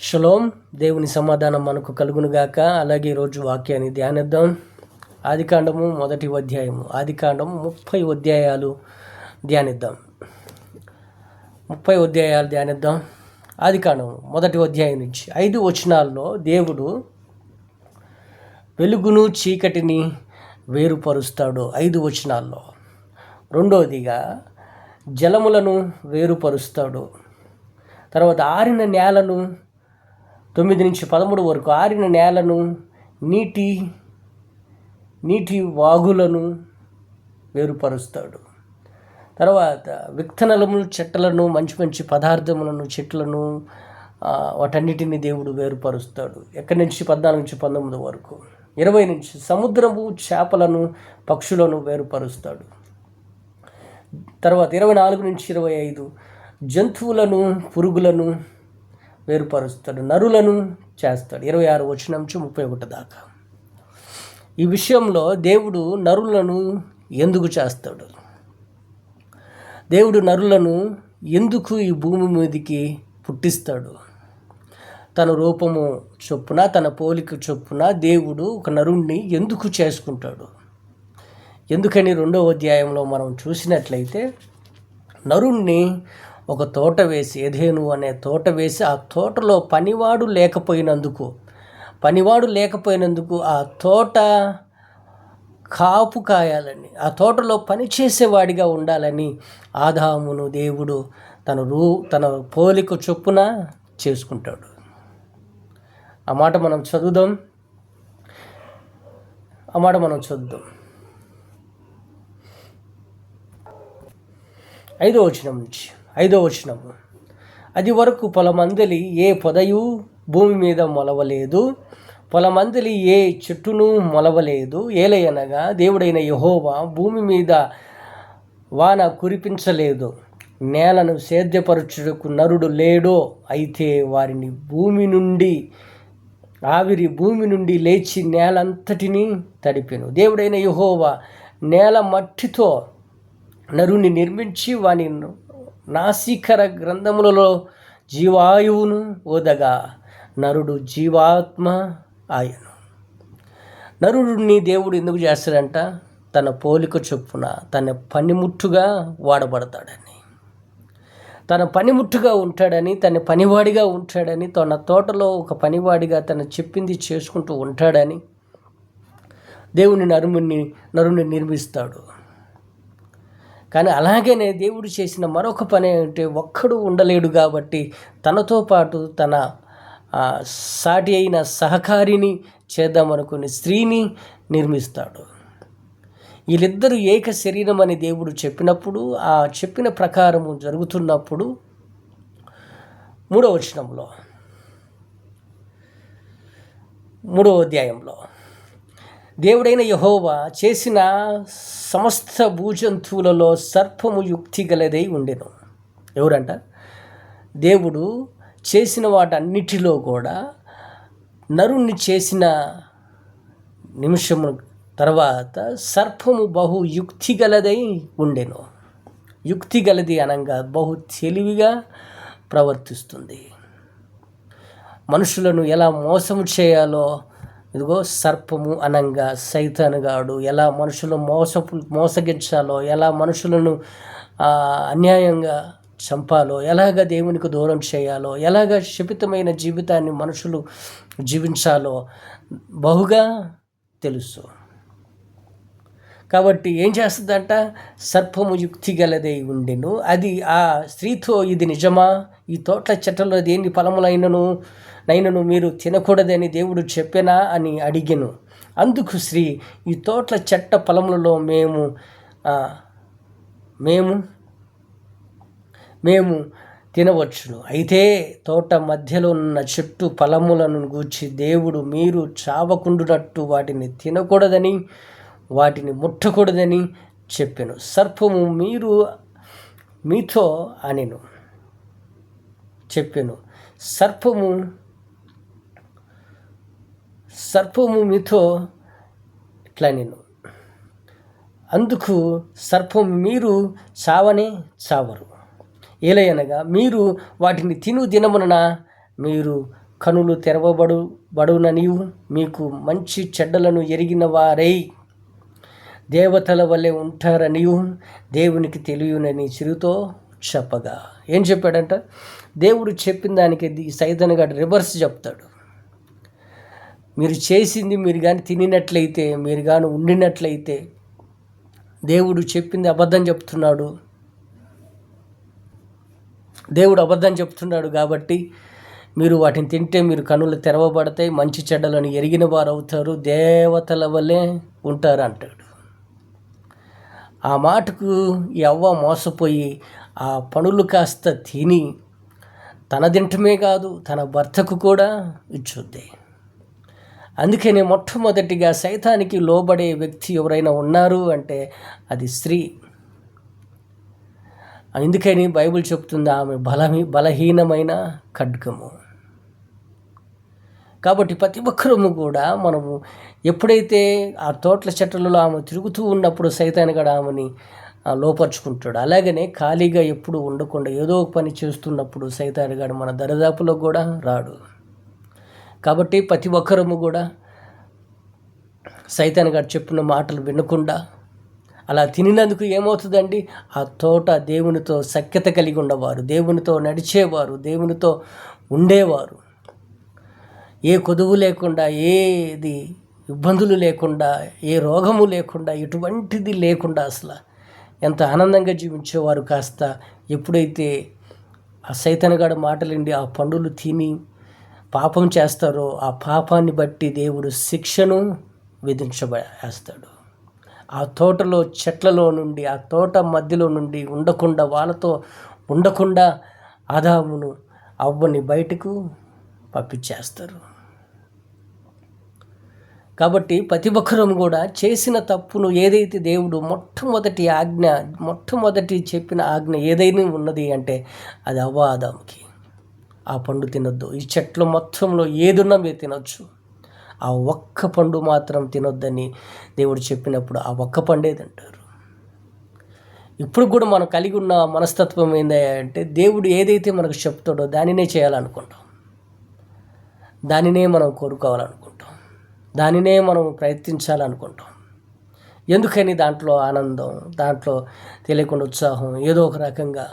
Shalom. దేవుని సమాధానం మనకు కలుగునుగాక. అలాగే ఈరోజు వాక్యాన్ని ధ్యానిద్దాం. ఆదికాండము 1వ అధ్యాయము. ఆదికాండము 30 అధ్యాయాలు ధ్యానిద్దాం. 30 అధ్యాయాలు ధ్యానిద్దాం. ఆదికాండము 1వ అధ్యాయం నుంచి 5 వచనాల్లో దేవుడు వెలుగును చీకటిని వేరుపరుస్తాడు. 5 వచనాల్లో. రెండవదిగా జలములను వేరుపరుస్తాడు. తర్వాత ఆరిన నేలను 9 నుంచి 13 వరకు ఆరిన నేలను, నీటి వాగులను వేరుపరుస్తాడు. తర్వాత విత్తనలను, చెట్లను, మంచి మంచి పదార్థములను, చెట్లను వాటన్నిటిని దేవుడు వేరుపరుస్తాడు. ఎక్కడి నుంచి 14 నుంచి 19 వరకు. 20 నుంచి సముద్రము చేపలను, పక్షులను వేరుపరుస్తాడు. తర్వాత 24 నుంచి 25 జంతువులను, పురుగులను వేరుపరుస్తాడు. నరులను చేస్తాడు. 26 వచనం నుంచి 31 దాకా. ఈ విషయంలో దేవుడు నరులను ఎందుకు చేస్తాడు? దేవుడు నరులను ఎందుకు ఈ భూమి మీదకి పుట్టిస్తాడు? తన రూపము చొప్పున, తన పోలిక చొప్పున దేవుడు ఒక నరుణ్ణి ఎందుకు చేసుకుంటాడు? ఎందుకని 2వ అధ్యాయంలో మనం చూసినట్లయితే నరుణ్ణి ఒక తోట వేసి, ఎదేను అనే తోట వేసి, ఆ తోటలో పనివాడు లేకపోయినందుకు ఆ తోట కాపు కాయాలని, ఆ తోటలో పనిచేసేవాడిగా ఉండాలని ఆదామును దేవుడు తన పోలిక చొప్పున చేసుకుంటాడు. ఆ మాట మనం చదువుదాం. 5వ వచనం నుంచి 5వ వచనము. అది వరకు పొలమందలి ఏ పొదయు భూమి మీద మొలవలేదు, పొలమందలి ఏ చెట్టును మొలవలేదు. ఏలయనగా దేవుడైన యెహోవా భూమి మీద వాన కురిపించలేదు, నేలను సేద్యపరచుటకు నరుడు లేడో. అయితే ఆవిరి భూమి నుండి లేచి నేలంతటిని తడిపెను. దేవుడైన యెహోవా నేల మట్టితో నరుని నిర్మించి వాని నాసికర గ్రంథములలో జీవాయువును ఓదగా నరుడు జీవాత్మ ఆయను. నరుడిని దేవుడు ఎందుకు చేస్తాడంట? తన పోలిక చొప్పున, తన పనిముట్టుగా వాడబడతాడని, తన పనిముట్టుగా ఉంటాడని, తన పనివాడిగా ఉంటాడని, తన తోటలో ఒక పనివాడిగా తన చెప్పింది చేసుకుంటూ ఉంటాడని దేవుని నరుని నిర్మిస్తాడు. కానీ అలాగనే దేవుడు చేసిన మరొక పని అంటే ఒక్కడు ఉండలేడు కాబట్టి తనతో పాటు తన సాటి అయిన సహకారిని చేద్దామనుకుని స్త్రీని నిర్మిస్తాడు. వీళ్ళిద్దరూ ఏక శరీరం అని దేవుడు చెప్పినప్పుడు, ఆ చెప్పిన ప్రకారము జరుగుతున్నప్పుడు 3వ వచనంలో 3వ అధ్యాయంలో దేవుడైన యెహోవా చేసిన సమస్త భూజంతువులలో సర్పము యుక్తి గలదై ఉండెను. ఎవరంట? దేవుడు చేసిన వాటన్నిటిలో కూడా నరుణ్ణి చేసిన నిమిషము తర్వాత సర్పము బహు యుక్తి గలదై ఉండెను. యుక్తి గలది అనగా బహు తెలివిగా ప్రవర్తిస్తుంది. మనుషులను ఎలా మోసము చేయాలో, ఇదిగో సర్పము అనంగా సైతానుగాడు ఎలా మనుషులను మోసగించాలో, ఎలా మనుషులను అన్యాయంగా చంపాలో, ఎలాగ దేవునికి దూరం చేయాలో, ఎలాగ శపితమైన జీవితాన్ని మనుషులు జీవించాలో బహుగా తెలుసు. కాబట్టి ఏం చేస్తుందంట? సర్పము యుక్తి గలదై ఉండెను. అది ఆ స్త్రీతో, ఇది నిజమా? ఈ తోటల చెట్లలో దేని ఫలములైనను మీరు తినకూడదని దేవుడు చెప్పెనా అని అడిగెను. అందుకు స్త్రీ, ఈ తోటల చెట్ల ఫలములలో మేము తినవచ్చును. అయితే తోట మధ్యలో ఉన్న చెట్టు ఫలములను గూర్చి దేవుడు మీరు చావకుండునట్టు వాటిని తినకూడదని, వాటిని ముట్టకూడదని చెప్పెను. సర్పము మీతో అనెను. చెప్పెను, సర్పము మీతో ఇట్లా నేను. అందుకు సర్పము, మీరు చావనే చావరు. ఏలయనగా మీరు వాటిని తిను దినమున మీరు కనులు బడుననియు మీకు మంచి చెడ్డలను ఎరిగిన వారై దేవతల వలె ఉంటారనియు దేవునికి తెలియనని చిరుతో చెప్పగా. ఏం చెప్పాడంట? దేవుడు చెప్పిన దానికి సైతాను గాడు రివర్స్ చెప్తాడు. మీరు చేసింది మీరు కానీ తినినట్లయితే, మీరు కానీ ఉండినట్లయితే దేవుడు చెప్పింది అబద్ధం చెప్తున్నాడు. దేవుడు అబద్ధం చెప్తున్నాడు కాబట్టి మీరు వాటిని తింటే మీరు కనులు తెరవబడతాయి, మంచి చెడ్డలను ఎరిగిన వారు అవుతారు, దేవతల వల్లే ఉంటారు అంటాడు. ఆ మాటకు ఈ అవ్వ మోసపోయి ఆ పనులు కాస్త తిని తన తింటమే కాదు తన భర్తకు కూడా ఇచ్చుద్ది. అందుకని మొట్టమొదటిగా సైతానికి లోబడే వ్యక్తి ఎవరైనా ఉన్నారు అంటే అది స్త్రీ. అందుకని బైబిల్ చెప్తుంది ఆమె బలహీనమైన ఖడ్గము. కాబట్టి ప్రతి ఒక్కరము కూడా మనము ఎప్పుడైతే ఆ తోటల చెట్లలో ఆమె తిరుగుతూ ఉన్నప్పుడు సైతాను కూడా ఆమెని లోపరుచుకుంటాడు. అలాగనే ఖాళీగా ఎప్పుడు ఉండకుండా ఏదో ఒక పని చేస్తున్నప్పుడు సైతాను గాడు మన దరిదాపులో కూడా రాడు. కాబట్టి ప్రతి ఒక్కరము కూడా సైతాను గారు చెప్పిన మాటలు వినకుండా అలా తినినందుకు ఏమవుతుందండి? ఆ తోట దేవునితో సఖ్యత కలిగి ఉన్నవారు, దేవునితో నడిచేవారు, దేవునితో ఉండేవారు, ఏ కొదువు లేకుండా, ఏది ఇబ్బందులు లేకుండా, ఏ రోగము లేకుండా, ఎటువంటిది లేకుండా అసలు ఎంత ఆనందంగా జీవించేవారు. కాస్త ఎప్పుడైతే ఆ సైతానుగాడు మాటలండి ఆ పండులు తిని పాపం చేస్తారో ఆ పాపాన్ని బట్టి దేవుడు శిక్షను విధించబేస్తాడు. ఆ తోటలో చెట్లలో నుండి, ఆ తోట మధ్యలో నుండి ఉండకుండా, వాళ్ళతో ఉండకుండా ఆదామును అవ్వని బయటకు పంపించేస్తారు. కాబట్టి ప్రతి ఒక్కరం కూడా చేసిన తప్పును ఏదైతే దేవుడు మొట్టమొదటి చెప్పిన ఆజ్ఞ ఏదైనా ఉన్నది అంటే అది అవ్వ ఆదాముకి ఆ పండు తినొద్దు, ఈ చెట్లు మొత్తంలో ఏదున్నా మీరు తినొచ్చు, ఆ ఒక్క పండు మాత్రం తినొద్దని దేవుడు చెప్పినప్పుడు ఆ ఒక్క పండే తింటారు. ఇప్పుడు కూడా మనం కలిగి ఉన్న మనస్తత్వం ఏంటంటే దేవుడు ఏదైతే మనకు చెప్తాడో దానినే చేయాలనుకుంటాం, దానినే మనం కోరుకోవాలనుకుంటాం, దానినే మనం ప్రయత్నించాలనుకుంటాం. ఎందుకని దాంట్లో ఆనందం, దాంట్లో తెలియకుండా ఉత్సాహం, ఏదో ఒక రకంగా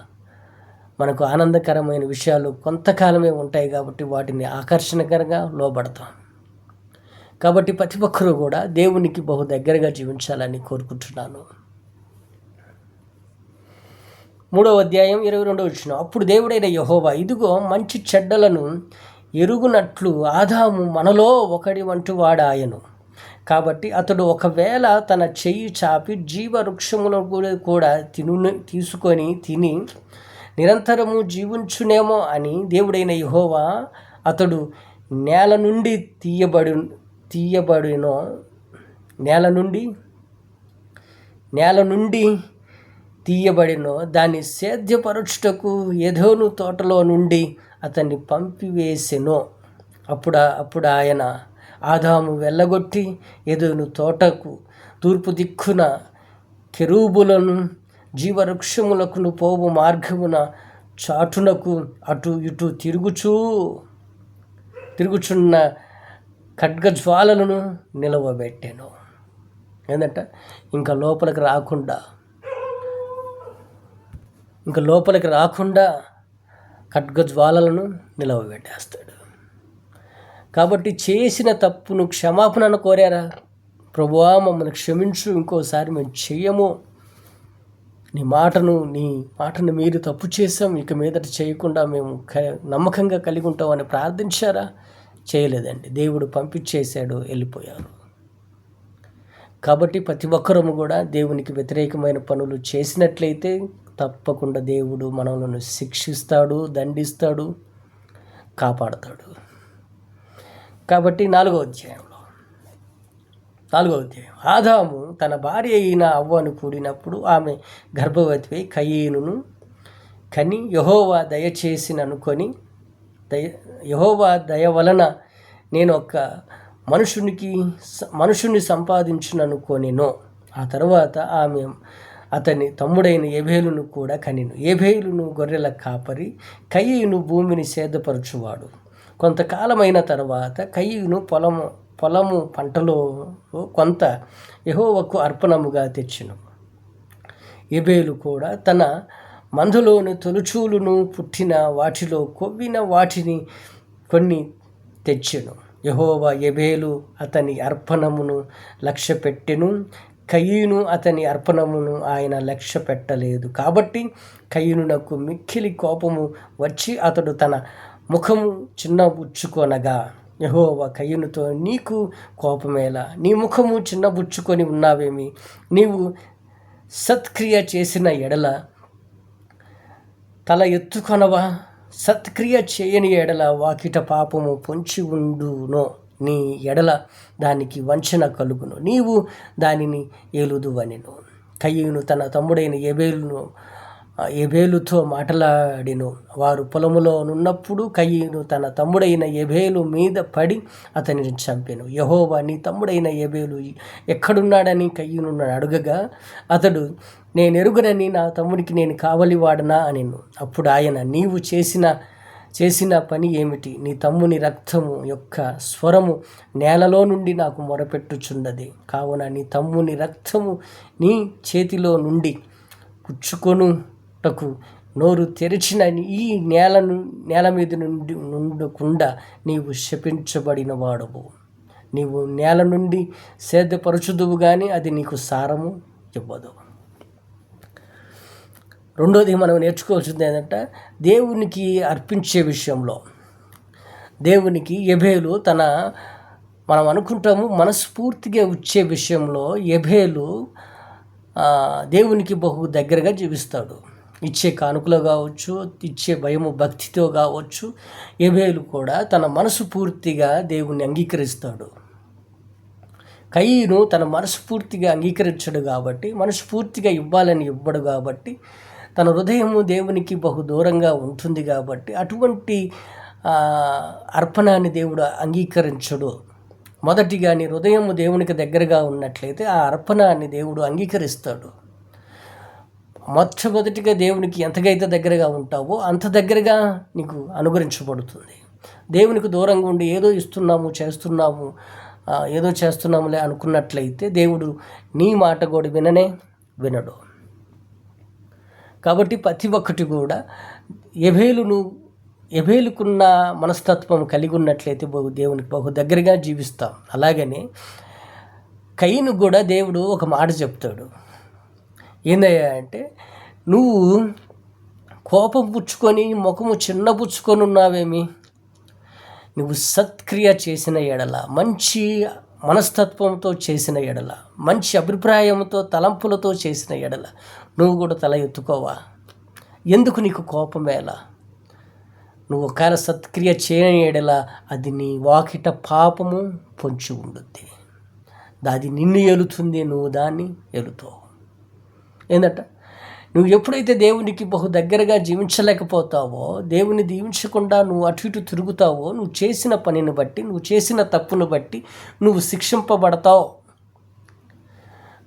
మనకు ఆనందకరమైన విషయాలు కొంతకాలమే ఉంటాయి కాబట్టి వాటిని ఆకర్షణకరంగా లోబడతాం. కాబట్టి ప్రతి ఒక్కరూ కూడా దేవునికి బహు దగ్గరగా జీవించాలని కోరుకుంటున్నాను. 3వ అధ్యాయం 22వ వచనం. అప్పుడు దేవుడైన యెహోవా, ఇదిగో మంచి చెడ్డలను ఎరుగునట్లు ఆదాము మనలో ఒకడి వంటి వాడాయను. కాబట్టి అతడు ఒకవేళ తన చెయ్యి చాపి జీవవృక్షములను కూడా తీసుకొని తిని నిరంతరము జీవించునేమో అని దేవుడైన యెహోవా అతడు నేల నుండి తీయబడినో దాన్ని సేద్యపరచుటకు ఏదోను తోటలో నుండి అతన్ని పంపివేసెనో. అప్పుడు ఆయన ఆదాము వెళ్ళగొట్టి ఏదోను తోటకు తూర్పు దిక్కున కెరూబులను జీవవృక్షములకు పోవు మార్గమున చాటునకు అటు ఇటు తిరుగుచున్న ఖడ్గజ్వాలలను నిలవబెట్టాను. ఏంటంటే ఇంకా లోపలికి రాకుండా ఖడ్గజ్వాలలను నిలవబెట్టేస్తాడు. కాబట్టి చేసిన తప్పును క్షమాపణను కోరారా? ప్రభువా మమ్మల్ని క్షమించు, ఇంకోసారి మేము చెయ్యము, నీ మాటను మీరు తప్పు చేసాం, ఇక మీదట చేయకుండా మేము నమ్మకంగా కలిగి ఉంటామని ప్రార్థించారా? చేయలేదండి. దేవుడు పంపించేశాడు, వెళ్ళిపోయారు. కాబట్టి ప్రతి ఒక్కరము కూడా దేవునికి వ్యతిరేకమైన పనులు చేసినట్లయితే తప్పకుండా దేవుడు మనలను శిక్షిస్తాడు, దండిస్తాడు, కాపాడతాడు. కాబట్టి 4వ అధ్యాయం ఆదాము తన భార్య అయిన అవ్వను కూడినప్పుడు ఆమె గర్భవతిపై కయీనును కని యెహోవా దయ వలన నేను ఒక మనుషుని సంపాదించుననుకొనెను. ఆ తర్వాత ఆమె అతని తమ్ముడైన ఏబేలును కూడా కనెను. ఏబేలును గొర్రెల కాపరి, కయీను భూమిని సేదపరచువాడు. కొంతకాలమైన తర్వాత కయీను పొలము పంటలో కొంత యెహోవాకు అర్పణముగా తెచ్చెను. ఏబేలు కూడా తన మందలోని తొలుచూలును పుట్టిన వాటిలో కొవ్విన వాటిని కొన్ని తెచ్చెను. యెహోవా ఏబేలు అతని అర్పణమును లక్ష్యపెట్టెను, కయీను అతని అర్పణమును ఆయన లక్ష్య పెట్టలేదు. కాబట్టి కయీనునకు మిక్కిలి కోపము వచ్చి అతడు తన ముఖము చిన్నబుచ్చుకొనగా యెహోవా కయీనుతో, నీకు కోపమేలా? నీ ముఖము చిన్నబుచ్చుకొని ఉన్నావేమి? నీవు సత్క్రియ చేసిన ఎడల తల ఎత్తుకొనవా? సత్క్రియ చేయని ఎడల వాకిట పాపము పొంచి ఉండునో, నీ ఎడల దానికి వంచన కలుగును, నీవు దానిని ఏలుదువనెను. కయీను తన తమ్ముడైన ఏబేలుతో మాట్లాడిను. వారు పొలములో నున్నప్పుడు కయీను తన తమ్ముడైన ఏబేలు మీద పడి అతనిని చంపెను. యెహోవా, నీ తమ్ముడైన ఏబేలు ఎక్కడున్నాడని కయీను అడుగగా అతడు, నేనెరుగనని నా తమ్ముడికి నేను కావలివాడనా అనెను. అప్పుడు ఆయన, నీవు చేసిన పని ఏమిటి? నీ తమ్ముని రక్తము యొక్క స్వరము నేలలో నుండి నాకు మొరపెట్టుచున్నది. కావున నీ తమ్ముని రక్తము నీ చేతిలో నుండి పుచ్చుకొనుటకు నోరు తెరిచిన ఈ నేల మీద నుండకుండా నీవు శపించబడిన వాడవు. నీవు నేల నుండి సేద్యపరచుదువు కానీ అది నీకు సారము ఇవ్వదు. రెండోది మనం నేర్చుకోవాల్సింది ఏంటంటే, దేవునికి అర్పించే విషయంలో దేవునికి ఏబేలు మనం అనుకుంటాము మనస్ఫూర్తిగా ఇచ్చే విషయంలో ఏబేలు దేవునికి బహు దగ్గరగా జీవిస్తాడు. ఇచ్చే కానుకలో కావచ్చు, ఇచ్చే భయము భక్తితో కావచ్చు, ఏబేలు కూడా తన మనసు పూర్తిగా దేవుణ్ణి అంగీకరిస్తాడు. కయీను తన మనస్ఫూర్తిగా అంగీకరించడు కాబట్టి, మనస్ఫూర్తిగా ఇవ్వాలని ఇవ్వడు కాబట్టి, తన హృదయము దేవునికి బహు దూరంగా ఉంటుంది కాబట్టి అటువంటి అర్పణాన్ని దేవుడు అంగీకరించడు. మొదటిగా నీ హృదయము దేవునికి దగ్గరగా ఉన్నట్లయితే ఆ అర్పణాన్ని దేవుడు అంగీకరిస్తాడు. మొట్టమొదటిగా దేవునికి ఎంతగైతే దగ్గరగా ఉంటావో అంత దగ్గరగా నీకు అనుగ్రహించబడుతుంది. దేవునికి దూరంగా ఉండి ఏదో చేస్తున్నాములే అనుకున్నట్లయితే దేవుడు నీ మాట కూడా వినడు. కాబట్టి ప్రతి ఒక్కటి కూడా ఏబేలుకున్న మనస్తత్వం కలిగి ఉన్నట్లయితే దేవునికి బహు దగ్గరగా జీవిస్తాం. అలాగనే కయీను కూడా దేవుడు ఒక మాట చెప్తాడు. ఏందయ్యా అంటే, నువ్వు కోపం పుచ్చుకొని ముఖము చిన్నపుచ్చుకొని ఉన్నావేమి? నువ్వు సత్క్రియ చేసిన ఎడల, మంచి మనస్తత్వంతో చేసిన ఎడల, మంచి అభిప్రాయంతో తలంపులతో చేసిన ఎడల నువ్వు కూడా తల ఎత్తుకోవా? ఎందుకు నీకు కోపమేలా? నువ్వు ఒకవేళ సత్క్రియ చేయని ఎడల అది నీ వాకిట పాపము పొంచి ఉండుద్ది. అది నిన్ను ఏలుతుంది, నువ్వు దాన్ని ఏలుతావు. ఏంటంట, నువ్వు ఎప్పుడైతే దేవునికి బహు దగ్గరగా జీవించలేకపోతావో, దేవుని దీవించకుండా నువ్వు అటు ఇటు తిరుగుతావో, నువ్వు చేసిన పనిని బట్టి, నువ్వు చేసిన తప్పును బట్టి నువ్వు శిక్షింపబడతావు.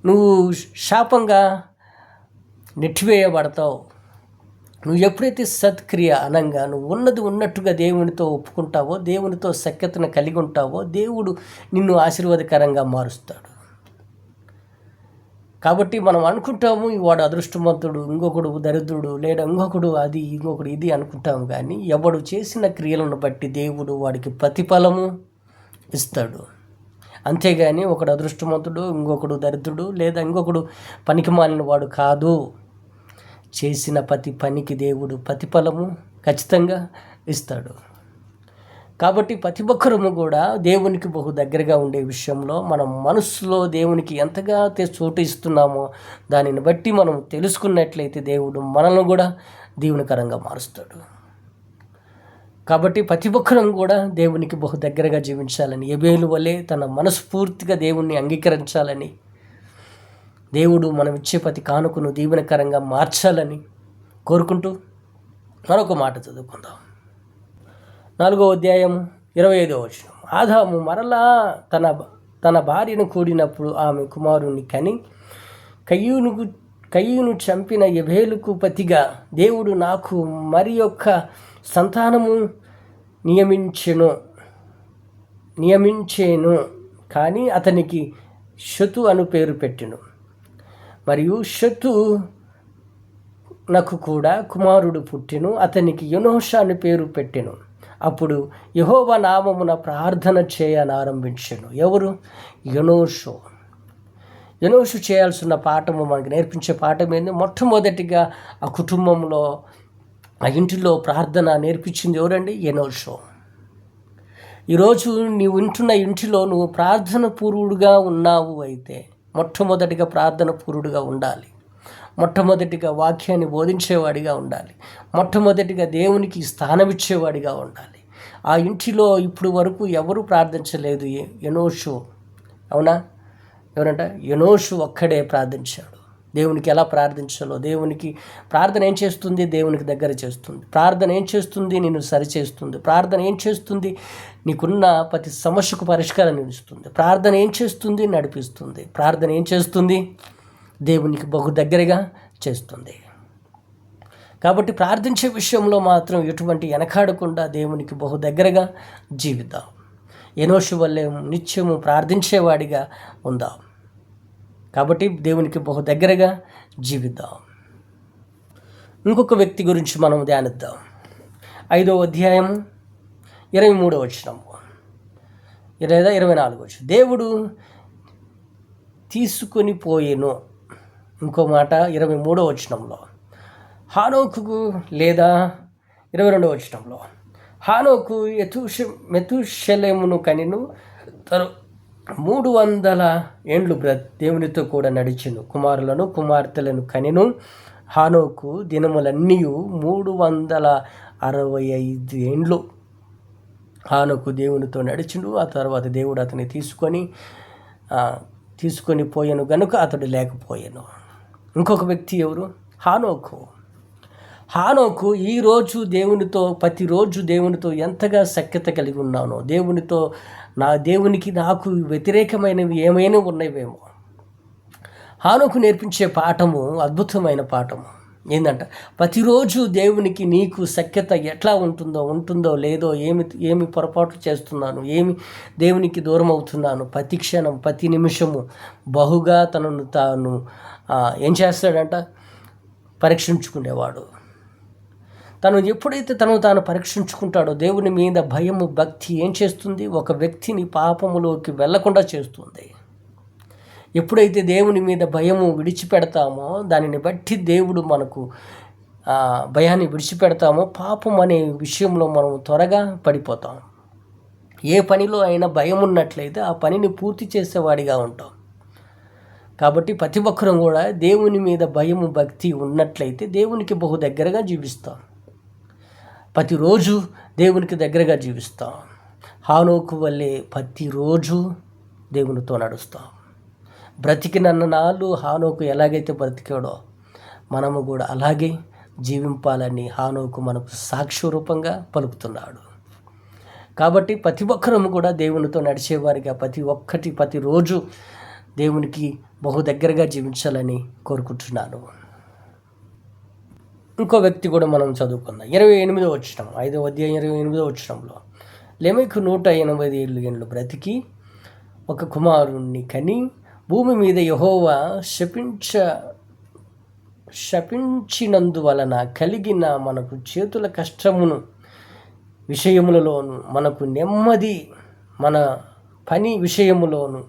నువ్వు శాపంగా నెట్టివేయబడతావు. నువ్వు ఎప్పుడైతే సత్క్రియ అనంగా నువ్వు ఉన్నది ఉన్నట్టుగా దేవునితో ఒప్పుకుంటావో, దేవునితో సఖ్యతను కలిగి ఉంటావో, దేవుడు నిన్ను ఆశీర్వాదకరంగా మారుస్తాడు. కాబట్టి మనం అనుకుంటాము వాడు అదృష్టవంతుడు, ఇంకొకడు దరిద్రుడు, లేదా ఇంకొకడు ఇది అనుకుంటాము. కానీ ఎవడు చేసిన క్రియలను బట్టి దేవుడు వాడికి ప్రతిఫలము ఇస్తాడు. అంతేగాని ఒకడు అదృష్టవంతుడు, ఇంకొకడు దరిద్రుడు, లేదా ఇంకొకడు పనికిమాలిన వాడు కాదు. చేసిన ప్రతి పనికి దేవుడు ప్రతిఫలము ఖచ్చితంగా ఇస్తాడు. కాబట్టి ప్రతి ఒక్కరము కూడా దేవునికి బహు దగ్గరగా ఉండే విషయంలో మనం మనస్సులో దేవునికి ఎంతగా చోటు ఇస్తున్నామో దానిని బట్టి మనం తెలుసుకున్నట్లయితే దేవుడు మనల్ని కూడా దీవెనకరంగా మారుస్తాడు. కాబట్టి ప్రతి ఒక్కరం కూడా దేవునికి బహు దగ్గరగా జీవించాలని, ఏబేలు వలె తన మనస్ఫూర్తిగా దేవుణ్ణి అంగీకరించాలని, దేవుడు మనం ఇచ్చే ప్రతి కానుకను దీవెనకరంగా మార్చాలని కోరుకుంటూ మరొక మాట చదువుకుందాం. 4వ అధ్యాయం 25వ వచనం. ఆదాము మరలా తన భార్యను కూడినప్పుడు ఆమె కుమారుని కని, కయీను చంపిన ఏబేలుకు ప్రతిగా దేవుడు నాకు మరి యొక్క సంతానము నియమించేను కానీ అతనికి షతు అను పేరు పెట్టెను. మరియు షతు నాకు కూడా కుమారుడు పుట్టెను, అతనికి ఎనోష అని పేరు పెట్టెను. అప్పుడు యెహోవా నామమున ప్రార్థన చేయనారంభించెను. ఎవరు? ఎనోషు చేయాల్సిన పాఠము, మనకు నేర్పించే పాఠం ఏంది? మొట్టమొదటిగా ఆ కుటుంబంలో, ఆ ఇంటిలో ప్రార్థన నేర్పించింది ఎవరండి? ఎనోషు. ఈరోజు నీవు వింటున్న ఇంటిలో నువ్వు ప్రార్థన పూర్వుడుగా ఉన్నావు అయితే మొట్టమొదటిగా ప్రార్థన పూర్వుడుగా ఉండాలి. మొట్టమొదటిగా వాక్యాన్ని బోధించేవాడిగా ఉండాలి. మొట్టమొదటిగా దేవునికి స్థానం ఇచ్చేవాడిగా ఉండాలి. ఆ ఇంటిలో ఇప్పుడు వరకు ఎవరు ప్రార్థించలేదు. ఎనోషు, అవునా? ఎవరంట? ఎనోషు ఒక్కడే ప్రార్థించాడు. దేవునికి ఎలా ప్రార్థించాలో, దేవునికి ప్రార్థన ఏం చేస్తుంది? దేవునికి దగ్గర చేస్తుంది. ప్రార్థన ఏం చేస్తుంది? నిన్ను సరిచేస్తుంది. ప్రార్థన ఏం చేస్తుంది? నీకున్న ప్రతి సమస్యకు పరిష్కారం ఇస్తుంది. ప్రార్థన ఏం చేస్తుంది? నడిపిస్తుంది. ప్రార్థన ఏం చేస్తుంది? దేవునికి బహు దగ్గరగా చేస్తుంది. కాబట్టి ప్రార్థించే విషయంలో మాత్రం ఎటువంటి వెనకాడకుండా దేవునికి బహు దగ్గరగా జీవిద్దాం. ఎనోషు వల్లే నిత్యము ప్రార్థించేవాడిగా ఉందాం. కాబట్టి దేవునికి బహు దగ్గరగా జీవిద్దాం. ఇంకొక వ్యక్తి గురించి మనం ధ్యానిద్దాం. 5వ అధ్యాయము 23వ వచనము లేదా 24వ వచనం. దేవుడు తీసుకొని పోయెను. ఇంకో మాట 23వ వచనంలో హానోకుకు లేదా 22వ వచనంలో హానోకు మెతూషెలెమును కనెను, 300 ఏండ్లు దేవునితో కూడా నడిచెను, కుమారులను కుమార్తెలను కనెను. హానోకు దినములన్నీ 365 ఏండ్లు హానోకు దేవునితో నడిచిండు. ఆ తర్వాత దేవుడు అతన్ని తీసుకొని పోయాను గనుక అతడు లేకపోయాను. ఇంకొక వ్యక్తి ఎవరు? హానోకు ఈరోజు ప్రతిరోజు దేవునితో ఎంతగా సఖ్యత కలిగి ఉన్నానో, దేవునికి నాకు వ్యతిరేకమైనవి ఏమైనా ఉన్నాయేమో. హానోకు నేర్పించే పాఠము అద్భుతమైన పాఠము. ఏంటంటే ప్రతిరోజు దేవునికి నీకు సఖ్యత ఎట్లా ఉంటుందో లేదో, ఏమి పొరపాట్లు చేస్తున్నాను, ఏమి దేవునికి దూరం అవుతున్నాను, ప్రతి క్షణం ప్రతి నిమిషము బహుగా తనను తాను ఏం చేస్తాడంట? పరీక్షించుకునేవాడు. తను ఎప్పుడైతే తాను పరీక్షించుకుంటాడో దేవుని మీద భయము భక్తి ఏం చేస్తుంది? ఒక వ్యక్తిని పాపములోకి వెళ్లకుండా చేస్తుంది. ఎప్పుడైతే దేవుని మీద భయము విడిచిపెడతామో, దానిని బట్టి దేవుడు మనకు భయాన్ని విడిచిపెడతామో, పాపం అనే విషయంలో మనం త్వరగా పడిపోతాం. ఏ పనిలో అయినా భయం ఉన్నట్లయితే ఆ పనిని పూర్తి చేసేవాడిగా ఉంటాం. కాబట్టి ప్రతి ఒక్కరం కూడా దేవుని మీద భయము భక్తి ఉన్నట్లయితే దేవునికి బహు దగ్గరగా జీవిస్తాం. ప్రతిరోజు దేవునికి దగ్గరగా జీవిస్తాం. హానోకు వల్లే ప్రతిరోజు దేవునితో నడుస్తాం. బ్రతికినన్న నాళ్ళు హానోకు ఎలాగైతే బ్రతికాడో మనము కూడా అలాగే జీవింపాలని హానోకు మనకు సాక్ష్యరూపంగా పలుకుతున్నాడు. కాబట్టి ప్రతి ఒక్కరము కూడా దేవునితో నడిచేవారిగా ప్రతిరోజు దేవునికి బహు దగ్గరగా జీవించాలని కోరుకుంటున్నాను. ఇంకో వ్యక్తి కూడా మనం చదువుకుందాం. 28వ వచనం, 5వ అధ్యాయం 28వ వచనంలో లెమెకు 180 ఏళ్ళు బ్రతికి ఒక కుమారుణ్ణి కని, భూమి మీద యెహోవా శపించినందువలన కలిగిన మనకు చేతుల కష్టమును విషయములలోను మనకు నెమ్మది, మన పని విషయములోను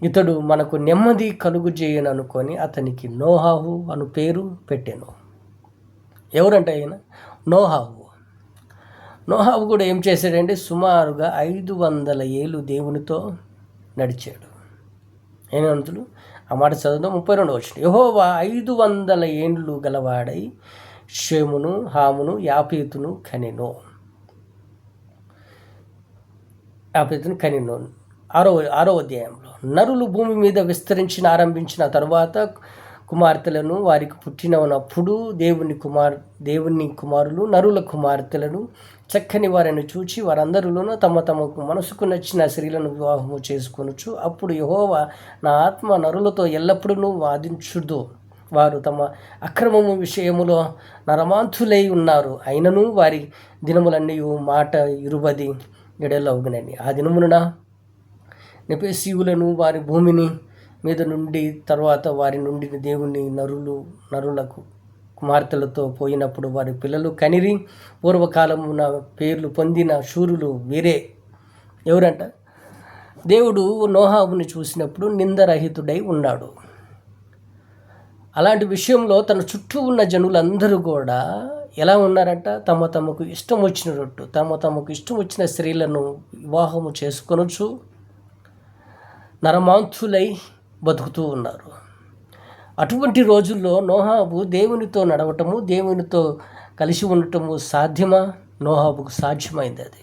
ఇతడు మనకు నెమ్మది కలుగు చేయననుకొని అతనికి నోహాహు అను పేరు పెట్టెను. ఎవరంటే ఆయన? నోహాహు కూడా ఏం చేశాడంటే సుమారుగా 500 ఏళ్ళు దేవునితో నడిచాడు. ఏనంతులు ఆ మాట చదువుదాం. 32వ వచనం. యెహోవా 500 ఏండ్లు గలవాడై షేమును హామును యాపేతును కనెను. 6వ అధ్యాయంలో నరులు భూమి మీద విస్తరించిన ఆరంభించిన తరువాత కుమార్తెలను వారికి పుట్టినప్పుడు దేవుని కుమారులు నరుల కుమార్తెలను చక్కని వారిని చూచి వారందరిలోనూ తమకు మనసుకు నచ్చిన స్త్రీలను వివాహము చేసుకొనొచ్చు. అప్పుడు యెహోవా నా ఆత్మ నరులతో ఎల్లప్పుడూ వారు తమ అక్రమము విషయములో నరమాంతులై ఉన్నారు. అయినను వారి దినములన్నీ మాట 20 గడలవునని. ఆ దినమున నెపేసీయులను వారి భూమిని మీద నుండి తర్వాత వారి నుండి దేవుని నరులకు కుమార్తెలతో పోయినప్పుడు వారి పిల్లలు కనిరి. పూర్వకాలమున పేర్లు పొందిన శూరులు వీరే. ఎవరంట? దేవుడు నోహాబుని చూసినప్పుడు నిందరహితుడై ఉన్నాడు. అలాంటి విషయంలో తన చుట్టూ ఉన్న జనులందరూ కూడా ఎలా ఉన్నారంట? తమకు ఇష్టం వచ్చినట్టు తమకు ఇష్టం వచ్చిన స్త్రీలను వివాహము చేసుకొనొచ్చు నరమాంతులై బతుకుతూ ఉన్నారు. అటువంటి రోజుల్లో నోహాబు దేవునితో నడవటము, దేవునితో కలిసి ఉండటము సాధ్యమా? నోహాబుకు సాధ్యమైంది. అది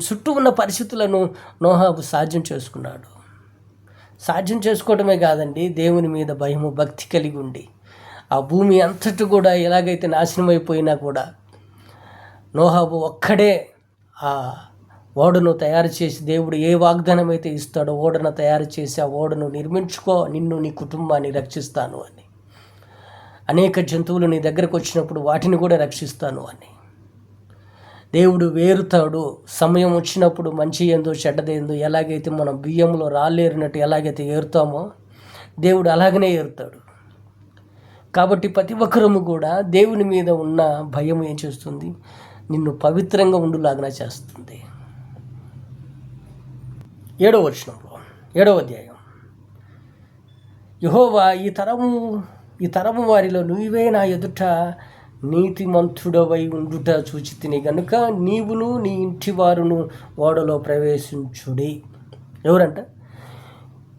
చుట్టూ ఉన్న పరిస్థితులను నోహాబు సాధ్యం చేసుకున్నాడు. సాధ్యం చేసుకోవటమే కాదండి, దేవుని మీద భయము భక్తి కలిగి ఉండి ఆ భూమి అంతటి కూడా ఎలాగైతే నాశనమైపోయినా కూడా నోహాబు ఒక్కడే ఆ ఓడను తయారు చేసి, దేవుడు ఏ వాగ్దానం అయితే ఇస్తాడో ఓడను తయారు చేసి ఆ ఓడను నిర్మించుకో, నిన్ను నీ కుటుంబాన్ని రక్షిస్తాను అని, అనేక జంతువులు నీ దగ్గరకు వచ్చినప్పుడు వాటిని కూడా రక్షిస్తాను అని దేవుడు వేరుతాడు. సమయం వచ్చినప్పుడు మంచి ఏందో చెడ్డదేందో ఎలాగైతే మనం బియ్యంలో రాళ్ళేరినట్టు ఎలాగైతే ఏరుతామో దేవుడు అలాగనే ఏరుతాడు. కాబట్టి ప్రతి ఒక్కరము కూడా దేవుని మీద ఉన్న భయం ఏం చేస్తుంది? నిన్ను పవిత్రంగా ఉండులాగా చేస్తుంది. 7వ వచనంలో 7వ అధ్యాయం, యెహోవా ఈ తరము వారిలో నువ్వే నా ఎదుట నీతిమంతుడవై ఉండుట చూచితిని గనుక నీవును నీ ఇంటి వారును ఓడలో ప్రవేశించుడి. ఎవరంట?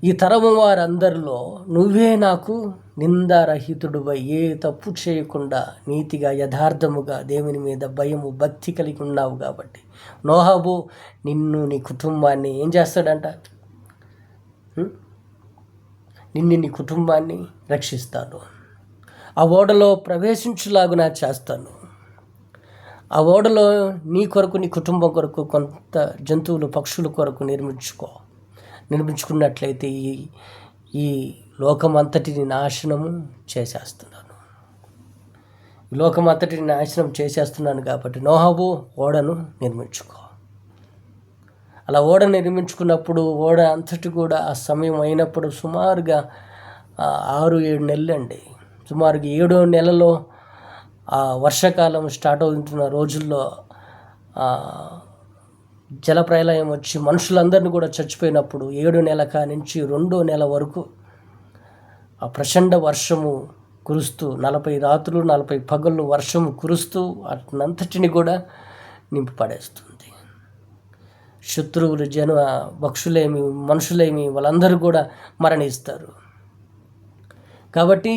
ఈ తరము వారందరిలో నువ్వే నాకు నిందారహితుడువై ఏ తప్పు చేయకుండా నీతిగా యథార్థముగా దేవుని మీద భయము భక్తి కలిగి ఉన్నావు కాబట్టి నోహాబు నిన్ను నీ కుటుంబాన్ని ఏం చేస్తాడంట? నీ కుటుంబాన్ని రక్షిస్తాను. ఆ ఓడలో ప్రవేశించులాగునా చేస్తాను. ఆ ఓడలో నీ కొరకు నీ కుటుంబం కొరకు కొంత జంతువులు పక్షుల కొరకు నిర్మించుకున్నట్లయితే ఈ లోకమంతటిని నాశనము చేసేస్తున్నాను. ఈ లోకమంతటిని నాశనం చేసేస్తున్నాను కాబట్టి నోహాబు ఓడను నిర్మించుకో. అలా ఓడ నిర్మించుకున్నప్పుడు ఓడ అంతటి కూడా ఆ సమయం అయినప్పుడు సుమారుగా 6-7 నెలలు అండి. సుమారుగా 7వ నెలలో వర్షాకాలం స్టార్ట్ అవుతున్న రోజుల్లో జలప్రలయం వచ్చి మనుషులందరినీ కూడా చచ్చిపోయినప్పుడు 7వ నెల కానించి 2వ నెల వరకు ఆ ప్రచండ వర్షము కురుస్తూ 40 రాత్రులు 40 పగళ్ళు వర్షము కురుస్తూ అట్నంతటిని కూడా నింపి పడేస్తుంది. శత్రువులు పక్షులేమి మనుషులేమి వాళ్ళందరూ కూడా మరణిస్తారు. కాబట్టి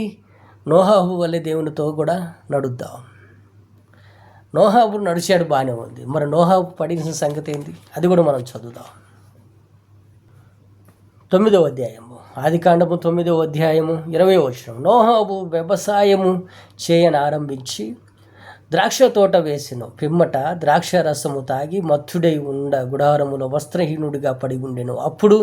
నోహాబు వల్లే దేవునితో కూడా నడుద్దాం. నోహాబు నడిచాడు, బాగానే ఉంది. మరి నోహాబు పడిన సంగతి ఏంటి? అది కూడా మనం చదువుదాం. 9వ అధ్యాయము, ఆదికాండము 9వ అధ్యాయము 20వ వచనం. నోహాబు వ్యవసాయము చేయనారంభించి ద్రాక్ష తోట వేసెను. పిమ్మట ద్రాక్ష రసము తాగి మత్తుడై గుడారములో వస్త్రహీనుడిగా పడి ఉండెను. అప్పుడు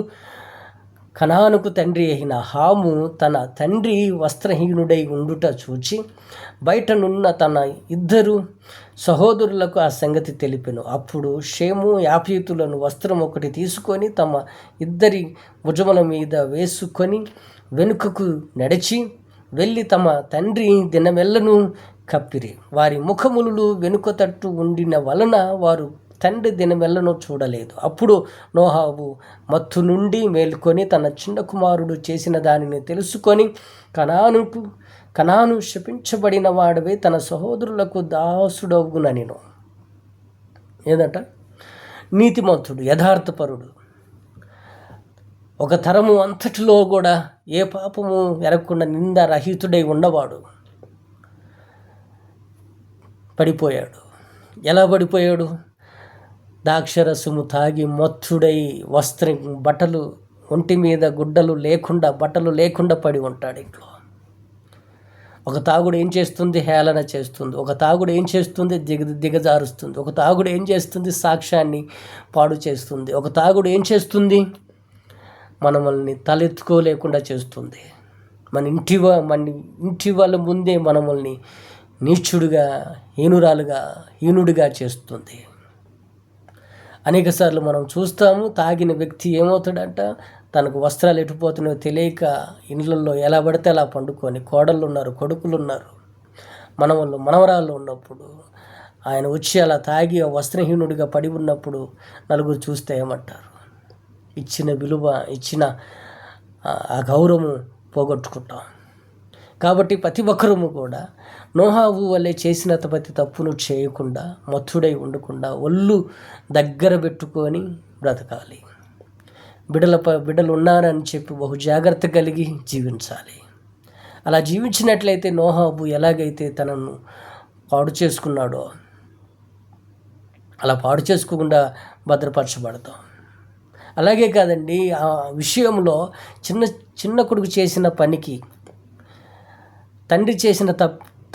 కనానుకు తండ్రి అయిన హాము తన తండ్రి వస్త్రహీనుడై ఉండుట చూచి బయటనున్న తన 2 సహోదరులకు ఆ సంగతి తెలిపెను. అప్పుడు షేము యాఫీతులను వస్త్రం ఒకటి తీసుకొని తమ 2 భుజముల మీద వేసుకొని వెనుకకు నడిచి వెళ్ళి తమ తండ్రి దినమెల్లను కప్పిరి. వారి ముఖములు వెనుక తట్టు ఉండిన వలన వారు తండ్రి దినమెల్లను చూడలేదు. అప్పుడు నోహాబు మత్తు నుండి మేల్కొని తన చిన్న కుమారుడు చేసిన దానిని తెలుసుకొని కనాను శపించబడిన వాడవే తన సహోదరులకు దాసుడవునెను. ఏదట? నీతిమంతుడు, యథార్థపరుడు, ఒక తరము అంతటిలో కూడా ఏ పాపము ఎరగకుండా నిందారహితుడై ఉన్నవాడు పడిపోయాడు. ఎలా పడిపోయాడు? ద్రాక్షరసము తాగి మత్తుడై బట్టలు ఒంటి మీద బట్టలు లేకుండా పడి ఉంటాడు ఇంట్లో. ఒక తాగుడు ఏం చేస్తుంది? హేళన చేస్తుంది. ఒక తాగుడు ఏం చేస్తుంది? దిగజారుస్తుంది. ఒక తాగుడు ఏం చేస్తుంది? సాక్ష్యాన్ని పాడు చేస్తుంది. ఒక తాగుడు ఏం చేస్తుంది? మనల్ని తలెత్తుకోలేకుండా చేస్తుంది. మన ఇంటి వాళ్ళ ముందే మనల్ని నీచుడుగా, హీనుడిగా చేస్తుంది. అనేకసార్లు మనం చూస్తాము, తాగిన వ్యక్తి ఏమవుతాడంట, తనకు వస్త్రాలు ఎటుపోతున్నాయో తెలియక ఇండ్లలో ఎలా పడితే అలా పండుకొని, కోడళ్ళు ఉన్నారు, కొడుకులు ఉన్నారు, మనవరాళ్ళు ఉన్నప్పుడు ఆయన వచ్చి అలా తాగి వస్త్రహీనుడిగా పడి ఉన్నప్పుడు నలుగురు చూస్తే ఏమంటారు? ఇచ్చిన విలువ, ఇచ్చిన ఆ గౌరవం పోగొట్టుకుంటాం. కాబట్టి ప్రతి ఒక్కరము కూడా నోహావు వల్లే చేసిన ప్రతి తప్పును చేయకుండా, మత్తుడై ఉండకుండా ఒళ్ళు దగ్గర పెట్టుకొని బ్రతకాలి. బిడ్డలు ఉన్నారని చెప్పి బహు జాగ్రత్త కలిగి జీవించాలి. అలా జీవించినట్లయితే నోహాబు ఎలాగైతే తనను పాడు చేసుకున్నాడో అలా పాడు చేసుకోకుండా భద్రపరచబడతాం. అలాగే కాదండి, ఆ విషయంలో చిన్న కొడుకు చేసిన పనికి, తండ్రి చేసిన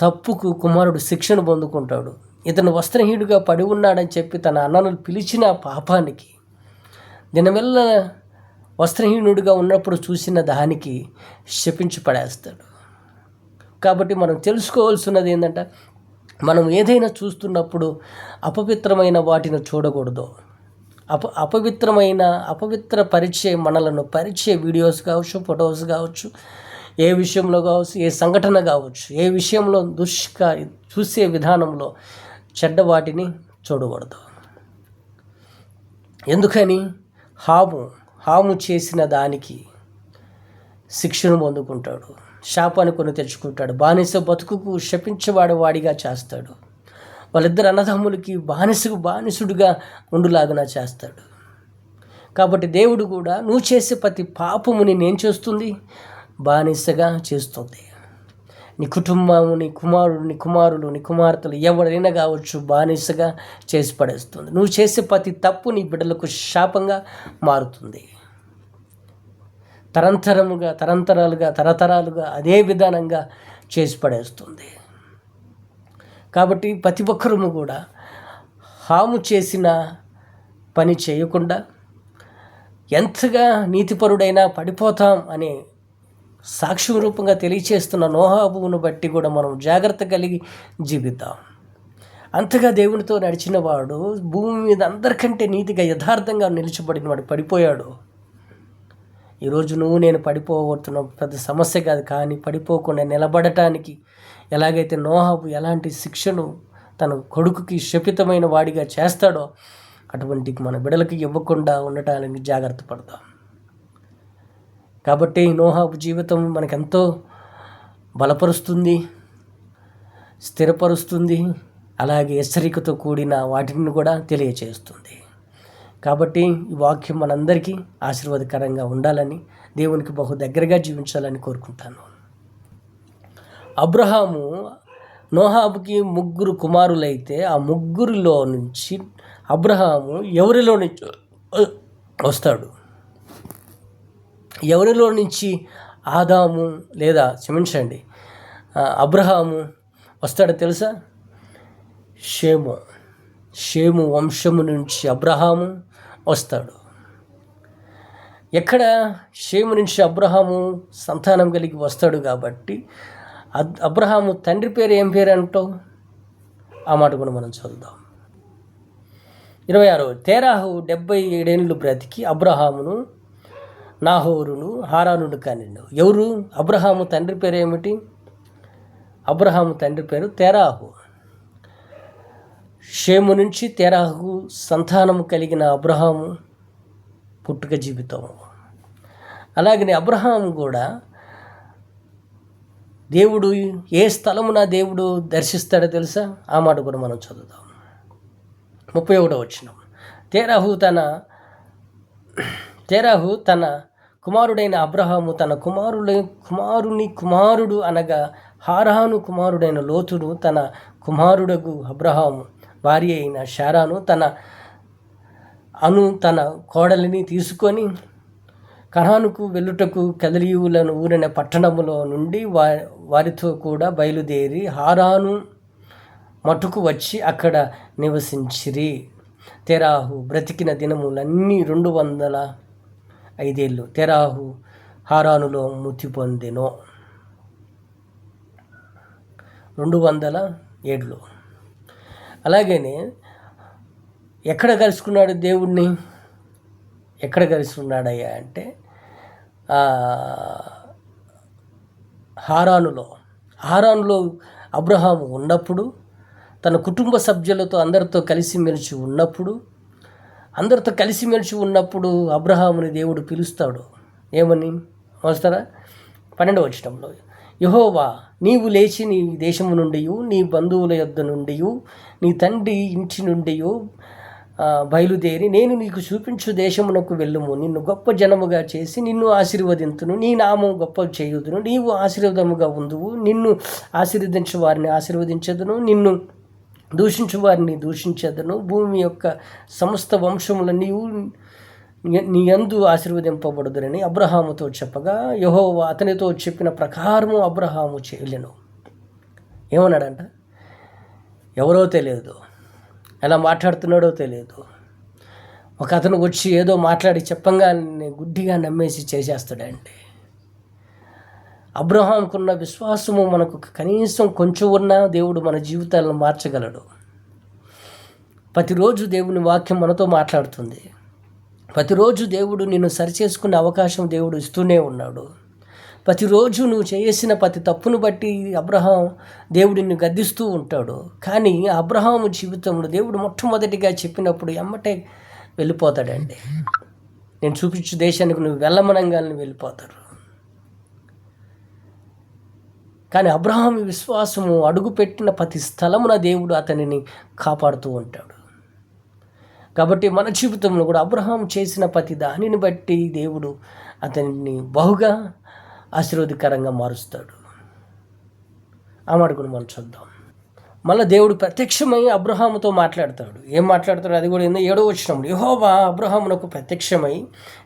తప్పుకు కుమారుడు శిక్షను పొందుకుంటాడు. ఇతను వస్త్రహీనుడిగా పడి ఉన్నాడని చెప్పి తన అన్నను పిలిచిన పాపానికి, దినమెల్ల వస్త్రహీనుడిగా ఉన్నప్పుడు చూసిన దానికి శపించి పడేస్తాడు. కాబట్టి మనం తెలుసుకోవాల్సినది ఏంటంటే, మనం ఏదైనా చూస్తున్నప్పుడు అపవిత్రమైన వాటిని చూడకూడదు. అపవిత్ర మనలను పరిచే వీడియోస్ కావచ్చు, ఫొటోస్ కావచ్చు, ఏ విషయంలో కావచ్చు, ఏ సంఘటన కావచ్చు, ఏ విషయంలో చూసే విధానంలో చెడ్డ వాటిని చూడకూడదు. ఎందుకని? హాము చేసిన దానికి శిక్షను పొందుకుంటాడు, శాపాన్ని కొని తెచ్చుకుంటాడు, బానిస బతుకుకు వాడిగా చేస్తాడు, వాళ్ళిద్దరు అన్నదమ్ములకి బానిసుడిగా ఉండులాగా చేస్తాడు. కాబట్టి దేవుడు కూడా నువ్వు చేసే ప్రతి పాపముని నేను చేస్తుంది, బానిసగా చేస్తుంది. నీ కుటుంబము, నీ కుమారులు, నీ కుమార్తెలు ఎవరైనా కావచ్చు, బానిసగా చేసి పడేస్తుంది. నువ్వు చేసే ప్రతి తప్పు నీ బిడ్డలకు శాపంగా మారుతుంది. తరతరాలుగా అదే విధానంగా చేసి పడేస్తుంది. కాబట్టి ప్రతి ఒక్కరూ కూడా హాము చేసిన పని చేయకుండా, ఎంతగా నీతిపరుడైనా పడిపోతాం అనే సాక్ష్యం రూపంగా తెలియచేస్తున్న నోహాబును బట్టి కూడా మనం జాగ్రత్త కలిగి జీవిద్దాం. అంతగా దేవునితో నడిచిన వాడు భూమి మీద అందరికంటే నీతిగా యథార్థంగా నిలిచబడిన వాడు పడిపోయాడు. ఈరోజు నేను పడిపోబోతున్న పెద్ద సమస్య కాదు, కానీ పడిపోకుండా నిలబడటానికి ఎలాగైతే నోహాబు ఎలాంటి శిక్షను తన కొడుకుకి శపితమైన వాడిగా చేస్తాడో అటువంటి మన బిడ్డలకి ఇవ్వకుండా ఉండటానికి జాగ్రత్త పడతాం. కాబట్టి నోహాబు జీవితం మనకెంతో బలపరుస్తుంది, స్థిరపరుస్తుంది, అలాగే హెచ్చరికతో కూడిన వాటిని కూడా తెలియచేస్తుంది. కాబట్టి ఈ వాక్యం మనందరికీ ఆశీర్వాదకరంగా ఉండాలని, దేవునికి బహు దగ్గరగా జీవించాలని కోరుకుంటాను. అబ్రహాము నోహాబుకి 3 కుమారులైతే ఆ 3లో నుంచి అబ్రహాము ఎవరిలో నుంచి వస్తాడు? ఎవరిలో నుంచి ఆదాము అబ్రహాము వస్తాడో తెలుసా? షేము వంశము నుంచి అబ్రహాము వస్తాడు. ఎక్కడ? షేము నుంచి అబ్రహాము సంతానం కలిగి వస్తాడు. కాబట్టి అబ్రహాము తండ్రి పేరు ఏం పేరు అంటావు? ఆ మాట కూడా మనం చదువుదాం. 26. తేరాహు 77 ఏళ్ళు బ్రతికి అబ్రహామును, నాహోరును, హారానును కనిండు. ఎవరు? అబ్రహాము తండ్రి పేరు ఏమిటి? అబ్రహాము తండ్రి పేరు తేరాహు. షేము నుంచి తేరాహు సంతానము కలిగిన అబ్రహాము పుట్టుక జీవితము. అలాగనే అబ్రహాము కూడా దేవుడు ఏ స్థలమున దేవుడు దర్శిస్తాడో తెలుసా? ఆ మాట కూడా మనం చదువుదాం. 31వ వచనం. తేరాహు తన కుమారుడైన అబ్రహాము తన కుమారుని కుమారుడు అనగా హారాను కుమారుడైన లోతును, తన కుమారుడగు అబ్రహాము భార్య అయిన శారాను తన కోడలిని తీసుకొని కనానుకు వెళ్ళుటకు కదలీయులను ఊరిన పట్టణములో నుండి వారితో కూడా బయలుదేరి హారాను మటుకు వచ్చి అక్కడ నివసించిరి. తెరాహు బ్రతికిన దినములన్నీ 205 ఏళ్ళు. తెరాహు హారానులో మృతి పొందెను. 200 ఏళ్ళు. అలాగనే ఎక్కడ కలుసుకున్నాడు దేవుణ్ణి? ఎక్కడ కలుసుకున్నాడయ్యా అంటే హారానులో అబ్రహాము ఉన్నప్పుడు, తన కుటుంబ సభ్యులతో అందరితో కలిసిమెలిసి ఉన్నప్పుడు అబ్రహాముని దేవుడు పిలుస్తాడు. ఏమని వస్తారా? 12వ వచనంలో, యెహోవా నీవు లేచి నీ దేశము నుండి, నీ బంధువుల యొద్ద నుండి, నీ తండ్రి ఇంటి నుండి బయలుదేరి నేను నీకు చూపించు దేశమునకు వెళ్ళుము. నిన్ను గొప్ప జనముగా చేసి నిన్ను ఆశీర్వదింతును, నీ నామం గొప్ప చేయుదును, నీవు ఆశీర్వాదముగా ఉందువు. నిన్ను ఆశీర్వదించు వారిని ఆశీర్వదించదును, నిన్ను దూషించు వారిని దూషించదును. భూమి యొక్క సమస్త వంశములన్నీ నీ యందు ఆశీర్వదింపబడుదురని అబ్రహాముతో చెప్పగా, యెహోవా అతనితో చెప్పిన ప్రకారము అబ్రహాము చేయలెను. ఏమన్నాడంట? ఎవరో తెలియదు, ఎలా మాట్లాడుతున్నాడో తెలియదు. ఒక అతను వచ్చి ఏదో మాట్లాడి చెప్పంగానే గుడ్డిగా నమ్మేసి చేసేస్తాడండి. అబ్రహాంకున్న విశ్వాసము మనకు కనీసం కొంచెం ఉన్నా దేవుడు మన జీవితాలను మార్చగలడు. ప్రతిరోజు దేవుని వాక్యం మనతో మాట్లాడుతుంది. ప్రతిరోజు దేవుడు నిన్ను సరిచేసుకునే అవకాశం దేవుడు ఇస్తూనే ఉన్నాడు. ప్రతిరోజు నువ్వు చేసిన ప్రతి తప్పును బట్టి దేవుడు నిన్ను గద్దిస్తూ ఉంటాడు. కానీ అబ్రహాము జీవితంలో దేవుడు మొట్టమొదటిగా చెప్పినప్పుడు ఎమ్మటే వెళ్ళిపోతాడండి. నేను చూపించు దేశానికి నువ్వు వెళ్ళమనంగానే వెళ్ళిపోతారు. కానీ అబ్రహాము విశ్వాసము అడుగుపెట్టిన ప్రతి స్థలమున దేవుడు అతనిని కాపాడుతూ ఉంటాడు. కాబట్టి మన జీవితంలో కూడా అబ్రహాం చేసిన ప్రతి దానిని బట్టి దేవుడు అతనిని బహుగా ఆశీర్వాదకరంగా మారుస్తాడు. ఆ మాట కూడా మనం చూద్దాం. మళ్ళీ దేవుడు ప్రత్యక్షమై అబ్రహాముతో మాట్లాడతాడు. ఏం మాట్లాడతాడు? అది కూడా 7వ వచనంలో, యెహోవా అబ్రహామునకు ప్రత్యక్షమై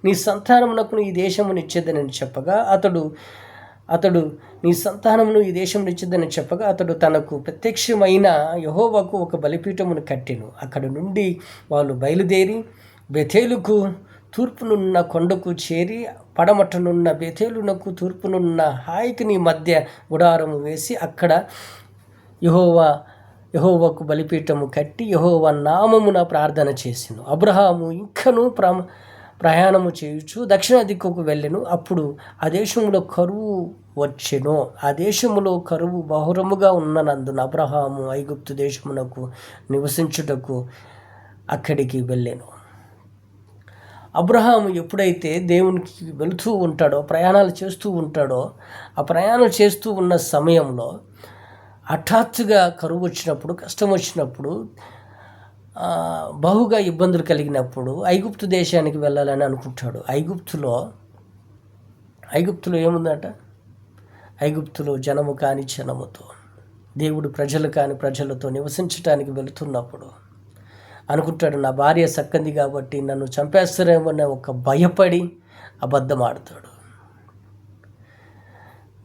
నీ సంతానమునకు ఈ దేశమును ఇచ్చేదని చెప్పగా అతడు నీ సంతానమును ఈ దేశం ఇచ్చేదని చెప్పగా అతడు తనకు ప్రత్యక్షమైన యెహోవాకు ఒక బలిపీఠమును కట్టెను. అక్కడి నుండి వాళ్ళు బయలుదేరి బెతేలుకు తూర్పునున్న కొండకు చేరి, పడమటనున్న బెతేలునకు తూర్పునున్న హాయికి మధ్య గుడారము వేసి అక్కడ యెహోవాకు బలిపీఠము కట్టి యెహోవా నామమున ప్రార్థన చేసెను. అబ్రహాము ఇంకనూ ప్రయాణము చేయుచు దక్షిణ దిక్కుకు వెళ్ళెను. అప్పుడు ఆ దేశంలో కరువు వచ్చెను. ఆ దేశములో కరువు బహురముగా ఉన్ననందున అబ్రహాము ఐగుప్తు దేశమునకు నివసించుటకు అక్కడికి వెళ్ళెను. అబ్రహాము ఎప్పుడైతే దేవునికి వెళుతూ ఉంటాడో, ప్రయాణాలు చేస్తూ ఉంటాడో, ఆ ప్రయాణం చేస్తూ ఉన్న సమయంలో హఠాత్తుగా కరువు వచ్చినప్పుడు, కష్టం వచ్చినప్పుడు, బహుగా ఇబ్బందులు కలిగినప్పుడు ఐగుప్తు దేశానికి వెళ్ళాలని అనుకుంటాడు. ఐగుప్తులో ఏముందట? ఐగుప్తులో జనము కాని జనముతో, దేవుడు ప్రజలు కాని ప్రజలతో నివసించడానికి వెళుతున్నప్పుడు అనుకుంటాడు, నా భార్య సక్కంది కాబట్టి నన్ను చంపేస్తారేమో అనే ఒక భయపడి అబద్ధం ఆడతాడు.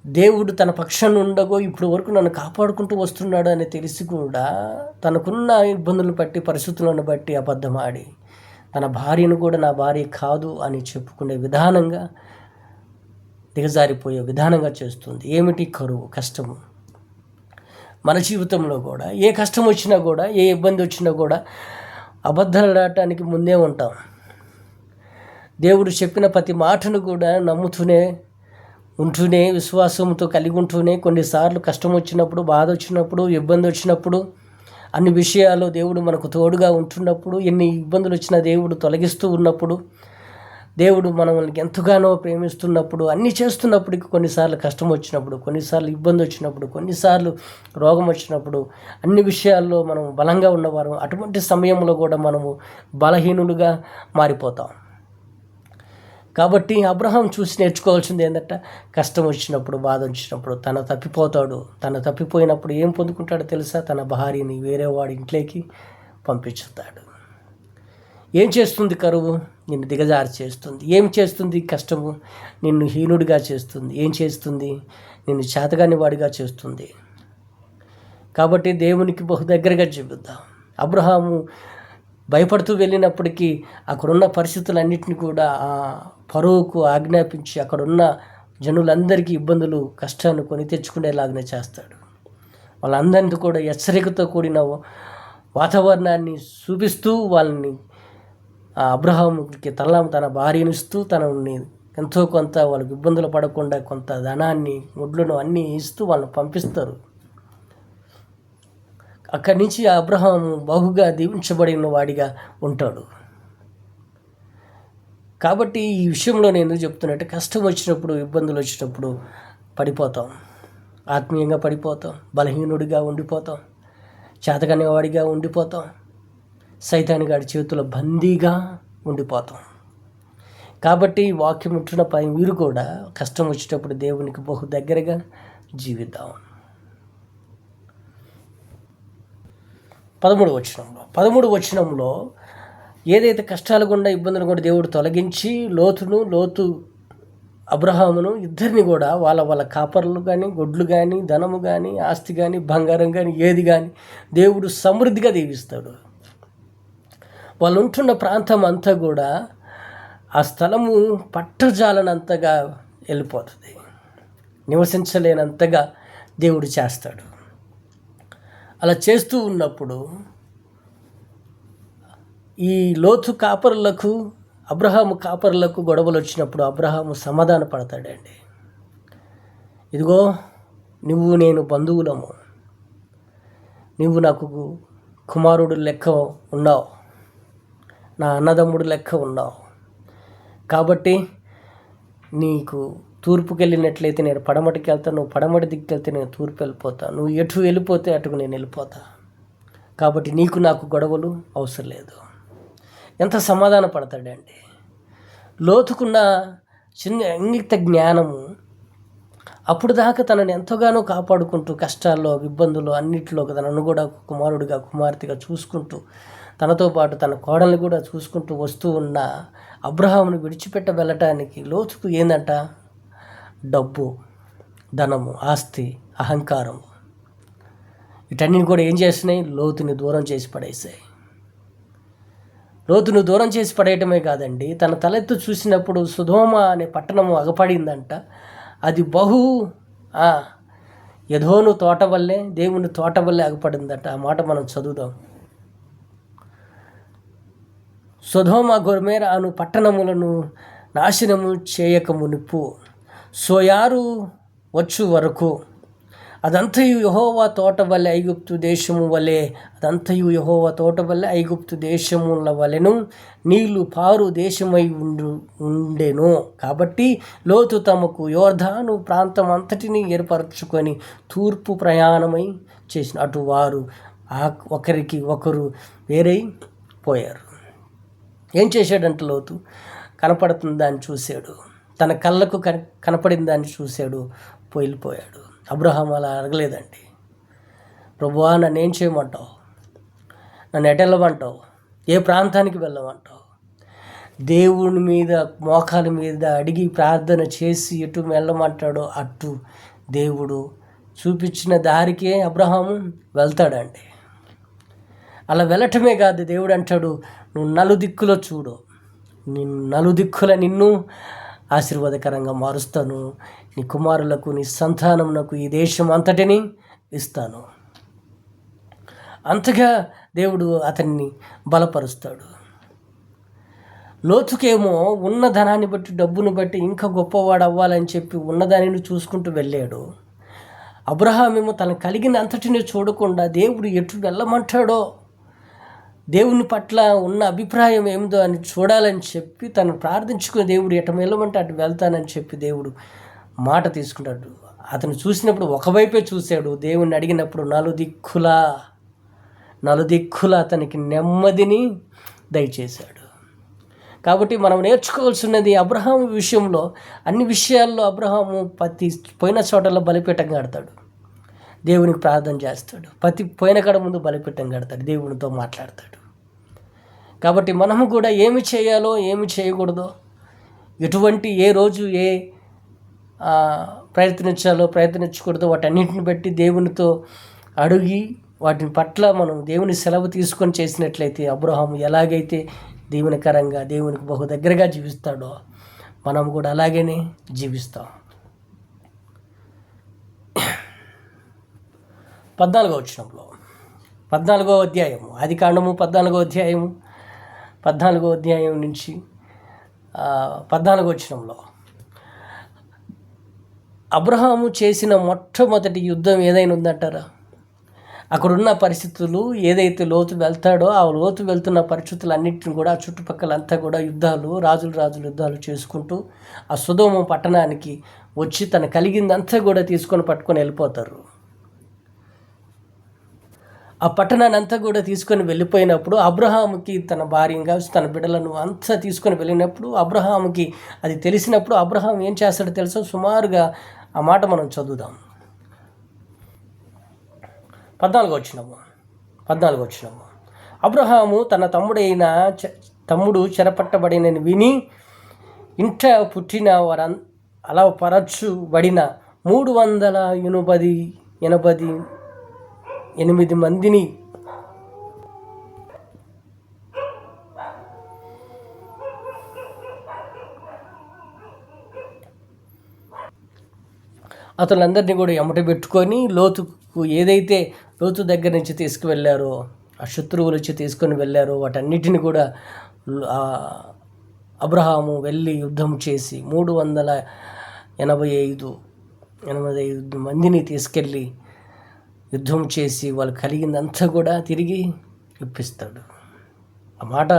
దేవుడు తన పక్షాన ఉండగో ఇప్పుడు వరకు నన్ను కాపాడుకుంటూ వస్తున్నాడు అని తెలిసి కూడా తనకున్న ఇబ్బందులను బట్టి, పరిస్థితులను బట్టి అబద్ధం ఆడి తన భార్యను కూడా నా భార్య కాదు అని చెప్పుకునే విధానంగా, దిగజారిపోయే విధానంగా చేస్తుంది. ఏమిటి? కరువు, కష్టము. మన జీవితంలో కూడా ఏ కష్టం వచ్చినా కూడా, ఏ ఇబ్బంది వచ్చినా కూడా అబద్ధాలు ఆడటానికి ముందే ఉంటాం. దేవుడు చెప్పిన ప్రతి మాటను కూడా నమ్ముతూనే ఉంటూనే, విశ్వాసంతో కలిగి ఉంటూనే, కొన్నిసార్లు కష్టం వచ్చినప్పుడు, బాధ వచ్చినప్పుడు, ఇబ్బంది వచ్చినప్పుడు, అన్ని విషయాల్లో దేవుడు మనకు తోడుగా ఉంటున్నప్పుడు, ఎన్ని ఇబ్బందులు వచ్చినా దేవుడు తొలగిస్తూ ఉన్నప్పుడు, దేవుడు మనల్ని ఎంతగానో ప్రేమిస్తున్నప్పుడు, అన్నీ చేస్తున్నప్పటికీ కొన్నిసార్లు కష్టం వచ్చినప్పుడు, కొన్నిసార్లు ఇబ్బంది వచ్చినప్పుడు, కొన్నిసార్లు రోగం వచ్చినప్పుడు, అన్ని విషయాల్లో మనం బలంగా ఉన్నవారు, అటువంటి సమయంలో కూడా మనము బలహీనులుగా మారిపోతాం. కాబట్టి అబ్రహాం చూసి నేర్చుకోవాల్సింది ఏంటంటే, కష్టం వచ్చినప్పుడు, బాధ వచ్చినప్పుడు తన తప్పిపోతాడు. తన తప్పిపోయినప్పుడు ఏం పొందుకుంటాడో తెలుసా? తన భార్యని వేరే వాడి ఇంట్లోకి పంపించుతాడు. ఏం చేస్తుంది కరువు? నిన్ను దిగజారి చేస్తుంది. ఏం చేస్తుంది కష్టము? నిన్ను హీనుడిగా చేస్తుంది. ఏం చేస్తుంది? నిన్ను చేతగాని వాడిగా చేస్తుంది. కాబట్టి దేవునికి బహు దగ్గరగా చెబుద్దాం. అబ్రహాము భయపడుతూ వెళ్ళినప్పటికీ అక్కడున్న పరిస్థితులన్నింటినీ కూడా ఫరోకు ఆజ్ఞాపించి అక్కడున్న జనులందరికీ ఇబ్బందులు, కష్టాన్ని కొని తెచ్చుకునేలాగానే చేస్తాడు. వాళ్ళందరినీ కూడా హెచ్చరికతో కూడిన వాతావరణాన్ని చూపిస్తూ వాళ్ళని అబ్రహాముకి తన భార్యను ఇస్తూ తనని ఎంతో కొంత వాళ్ళకి ఇబ్బందులు పడకుండా కొంత ధనాన్ని ముడ్లను అన్నీ ఇస్తూ వాళ్ళని పంపిస్తారు. అక్కడి నుంచి అబ్రహాము బహుగా దీవించబడిన వాడిగా ఉంటాడు. కాబట్టి ఈ విషయంలో నేను ఎందుకు చెప్తున్నట్టు, కష్టం వచ్చినప్పుడు, ఇబ్బందులు వచ్చినప్పుడు పడిపోతాం, ఆత్మీయంగా పడిపోతాం, బలహీనుడిగా ఉండిపోతాం, చేతకనేవాడిగా ఉండిపోతాం, సైతానిగాడి చేతుల బందీగా ఉండిపోతాం. కాబట్టి వాక్యం ఉంటున్న మీరు కూడా కష్టం వచ్చేటప్పుడు దేవునికి బహు దగ్గరగా జీవిద్దాం. 13వ వచనంలో ఏదైతే కష్టాలు గుండా ఇబ్బందులు కూడా దేవుడు తొలగించి లోతు అబ్రహామును ఇద్దరిని కూడా వాళ్ళ కాపర్లు కానీ, గొడ్లు కానీ, ధనము కానీ, ఆస్తి కానీ, బంగారం కానీ, ఏది కానీ దేవుడు సమృద్ధిగా దీవిస్తాడు. వాళ్ళు ఉంటున్న ప్రాంతం అంతా కూడా ఆ స్థలము పట్టజాలనంతగా వెళ్ళిపోతుంది, నివసించలేనంతగా దేవుడు చేస్తాడు. అలా చేస్తూ ఉన్నప్పుడు ఈ లోతు కాపరులకు, అబ్రహాము కాపరులకు గొడవలు వచ్చినప్పుడు అబ్రహాము సమాధాన పడతాడండి. ఇదిగో నువ్వు నేను బంధువులము, నువ్వు నాకు కుమారుడు లెక్క ఉన్నావు, నా అన్నదమ్ముడు లెక్క ఉన్నావు, కాబట్టి నీకు తూర్పుకి వెళ్ళినట్లయితే నేను పడమటికి వెళ్తాను, నువ్వు పడమటి దిక్కు వెళ్తే నేను తూర్పు వెళ్ళిపోతాను, నువ్వు ఎటు వెళ్ళిపోతే అటుకు నేను వెళ్ళిపోతా, కాబట్టి నీకు నాకు గొడవలు అవసరం లేదు. ఎంత సమాధాన పడతాడండి. లోతుకున్న చిన్న ఇంగిత జ్ఞానము అప్పుడు దాకా తనని ఎంతగానో కాపాడుకుంటూ కష్టాల్లో, ఇబ్బందులు అన్నింటిలో తనను కూడా కుమారుడిగా, కుమార్తెగా చూసుకుంటూ, తనతో పాటు తన కోడల్ని కూడా చూసుకుంటూ వస్తూ ఉన్న అబ్రహామును విడిచిపెట్ట వెళ్ళటానికి లోతుకు ఏందంట, డబ్బు, ధనము, ఆస్తి, అహంకారం, వీటన్నిటిని కూడా ఏం చేస్తున్నాయి, లోతుని దూరం చేసి పడేసాయి. లోతును దూరం చేసి పడేయటమే కాదండి, తన తలెత్తు చూసినప్పుడు సుధోమ అనే పట్టణము అగపడిందంట. అది బహు యెహోను తోట వల్లే, దేవుని తోట వల్లే అగపడిందట. ఆ మాట మనం చదువుదాం. సొదొమ గొమొర్రా అను పట్టణములను నాశనము చేయక మునుపు సోయారు వచ్చు వరకు అదంతయు యెహోవా తోట వలె ఐగుప్తు దేశము వలె, అదంతయు యెహోవా తోట వలె ఐగుప్తు దేశముల వలెను నీళ్లు పారు దేశమై ఉండెను. కాబట్టి లోతు తమకు యోర్దాను ప్రాంతం అంతటిని ఏర్పరచుకొని తూర్పు ప్రయాణమై చేసిన అటు వారు ఒకరికి ఒకరు వేరై పోయారు. ఏం చేశాడంటే లోతు కనపడుతున్న దాన్ని చూశాడు, తన కళ్ళకు కనపడిన దాన్ని చూశాడు, వెళ్ళిపోయాడు. అబ్రహాం అలా అడగలేదండి. ప్రభువా నన్ను ఏం చేయమంటావు, నన్ను ఎటు వెళ్ళమంటావు, ఏ ప్రాంతానికి వెళ్ళమంటావు? దేవుని మీద మోకాల మీద అడిగి ప్రార్థన చేసి ఎటు వెళ్ళమంటాడో అటు దేవుడు చూపించిన దారికే అబ్రహాము వెళ్తాడండి. అలా వెళ్ళటమే కాదు, దేవుడు అంటాడు, నువ్వు నలుదిక్కులో చూడు, నేను నలుదిక్కుల నిన్ను ఆశీర్వాదకరంగా మారుస్తాను, నీ కుమారులకు, నీ సంతానమునకు ఈ దేశం అంతటిని ఇస్తాను. అంతగా దేవుడు అతన్ని బలపరుస్తాడు. లోతుకేమో ఉన్న ధనాన్ని బట్టి, డబ్బును బట్టి ఇంకా గొప్పవాడు అవ్వాలని చెప్పి ఉన్నదానిని చూసుకుంటూ వెళ్ళాడు. అబ్రహామేమో తను కలిగిన అంతటిని చూడకుండా దేవుడు ఎటు వెళ్ళమంటాడో, దేవుని పట్ల ఉన్న అభిప్రాయం ఏమిదో అని చూడాలని చెప్పి తను ప్రార్థించుకుని దేవుడు ఎటు వెళ్ళమంటే అటు వెళ్తానని చెప్పి దేవుడు మాట తీసుకుంటాడు. అతను చూసినప్పుడు ఒకవైపే చూశాడు. దేవుణ్ణి అడిగినప్పుడు నలుదిక్కుల అతనికి నెమ్మదిని దయచేశాడు. కాబట్టి మనం నేర్చుకోవాల్సినది, అబ్రహాం విషయంలో అన్ని విషయాల్లో అబ్రహాము పోయిన చోటల్లో బలిపీఠం కడతాడు, దేవునికి ప్రార్థన చేస్తాడు, పోయిన కాడ ముందు బలిపీఠం కడతాడు, దేవునితో మాట్లాడతాడు. కాబట్టి మనము కూడా ఏమి చేయాలో, ఏమి చేయకూడదో, ఎటువంటి ఏ రోజు ఏ ప్రయత్నించాలో, ప్రయత్నించకూడదో వాటన్నింటిని బట్టి దేవునితో అడిగి వాటిని పట్ల మనం దేవుని సెలవు తీసుకొని చేసినట్లయితే అబ్రహాము ఎలాగైతే దీవెనకరంగా దేవునికి బహు దగ్గరగా జీవిస్తాడో మనం కూడా అలాగనే జీవిస్తాం. 14వ వచనంలో 14వ అధ్యాయము ఆదికాండము 14వ అధ్యాయం నుంచి 14వ వచనంలో అబ్రహాము చేసిన మొట్టమొదటి యుద్ధం ఏదైనా ఉందంటారా? అక్కడున్న పరిస్థితులు ఏదైతే లోతు వెళ్తాడో ఆ లోతు వెళ్తున్న పరిస్థితులన్నింటిని కూడా చుట్టుపక్కలంతా కూడా రాజులు యుద్ధాలు చేసుకుంటూ ఆ సొదొమ పట్టణానికి వచ్చి తన కలిగిందంతా కూడా పట్టుకొని వెళ్ళిపోతారు. ఆ పట్టణాన్ని అంతా కూడా తీసుకొని వెళ్ళిపోయినప్పుడు అబ్రహాముకి తన భార్యను కావచ్చు తన బిడ్డలను అంతా తీసుకొని వెళ్ళినప్పుడు అబ్రహాముకి అది తెలిసినప్పుడు అబ్రహాం ఏం చేస్తాడో తెలుసో సుమారుగా ఆ మాట మనం చదువుదాం. 14వ వచనము అబ్రహాము తన తమ్ముడు చెరపట్టబడినని విని ఇంట పుట్టిన అలా పరచుబడిన 388 మందిని అతనందరినీ కూడా ఎమ్మట పెట్టుకొని లోతుకు ఏదైతే లోతు దగ్గర నుంచి తీసుకువెళ్ళారో ఆ శత్రువులు వచ్చి తీసుకొని వెళ్ళారో వాటన్నిటిని కూడా అబ్రహాము వెళ్ళి యుద్ధం చేసి 385 మందిని తీసుకెళ్ళి యుద్ధం చేసి వాళ్ళు కలిగిందంతా కూడా తిరిగి ఇప్పిస్తాడు. ఆ మాట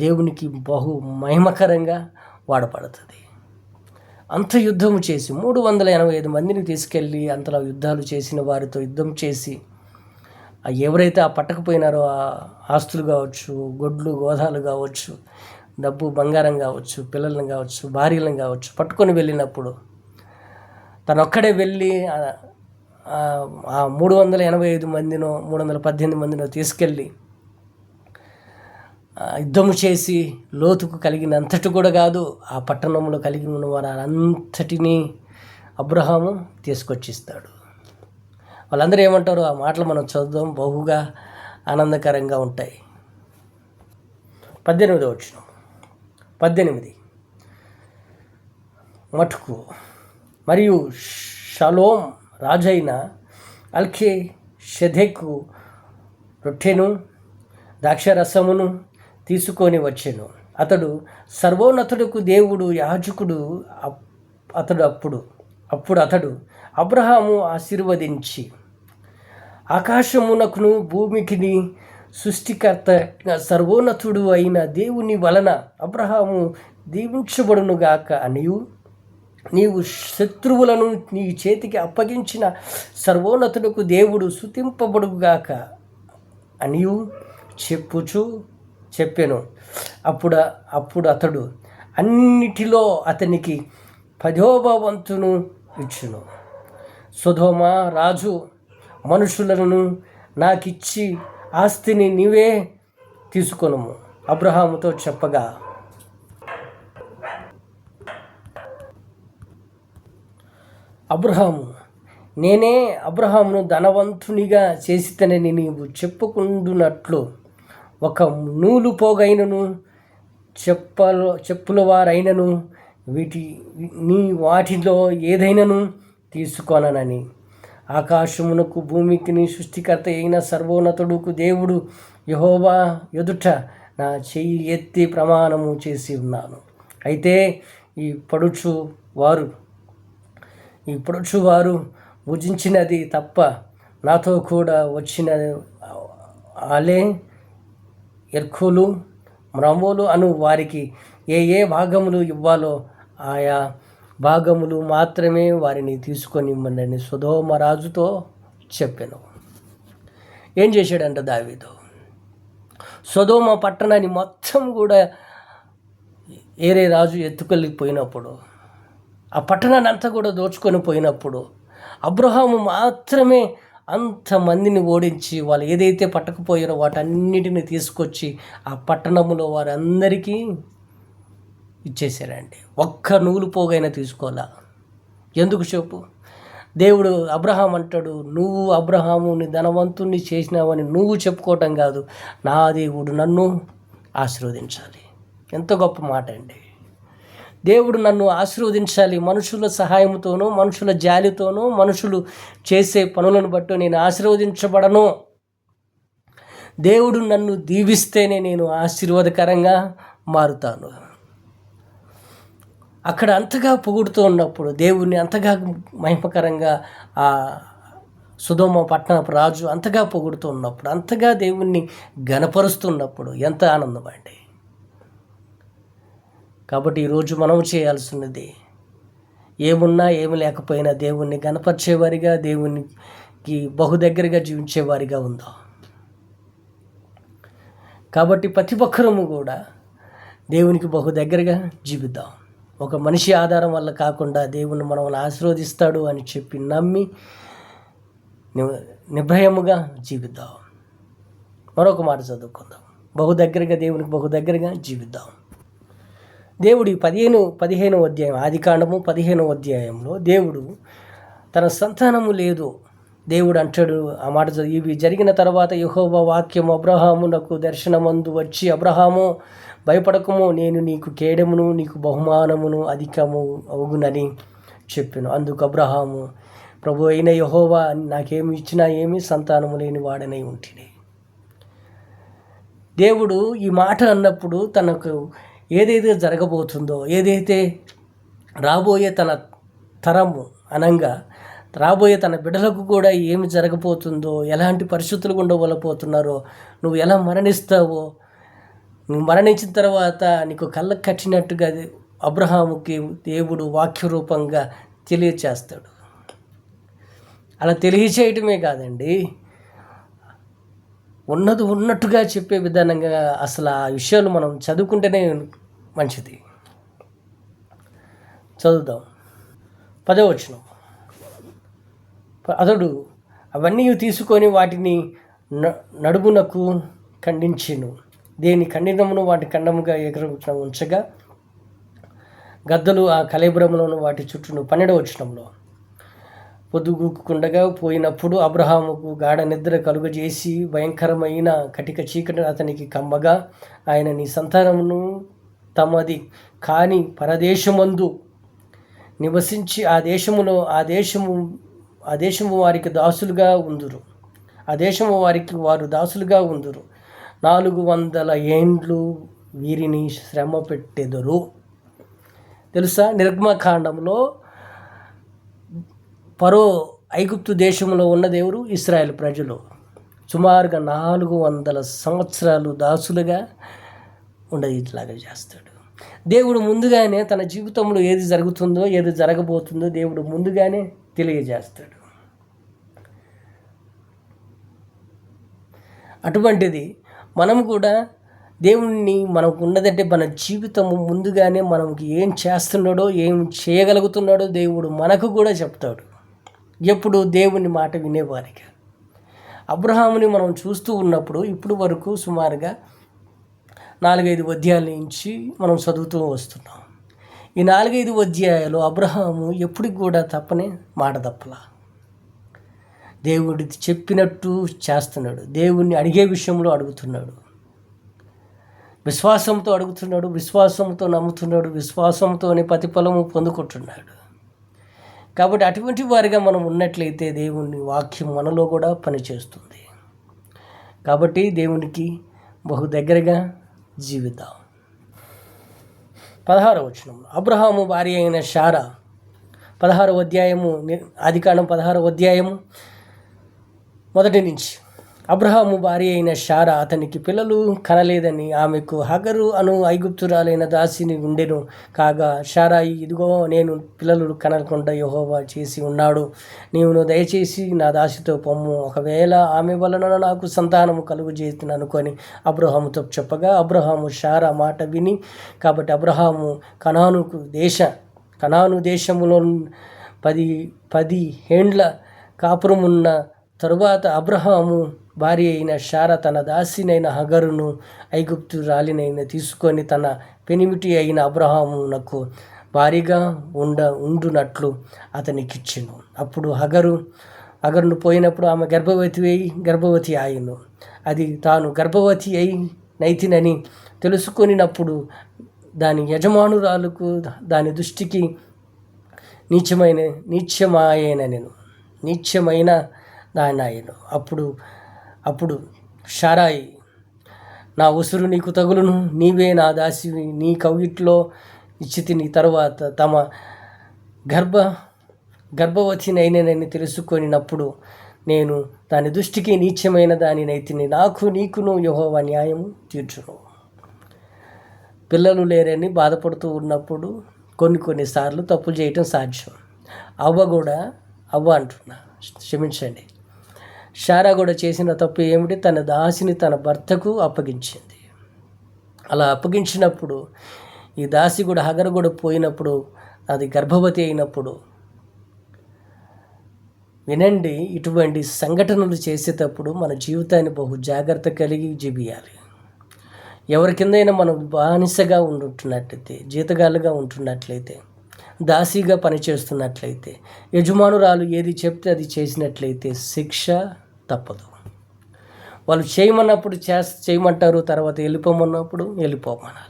దేవునికి బహు మహిమకరంగా వాడపడుతుంది. అంత యుద్ధం చేసి 385 మందిని తీసుకెళ్ళి అంతలో యుద్ధాలు చేసిన వారితో యుద్ధం చేసి ఎవరైతే ఆ పట్టకపోయినారో ఆ ఆస్తులు కావచ్చు, గొడ్లు గోదాలు కావచ్చు, డబ్బు బంగారం కావచ్చు, పిల్లలను కావచ్చు, భార్యలను కావచ్చు పట్టుకొని వెళ్ళినప్పుడు తనొక్కడే వెళ్ళి ఆ 385 మందినో 318 మందినో తీసుకెళ్ళి యుద్ధము చేసి లోతుకు కలిగినంతటి కూడా కాదు ఆ పట్టణంలో కలిగి ఉన్న వారంతటినీ అబ్రహాము తీసుకొచ్చిస్తాడు. వాళ్ళందరూ ఏమంటారు? ఆ మాటలు మనం చదువుదాం, బహుగా ఆనందకరంగా ఉంటాయి. 18వ వచనం 18 మటుకు మరియు షలోం రాజైన అల్కే షెదెకు రొట్టెను ద్రాక్షరసమును తీసుకొని వచ్చెను. అతడు సర్వోన్నతుడుకు దేవుడు యాజకుడు. అప్పుడు అతడు అబ్రహాము ఆశీర్వదించి ఆకాశమునకును భూమికిని సృష్టికర్త సర్వోన్నతుడు అయిన దేవుని వలన అబ్రహాము దీవించబడునుగాక అనియు నీవు శత్రువులను నీ చేతికి అప్పగించిన సర్వోన్నతుడుకు దేవుడు స్తుతింపబడుగాక అనియు చెప్పెను. అప్పుడు అతడు అన్నిటిలో అతనికి 10వ వంతును ఇచ్చును. సొదొమ రాజు మనుషులను నాకిచ్చి ఆస్తిని నీవే తీసుకొనుము అబ్రహాముతో చెప్పగా అబ్రహాము నేనే అబ్రహామును ధనవంతునిగా చేసితనని నీవు చెప్పుకుంటున్నట్లు ఒక నూలు పోగైనను చెప్పుల వారైనను వాటిలో ఏదైనాను తీసుకొననని ఆకాశమునకు భూమికిని సృష్టికర్త అయిన సర్వోన్నతుడుకు దేవుడు యెహోవా ఎదుట నా చెయ్యి ఎత్తి ప్రమాణము చేసి ఉన్నాను. అయితే ఈ పొడుచువారు భుజించినది తప్ప నాతో కూడా వచ్చిన ఆలే ఎర్కోలు మ్రమోలు అను వారికి ఏ భాగములు ఇవ్వాలో ఆయా భాగములు మాత్రమే వారిని తీసుకొని ఇమ్మని సొదొమ రాజుతో చెప్పాను. ఏం చేశాడంట దావీదు? సొదొమ పట్టణాన్ని మొత్తం కూడా ఏరే రాజు ఎత్తుకెళ్ళిపోయినప్పుడు, ఆ పట్టణాన్ని అంతా కూడా దోచుకొని పోయినప్పుడు అబ్రహాము మాత్రమే అంతమందిని ఓడించి వాళ్ళు ఏదైతే పట్టకపోయారో వాటన్నిటిని తీసుకొచ్చి ఆ పట్టణంలో వారందరికీ ఇచ్చేసారండి. ఒక్క నూలు పోగైనా తీసుకోవాలా? ఎందుకు చెప్పు? దేవుడు అబ్రహాం అంటాడు, నువ్వు అబ్రహాముని ధనవంతుణ్ణి చేసినావని నువ్వు చెప్పుకోవటం కాదు, నా దేవుడు నన్ను ఆశీర్వదించాలి. ఎంత గొప్ప మాట అండి. దేవుడు నన్ను ఆశీర్వదించాలి, మనుషుల సహాయంతోనూ మనుషుల జాలితోనూ మనుషులు చేసే పనులను బట్టి నేను ఆశీర్వదించబడను. దేవుడు నన్ను దీవిస్తేనే నేను ఆశీర్వాదకరంగా మారుతాను. అక్కడ అంతగా పొగుడుతూ ఉన్నప్పుడు, దేవుణ్ణి అంతగా మహిమకరంగా ఆ సొదొమ పట్టణపు రాజు అంతగా పొగుడుతూ ఉన్నప్పుడు, అంతగా దేవుణ్ణి ఘనపరుస్తున్నప్పుడు ఎంత ఆనందం అండి. కాబట్టి ఈరోజు మనం చేయాల్సినది, ఏమున్నా ఏమి లేకపోయినా దేవుణ్ణి ఘనపరిచేవారిగా, దేవునికి బహు దగ్గరగా జీవించేవారిగా ఉందాం. కాబట్టి ప్రతి ఒక్కరము కూడా దేవునికి బహు దగ్గరగా జీవిద్దాం. ఒక మనిషి ఆధారం వల్ల కాకుండా దేవుని మనల్ని ఆశీర్వదిస్తాడు అని చెప్పి నమ్మి నిర్భయముగా జీవిద్దాం. మరొక మాట చదువుకుందాం. బహు దగ్గరగా, దేవునికి బహు దగ్గరగా జీవిద్దాం. దేవుడి 15వ అధ్యాయం, ఆదికాండము 15వ అధ్యాయంలో దేవుడు తన సంతానము లేదు, దేవుడు అంటాడు ఆ మాట. ఇవి జరిగిన తర్వాత యెహోవా వాక్యము అబ్రహామునకు దర్శనమందు వచ్చి, అబ్రహాము భయపడకము, నేను నీకు కేడమును నీకు బహుమానమును అధికము అవుగునని చెప్పాను. అందుకు అబ్రహాము, ప్రభు అయిన యెహోవా నాకేమి ఇచ్చినా ఏమి సంతానము లేని వాడనై ఉంటిని. దేవుడు ఈ మాట అన్నప్పుడు తనకు ఏదైతే జరగబోతుందో, ఏదైతే రాబోయే తన తరము అనంగా రాబోయే తన బిడ్డలకు కూడా ఏమి జరగబోతుందో, ఎలాంటి పరిస్థితులు గుండా వెళ్ళబోతున్నారో, నువ్వు ఎలా మరణిస్తావో, నువ్వు మరణించిన తర్వాత నీకు కళ్ళకు కట్టినట్టుగా అబ్రహాముకి దేవుడు వాక్యరూపంగా తెలియచేస్తాడు. అలా తెలియచేయటమే కాదండి, ఉన్నది ఉన్నట్టుగా చెప్పే విధానంగా అసలు ఆ విషయాలు మనం చదువుకుంటేనే మంచిది. చదువుదాం. 10వ వచనం. అతడు అవన్నీ తీసుకొని వాటిని నడుమునకు ఖండించెను. దేని ఖండినమును వాటి ఖండముగా ఎగురున ఉంచగా గద్దలు ఆ కళేబరములను వాటి చుట్టూను. 12వ వచనంలో, పొద్దుగూకుండగా పోయినప్పుడు అబ్రహాముకు గాఢ నిద్ర కలుగజేసి భయంకరమైన కటిక చీకటి అతనికి కమ్మగా, ఆయన నీ సంతానమును తమది కాని పరదేశమందు నివసించి ఆ దేశము వారికి దాసులుగా ఉందురు. ఆ దేశము వారికి వారు దాసులుగా ఉందురు. 400 ఏండ్లు వీరిని శ్రమ పెట్టెదరు. తెలుసా, నిర్గమకాండంలో ఫరో ఐగుప్తు దేశంలో ఉన్న దేవుడు ఇశ్రాయేలు ప్రజలు సుమారుగా 400 సంవత్సరాలు దాసులుగా ఉండేట్లాగా చేస్తాడు. దేవుడు ముందుగానే తన జీవితంలో ఏది జరుగుతుందో, ఏది జరగబోతుందో దేవుడు ముందుగానే తెలియజేస్తాడు. అటువంటిది మనం కూడా దేవుణ్ణి, మనకు ఉన్నదంటే మన జీవితము ముందుగానే మనకి ఏం చేస్తున్నాడో, ఏం చేయగలుగుతున్నాడో దేవుడు మనకు కూడా చెప్తాడు. ఎప్పుడు దేవుని మాట వినేవారిగా. అబ్రహాముని మనం చూస్తూ ఉన్నప్పుడు ఇప్పుడు వరకు సుమారుగా 4-5 అధ్యాయాల నుంచి మనం చదువుతూ వస్తున్నాం. ఈ 4-5 అధ్యాయాలు అబ్రహాము ఎప్పటికి కూడా మాట తప్పలా. దేవుడి చెప్పినట్టు చేస్తున్నాడు. దేవుణ్ణి అడిగే విషయంలో అడుగుతున్నాడు, విశ్వాసంతో అడుగుతున్నాడు, విశ్వాసంతో నమ్ముతున్నాడు, విశ్వాసంతోనే ప్రతిఫలము పొందుకుంటున్నాడు. కాబట్టి అటువంటి వారిగా మనం ఉన్నట్లయితే దేవుని వాక్యం మనలో కూడా పనిచేస్తుంది. కాబట్టి దేవునికి బహు దగ్గరగా జీవిద్దాం. 16వ వచనంలో, అబ్రహాము భార్య అయిన శారా, 16వ అధ్యాయము, ఆదికాండం 16వ అధ్యాయము 1 నుంచి. అబ్రహాము భార్య అయిన శారా అతనికి పిల్లలు కనలేదని ఆమెకు హగరు అను ఐగుప్తురాలైన దాసిని ఉండెను. కాగా శారాయి, ఇదిగో నేను పిల్లలు కనకుండా యెహోవా చేసి ఉన్నాడు, నీవును దయచేసి నా దాసితో పొమ్ము, ఒకవేళ ఆమె వలన నాకు సంతానము కలుగు చేసిన అనుకొని అబ్రహాముతో చెప్పగా, అబ్రహాము శారా మాట విని, కాబట్టి అబ్రహాము కనాను దేశములో 10 ఏండ్ల కాపురమున్న తరువాత అబ్రహాము భార్య అయిన శారా తన దాసినైన హగరును ఐగుప్తు రాలినైన తీసుకొని తన పెనిమిటి అయిన అబ్రహామునకు భారీగా ఉండునట్లు అతనికిచ్చెను. అప్పుడు హగరును పోయినప్పుడు ఆమె గర్భవతి అయ్యను. అది తాను గర్భవతి అయి నైతినని తెలుసుకొనినప్పుడు దాని యజమానురాలకు దాని దృష్టికి నీచమైన దాని ఆయను. అప్పుడు షారాయి, నా ఉసురు నీకు తగులును, నీవే నా దాసివి, నీ కవిట్లో ఇచ్చితిని. తరువాత తమ గర్భవతినైనని తెలుసుకొనినప్పుడు నేను దాని దృష్టికి నీచమైన దానినైతిని, నాకు నీకును యెహోవా న్యాయము తీర్చును. పిల్లలు లేరని బాధపడుతూ ఉన్నప్పుడు కొన్నిసార్లు తప్పులు చేయటం సాధ్యం. షారా కూడా చేసిన తప్పు ఏమిటి? తన దాసిని తన భర్తకు అప్పగించింది. అలా అప్పగించినప్పుడు ఈ దాసి కూడా హగరు కూడా పోయినప్పుడు, అది గర్భవతి అయినప్పుడు, వినండి, ఇటువంటి సంఘటనలు చేసేటప్పుడు మన జీవితాన్ని బహు జాగ్రత్త కలిగి జీవియాలి. ఎవరి కిందైనా మనం బానిసగా ఉంటున్నట్లయితే, జీతగాళ్ళుగా ఉంటున్నట్లయితే, దాసీగా పనిచేస్తున్నట్లయితే, యజమానురాలు ఏది చెప్తే అది చేసినట్లయితే శిక్ష తప్పదు. వాళ్ళు చేయమన్నప్పుడు చేయమంటారు, తర్వాత వెళ్ళిపోమన్నప్పుడు వెళ్ళిపోమనాలి.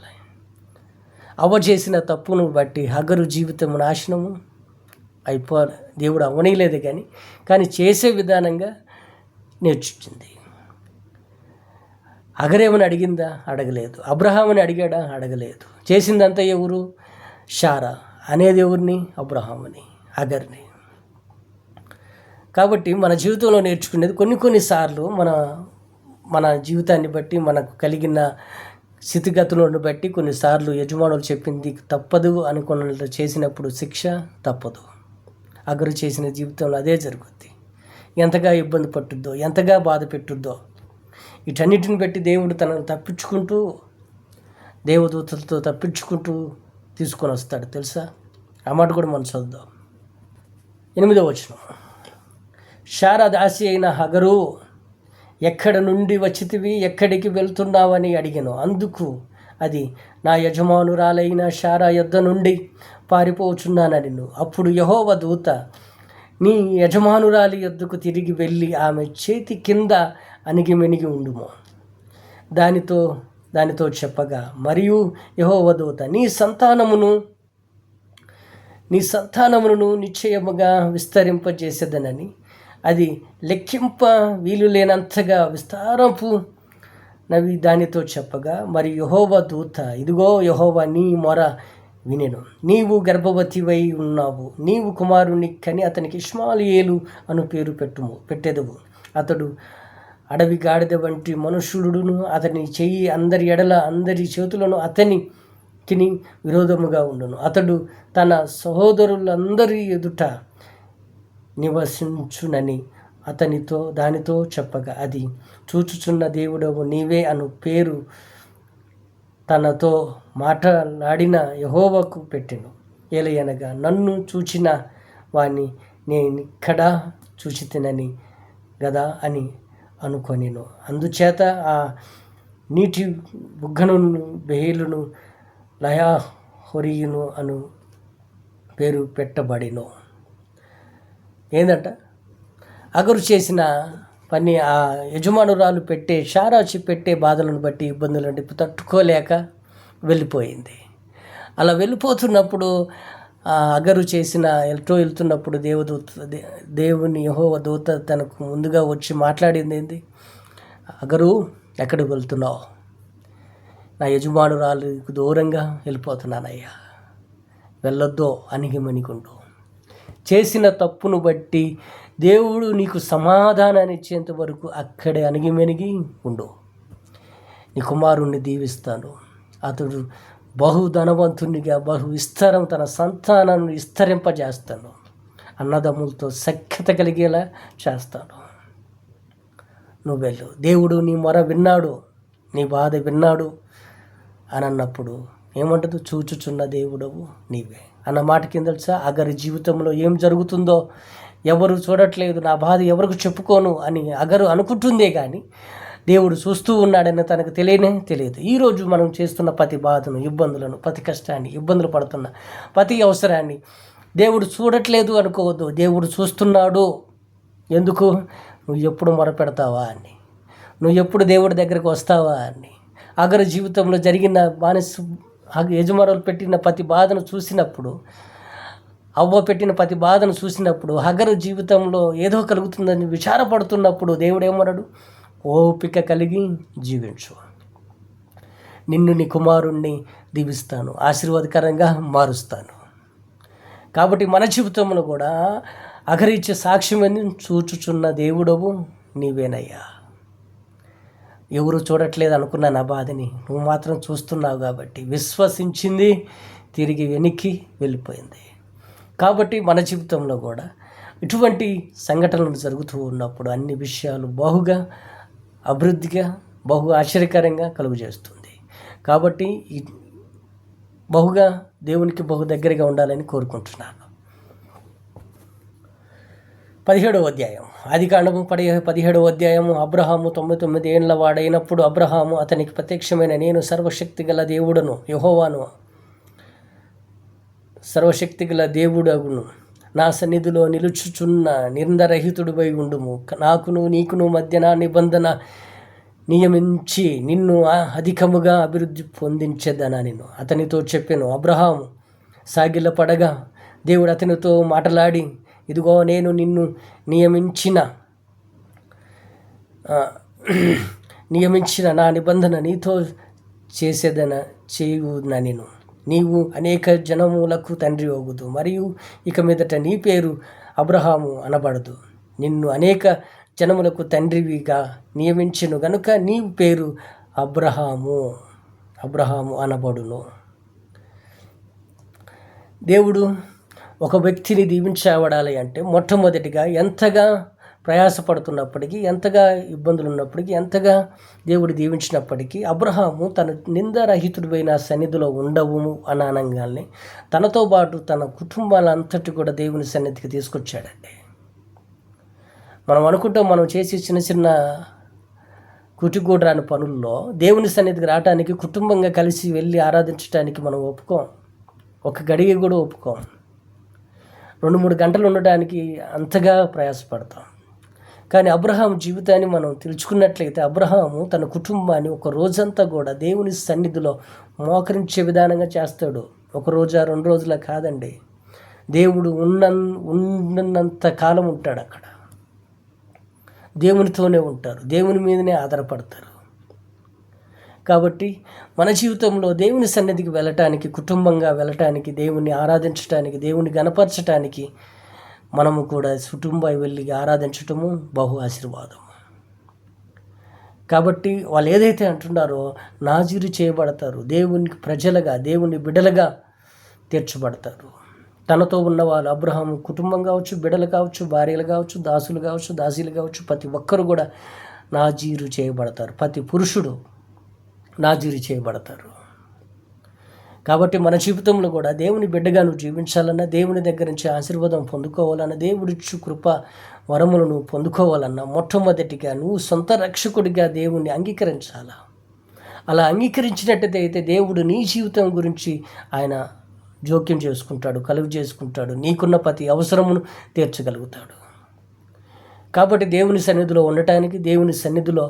చేసిన తప్పును బట్టి హగరు జీవితం నాశనము అయిపోవాలి. దేవుడు అవనీయలేదు కానీ చేసే విధానంగా నేర్చుకుంది. హగరేమని అడిగిందా? అడగలేదు. అబ్రహాముని అడిగాడా? అడగలేదు. చేసిందంతా ఎవరు? షారా. అనేది ఎవరిని? అబ్రహాముని, హగర్ని. కాబట్టి మన జీవితంలో నేర్చుకునేది కొన్నిసార్లు మన జీవితాన్ని బట్టి, మనకు కలిగిన స్థితిగతులను బట్టి కొన్నిసార్లు యజమానులు చెప్పింది తప్పదు అనుకున్న చేసినప్పుడు శిక్ష తప్పదు. హగరు చేసిన జీవితంలో అదే జరుగుద్ది. ఎంతగా ఇబ్బంది పట్టుద్దో, ఎంతగా బాధ పెట్టుద్దో, వీటన్నిటిని బట్టి దేవుడు తనను తప్పించుకుంటూ, దేవదూతలతో తప్పించుకుంటూ తీసుకొని వస్తాడు తెలుసా. ఆ మాట కూడా మనం చదువుదాం. 8వ వచనం. షారా దాసి అయిన హగరు, ఎక్కడ నుండి వచ్చితివి, ఎక్కడికి వెళ్తున్నావని అడిగాను. అందుకు అది, నా యజమానురాలైన షారా యొద్ద నుండి పారిపోచున్నానని. అప్పుడు యెహోవా దూత, నీ యజమానురాలి యొద్దకు తిరిగి వెళ్ళి ఆమె చేతి కింద అణిగిమెణిగి ఉండుము దానితో చెప్పగా, మరియు యెహోవా దూత, నీ సంతానమును నిశ్చయముగా విస్తరింపజేసేదనని, అది లెక్కింప వీలు లేనంతగా విస్తారపు నవి దానితో చెప్పగా, మరి యెహోవా దూత, ఇదిగో యెహోవా నీ మొర వినెను, నీవు గర్భవతివై ఉన్నావు, నీవు కుమారుని కని అతనికి ఇష్మాయేలు అను పేరు పెట్టెదవు. అతడు అడవి గాడిద వంటి మనుషుడును, అతని చెయ్యి అందరి ఎడల, అందరి చేతులను అతనికి విరోధముగా ఉండును. అతడు తన సహోదరులందరి ఎదుట నివసించునని దానితో చెప్పగా, అది, చూచుచున్న దేవుడవు నీవే అను పేరు తనతో మాట్లాడిన యెహోవాకు పెట్టెను. ఏలయనగా, నన్ను చూచిన వాణ్ణి నేనిక్కడ చూచితినని గదా అని అనుకొనెను. అందుచేత ఆ నీటి బుగ్గను బెహేలును లయహొరియును అను పేరు పెట్టబడిను. ఏందంట? హగరు చేసిన పని, ఆ యజమానురాలు పెట్టే బాధలను బట్టి, ఇబ్బందులను తట్టుకోలేక వెళ్ళిపోయింది. అలా వెళ్ళిపోతున్నప్పుడు హగరు వెళ్తున్నప్పుడు దేవుని యెహోవా దూత తనకు ముందుగా వచ్చి మాట్లాడింది ఏంది? హగరు, ఎక్కడికి వెళ్తున్నావు? నా యజమానురాలుకు దూరంగా వెళ్ళిపోతున్నానయ్యా, వెళ్ళొద్దో అణిగిమణిగుండు. చేసిన తప్పును బట్టి దేవుడు నీకు సమాధానాన్ని ఇచ్చేంత వరకు అక్కడే అణిగిమెణిగి ఉండు. నీ కుమారుణ్ణి దీవిస్తాను, అతడు బహు ధనవంతునిగా తన సంతానాన్ని విస్తరింపజేస్తాను, అన్నదమ్ములతో సఖ్యత కలిగేలా చేస్తాను. నువ్వు వెళ్ళు, దేవుడు నీ మొర విన్నాడు, నీ బాధ విన్నాడు అని అన్నప్పుడు ఏమంటదు? చూచుచున్న దేవుడవు నీవే అన్న మాట కింద తెలుసా, హగరు జీవితంలో ఏం జరుగుతుందో ఎవరు చూడట్లేదు, నా బాధ ఎవరికి చెప్పుకోను అని హగరు అనుకుంటుందే కానీ దేవుడు చూస్తూ ఉన్నాడని తనకు తెలియదు. ఈరోజు మనం చేస్తున్న ప్రతి బాధను, ఇబ్బందులను, ప్రతి కష్టాన్ని, ఇబ్బందులు పడుతున్న ప్రతి అవసరాన్ని దేవుడు చూడట్లేదు అనుకోవద్దు. దేవుడు చూస్తున్నాడు. ఎందుకు? నువ్వు ఎప్పుడు మొరపెడతావా అని, నువ్వు ఎప్పుడు దేవుడి దగ్గరికి వస్తావా అని. హగరు జీవితంలో జరిగిన యజమానులు పెట్టిన ప్రతి బాధను చూసినప్పుడు, అవ్వ పెట్టిన ప్రతి బాధను చూసినప్పుడు, హగరు జీవితంలో ఏదో కలుగుతుందని విచారపడుతున్నప్పుడు దేవుడు ఏమన్నాడు? ఓపిక కలిగి జీవించు, నిన్ను నీ కుమారుణ్ణి దీవిస్తాను, ఆశీర్వాదకరంగా మారుస్తాను. కాబట్టి మన జీవితంలో కూడా అగరిచ్చే సాక్ష్యమని చూచుచున్న దేవుడవు నీవేనయ్యా. ఎవరు చూడట్లేదు అనుకున్న నా బాధని నువ్వు మాత్రం చూస్తున్నావు కాబట్టి విశ్వసించింది తిరిగి వెనక్కి వెళ్ళిపోయింది. కాబట్టి మన జీవితంలో కూడా ఇటువంటి సంఘటనలు జరుగుతూ ఉన్నప్పుడు అన్ని విషయాలు బహుగా అభివృద్ధిగా బహు ఆశ్చర్యకరంగా కలుగజేస్తుంది. కాబట్టి బహుగా దేవునికి బహు దగ్గరగా ఉండాలని కోరుకుంటున్నాను. 17వ అధ్యాయం, ఆదికాండము 17వ అధ్యాయము. అబ్రహాము 99 ఏళ్ల వాడైనప్పుడు అబ్రహాము అతనికి ప్రత్యక్షమైన నేను సర్వశక్తి గల దేవుడను యెహోవాను, సర్వశక్తి గల దేవుడగును, నా సన్నిధిలో నిలుచుచున్న నిందరహితుడిపై ఉండుము, నాకును నీకును మధ్య నా నిబంధన నియమించి నిన్ను అధికముగా అభివృద్ధి పొందించేదనని అతనితో చెప్పాను. అబ్రహాము సాగిలపడగా దేవుడు అతనితో మాట్లాడి, ఇదిగో నేను నిన్ను నియమించిన నా నిబంధన నీతో చేయున నీవు అనేక జనములకు తండ్రి అవుదు, మరియు ఇక మీదట నీ పేరు అబ్రహాము అనబడదు, నిన్ను అనేక జనములకు తండ్రివిగా నియమించెను గనుక నీ పేరు అబ్రహాము అనబడును. దేవుడు ఒక వ్యక్తిని దీవించబడాలి అంటే మొట్టమొదటిగా ఎంతగా ప్రయాసపడుతున్నప్పటికీ, ఎంతగా ఇబ్బందులు ఉన్నప్పటికీ, ఎంతగా దేవుడు దీవించినప్పటికీ అబ్రహాము తన నిందారహితుడిపైన సన్నిధిలో ఉండవు అని అనగానే తనతో పాటు తన కుటుంబాలంతటి కూడా దేవుని సన్నిధికి తీసుకొచ్చాడండి. మనం అనుకుంటాం మనం చేసి చిన్న చిన్న కుటిగూడరాని పనుల్లో దేవుని సన్నిధికి రావడానికి, కుటుంబంగా కలిసి వెళ్ళి ఆరాధించడానికి మనం ఒప్పుకోం, ఒక గడియ కూడా ఒప్పుకోం. 2-3 గంటలు ఉండడానికి అంతగా ప్రయాసపడతాం. కానీ అబ్రహాము జీవితాన్ని మనం తెలుసుకున్నట్లయితే అబ్రహాము తన కుటుంబాన్ని ఒక రోజంతా కూడా దేవుని సన్నిధిలో మోకరించే విధానంగా చేస్తాడు. 1 రోజా 2 రోజుల కాదండి, దేవుడు ఉన్నంత కాలం ఉంటాడు అక్కడ. దేవునితోనే ఉంటారు, దేవుని మీదనే ఆధారపడతారు. కాబట్టి మన జీవితంలో దేవుని సన్నిధికి వెళ్ళటానికి, కుటుంబంగా వెళ్ళటానికి, దేవుని ఆరాధించటానికి, దేవుని గణపరచటానికి మనము కూడా కుటుంబం వెళ్ళి ఆరాధించటము బహు ఆశీర్వాదం. కాబట్టి వాళ్ళు ఏదైతే అంటున్నారో నాజీరు చేయబడతారు, దేవునికి ప్రజలుగా, దేవుని బిడ్డలుగా తీర్చబడతారు. తనతో ఉన్న వాళ్ళు అబ్రహాము కుటుంబం కావచ్చు, బిడ్డలు కావచ్చు, భార్యలు కావచ్చు, దాసులు కావచ్చు, దాసీలు కావచ్చు, ప్రతి ఒక్కరు కూడా నాజీరు చేయబడతారు. ప్రతి పురుషుడు నాజీరు చేయబడతారు. కాబట్టి మన జీవితంలో కూడా దేవుని బిడ్డగా నువ్వు జీవించాలన్నా, దేవుని దగ్గర నుంచి ఆశీర్వాదం పొందుకోవాలన్నా, దేవుడిచ్చు కృప వరములను పొందుకోవాలన్నా మొట్టమొదటిగా నువ్వు సొంత రక్షకుడిగా దేవుణ్ణి అంగీకరించాలా. అలా అంగీకరించినట్టయితే దేవుడు నీ జీవితం గురించి ఆయన జోక్యం చేసుకుంటాడు, కలుగు చేసుకుంటాడు, నీకున్న ప్రతి అవసరమును తీర్చగలుగుతాడు. కాబట్టి దేవుని సన్నిధిలో ఉండటానికి, దేవుని సన్నిధిలో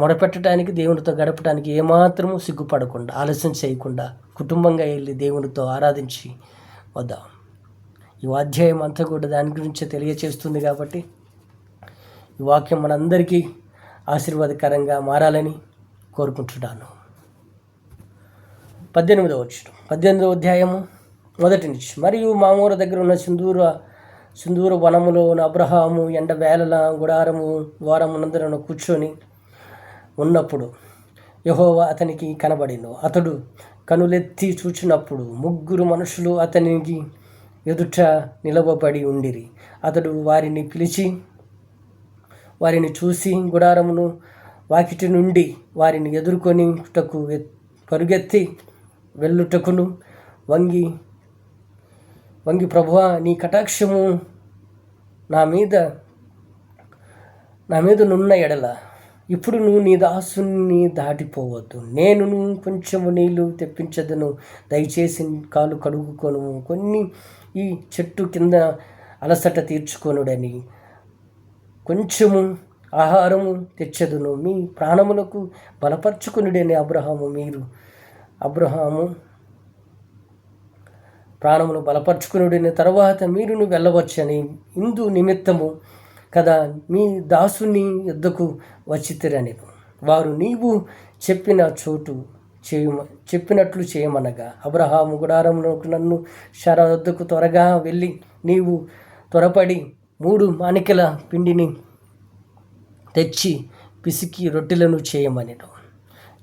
మొరపెట్టడానికి, దేవునితో గడపడానికి ఏమాత్రము సిగ్గుపడకుండా, ఆలస్యం చేయకుండా కుటుంబంగా వెళ్ళి దేవునితో ఆరాధించి వద్దాం. ఈ అధ్యాయం అంతా కూడా దాని గురించే తెలియచేస్తుంది. కాబట్టి ఈ వాక్యం మనందరికీ ఆశీర్వాదకరంగా మారాలని కోరుకుంటున్నాను. 18వ అధ్యాయము 1 నుంచి. మరియు మామూర దగ్గర ఉన్న సింధూర వనములో ఉన్న అబ్రహాము ఎండవేళల గుడారము ద్వారమునందరను కూర్చొని ఉన్నప్పుడు యెహోవా అతనికి కనబడిను. అతడు కనులెత్తి చూచినప్పుడు 3 మనుషులు అతనికి ఎదుట నిలవబడి ఉండిరి. అతడు వారిని పిలిచి వారిని చూసి గుడారమును వాకిటి నుండి వారిని ఎదుర్కొనిటకు పరుగెత్తి వెళ్ళుటకును వంగి ప్రభువా, నీ కటాక్షము నా మీద నున్న ఎడల ఇప్పుడు నువ్వు నీ దాసుని దాటిపోవద్దు. నేను కొంచెము నీళ్లు తెప్పించదను, దయచేసి కాలు కడుగుకొను, కొన్ని ఈ చెట్టు కింద అలసట తీర్చుకొనుడని కొంచెము ఆహారము తెచ్చదును, మీ ప్రాణములకు బలపరచుకొనుడని అబ్రహాము ప్రాణమును బలపరుచుకునుడిన తర్వాత మీరును వెళ్ళవచ్చని ఇందు నిమిత్తము కదా మీ దాసుని యుద్ధకు వచ్చితిరని వారు నీవు చెప్పినట్లు చేయమనగా అబ్రహాము గుడారమునకు నన్ను శారా వద్దకు త్వరగా వెళ్ళి నీవు త్వరపడి 3 మానికల పిండిని తెచ్చి పిసికి రొట్టెలను చేయమని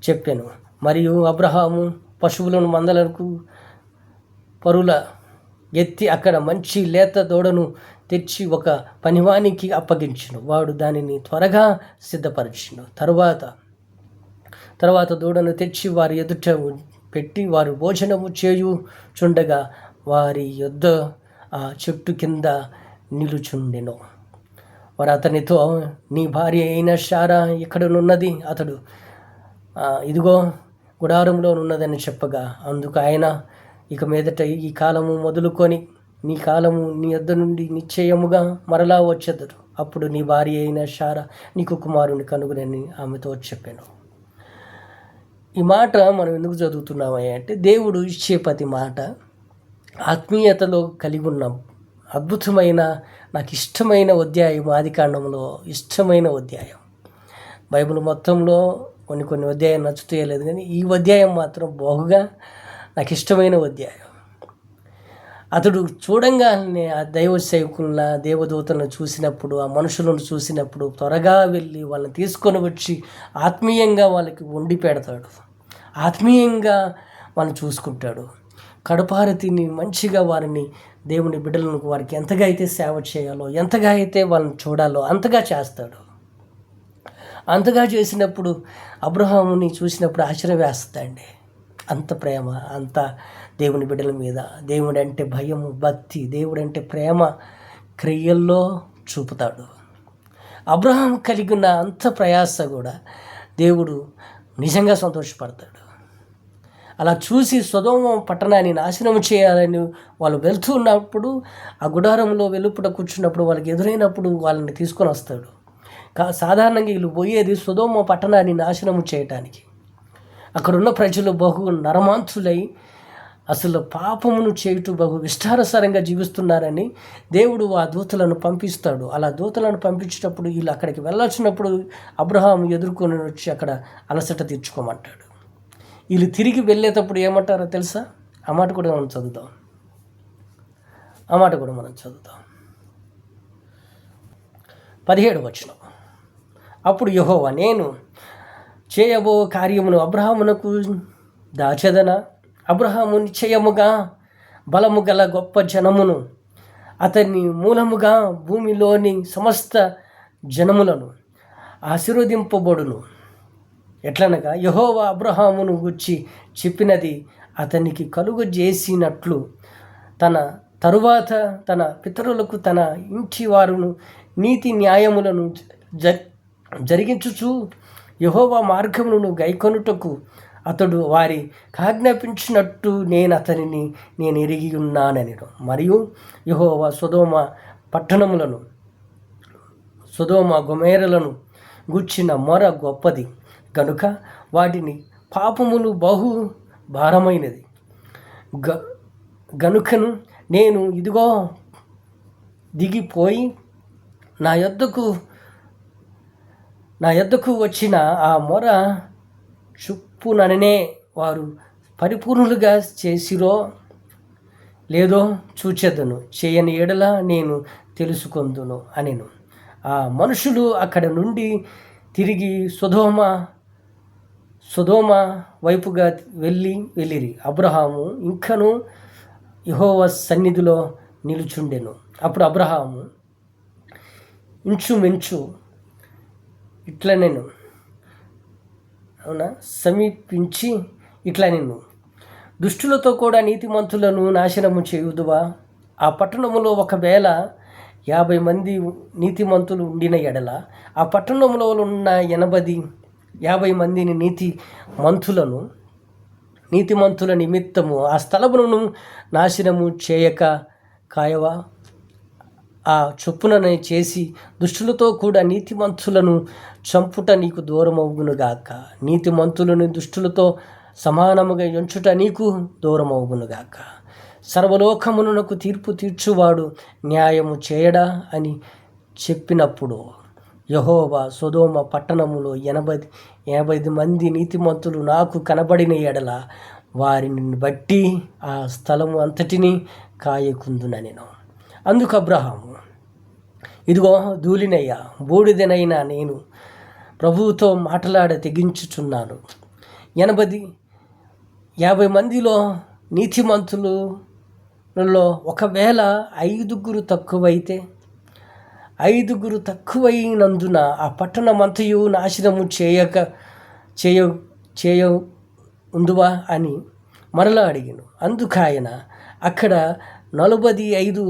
చెప్పాను. మరియు అబ్రహాము పశువులను మందలకు పరుల ఎత్తి అక్కడ మంచి లేత దూడను తెచ్చి ఒక పనివానికి అప్పగించును. వాడు దానిని త్వరగా సిద్ధపరచును. తర్వాత దూడను తెచ్చి వారి ఎదుట పెట్టి వారు భోజనము చేయుచుండగా వారి యొద్ద ఆ చెట్టు కింద నిలుచుండెను. వారు అతనితో నీ భార్య అయిన శారా ఎక్కడనున్నది? అతడు ఇదిగో గుడారంలో ఉన్నదని చెప్పగా అందుకు ఆయన ఇక మీదట ఈ కాలము మొదలుకొని నీ కాలము నీ యొద్ద నుండి నిశ్చయముగా మరలా వచ్చేదరు. అప్పుడు నీ భార్య అయిన శారా నీకు కుమారుని కనుగొనని ఆమెతో చెప్పాను. ఈ మాట మనం ఎందుకు చదువుతున్నామని అంటే దేవుడు ఇచ్చే ప్రతి మాట ఆత్మీయతలో కలిగి ఉన్న అద్భుతమైన నాకు ఇష్టమైన అధ్యాయం. ఆదికాండంలో ఇష్టమైన అధ్యాయం. బైబిల్ మొత్తంలో కొన్ని అధ్యాయం నచ్చుతేయలేదు, కానీ ఈ అధ్యాయం మాత్రం బహుగా నాకు ఇష్టమైన అధ్యాయం. అతడు చూడంగానే ఆ దైవ సేవకుల దేవదూతలను చూసినప్పుడు, ఆ మనుషులను చూసినప్పుడు త్వరగా వెళ్ళి వాళ్ళని తీసుకొని వచ్చి ఆత్మీయంగా వాళ్ళకి వండి పెడతాడు, ఆత్మీయంగా వాళ్ళని చూసుకుంటాడు. కడుపారతిని మంచిగా వారిని దేవుని బిడ్డలకు వారికి ఎంతగా అయితే సేవ చేయాలో, ఎంతగా అయితే వాళ్ళని చూడాలో అంతగా చేస్తాడు. అంతగా చేసినప్పుడు అబ్రహాముని చూసినప్పుడు ఆశ్చర్యవేస్తాడండి. అంత ప్రేమ, అంత దేవుని బిడ్డల మీద దేవుడు అంటే భయము, భక్తి, దేవుడు అంటే ప్రేమ క్రియల్లో చూపుతాడు. అబ్రహాం కలిగి ఉన్న అంత ప్రయాస కూడా దేవుడు నిజంగా సంతోషపడతాడు. అలా చూసి సొదొమ పట్టణాన్ని నాశనం చేయాలని వాళ్ళు వెళ్తూ ఉన్నప్పుడు ఆ గుడారంలో వెలుపట కూర్చున్నప్పుడు వాళ్ళకి ఎదురైనప్పుడు వాళ్ళని తీసుకొని వస్తాడు. సాధారణంగా వీళ్ళు పోయేది సొదొమ పట్టణాన్ని నాశనం చేయటానికి. అక్కడున్న ప్రజలు బహు నరమాంతులై అసలు పాపమును చేయుటూ బహు విస్తారసరంగా జీవిస్తున్నారని దేవుడు ఆ దూతలను పంపిస్తాడు. అలా దూతలను పంపించేటప్పుడు వీళ్ళు అక్కడికి వెళ్ళాల్సినప్పుడు అబ్రహాం ఎదుర్కొని వచ్చి అక్కడ అలసట తీర్చుకోమంటాడు. వీళ్ళు తిరిగి వెళ్ళేటప్పుడు ఏమంటారో తెలుసా? ఆ మాట కూడా మనం చదువుతాం. 17వ వచనం. అప్పుడు యెహోవా నేను చేయబో కార్యమును అబ్రహామునకు దాచెదనా? అబ్రహాము నిశ్చయముగా బలము గల గొప్ప జనమును అతని మూలముగా భూమిలోని సమస్త జనములను ఆశీర్వదింపబడును. ఎట్లనగా యెహోవా అబ్రహామును గూర్చి చెప్పినది అతనికి కలుగజేసినట్లు తన తరువాత తన పితరులకు తన ఇంటి వారును నీతి న్యాయములను జరిగించుచు యెహోవా మార్గములను గైకొనుటకు అతడు వారి ఆజ్ఞాపించినట్టు నేను ఎరిగి ఉన్నానని. మరియు యెహోవా సొదొమ గొమొర్రాలను గూర్చిన మొర గొప్పది గనుక వాటిని పాపములు బహు భారమైనది గనుకను నేను ఇదిగో దిగిపోయి నా యొద్దకు వచ్చిన ఆ మొర చొప్పుననే వారు పరిపూర్ణులుగా చేసిరో లేదో చూచెదను, చేయని ఎడల నేను తెలుసుకొందును అనెను. ఆ మనుషులు అక్కడ నుండి తిరిగి సొదొమ వైపుగా వెళ్ళిరి. అబ్రహాము ఇంకను యెహోవా సన్నిధిలో నిలుచుండెను. అప్పుడు అబ్రహాము ఇంచుమించు సమీపించి ఇట్లా నేను దుష్టులతో కూడా నీతిమంతులను నాశనము చేయుదువా? ఆ పట్టణములో ఒకవేళ 50 మంది నీతిమంతులు ఉండిన ఎడల ఆ పట్టణంలో ఉన్న 50 మందిని నీతిమంతుల నిమిత్తము ఆ స్థలమును నాశనము చేయక కాయవా? ఆ చొప్పుననే చేసి దుష్టులతో కూడా నీతిమంతులను చంపుట నీకు దూరమవుగునుగాక. నీతిమంతులను దుష్టులతో సమానముగా ఎంచుట నీకు దూరమవుగునుగాక. సర్వలోకమునకు తీర్పు తీర్చువాడు న్యాయము చేయడా అని చెప్పినప్పుడు యెహోవా సొదొమ పట్టణములో 80 మంది నీతిమంతులు నాకు కనబడిన ఎడల వారిని బట్టి ఆ స్థలము అంతటినీ కాయకుందునెను. అందుకు అబ్రహాము, ఇదిగో ధూళినయ్యా, బూడిదనైనా నేను ప్రభువుతో మాట్లాడ తెగించుచున్నాను. 50 మందిలో నీతిమంతులలో ఒకవేళ 5 తక్కువైనందున ఆ పట్టణమంతయు నాశనము చేయ ఉందువా అని మరలా అడిగాను. అందుకు ఆయన, అక్కడ 45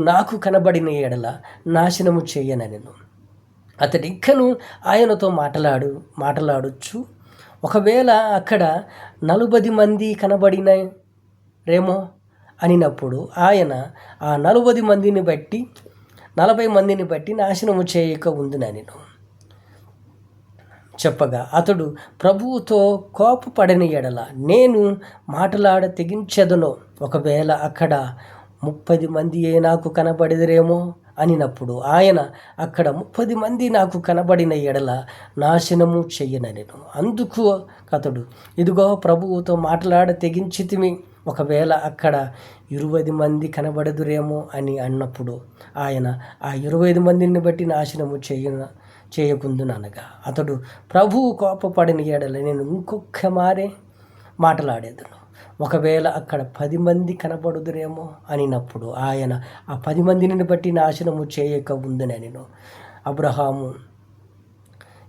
నాకు కనబడిన ఎడల నాశనము చేయనెను. అతడు ఇంకను ఆయనతో మాట్లాడొచ్చు. ఒకవేళ అక్కడ 40 మంది కనబడినరేమో అనినప్పుడు ఆయన ఆ 40 మందిని బట్టి నాశనము చేయక ఉందునెను చెప్పగా, అతడు ప్రభువుతో కోపపడని ఎడల నేను మాట్లాడ తెగించెదను. ఒకవేళ అక్కడ 30 మందియే నాకు కనబడిదరేమో అనినప్పుడు ఆయన, అక్కడ 30 మంది నాకు కనబడిన ఎడల నాశనము చెయ్యనెను. అందుకు అతడు, ఇదిగో ప్రభువుతో మాట్లాడ తెగించితిమి. ఒకవేళ అక్కడ 20 మంది కనబడదురేమో అని అన్నప్పుడు ఆయన, ఆ 20 మందిని బట్టి నాశనము చేయకుందుననగా, అతడు ప్రభువు కోపపడిన ఎడల నేను ఇంకొక మారే మాట్లాడేదను. ఒకవేళ అక్కడ 10 మంది కనబడుదురేమో అనినప్పుడు ఆయన, ఆ 10 మందిని బట్టి నాశనము చేయక ఉందునెను.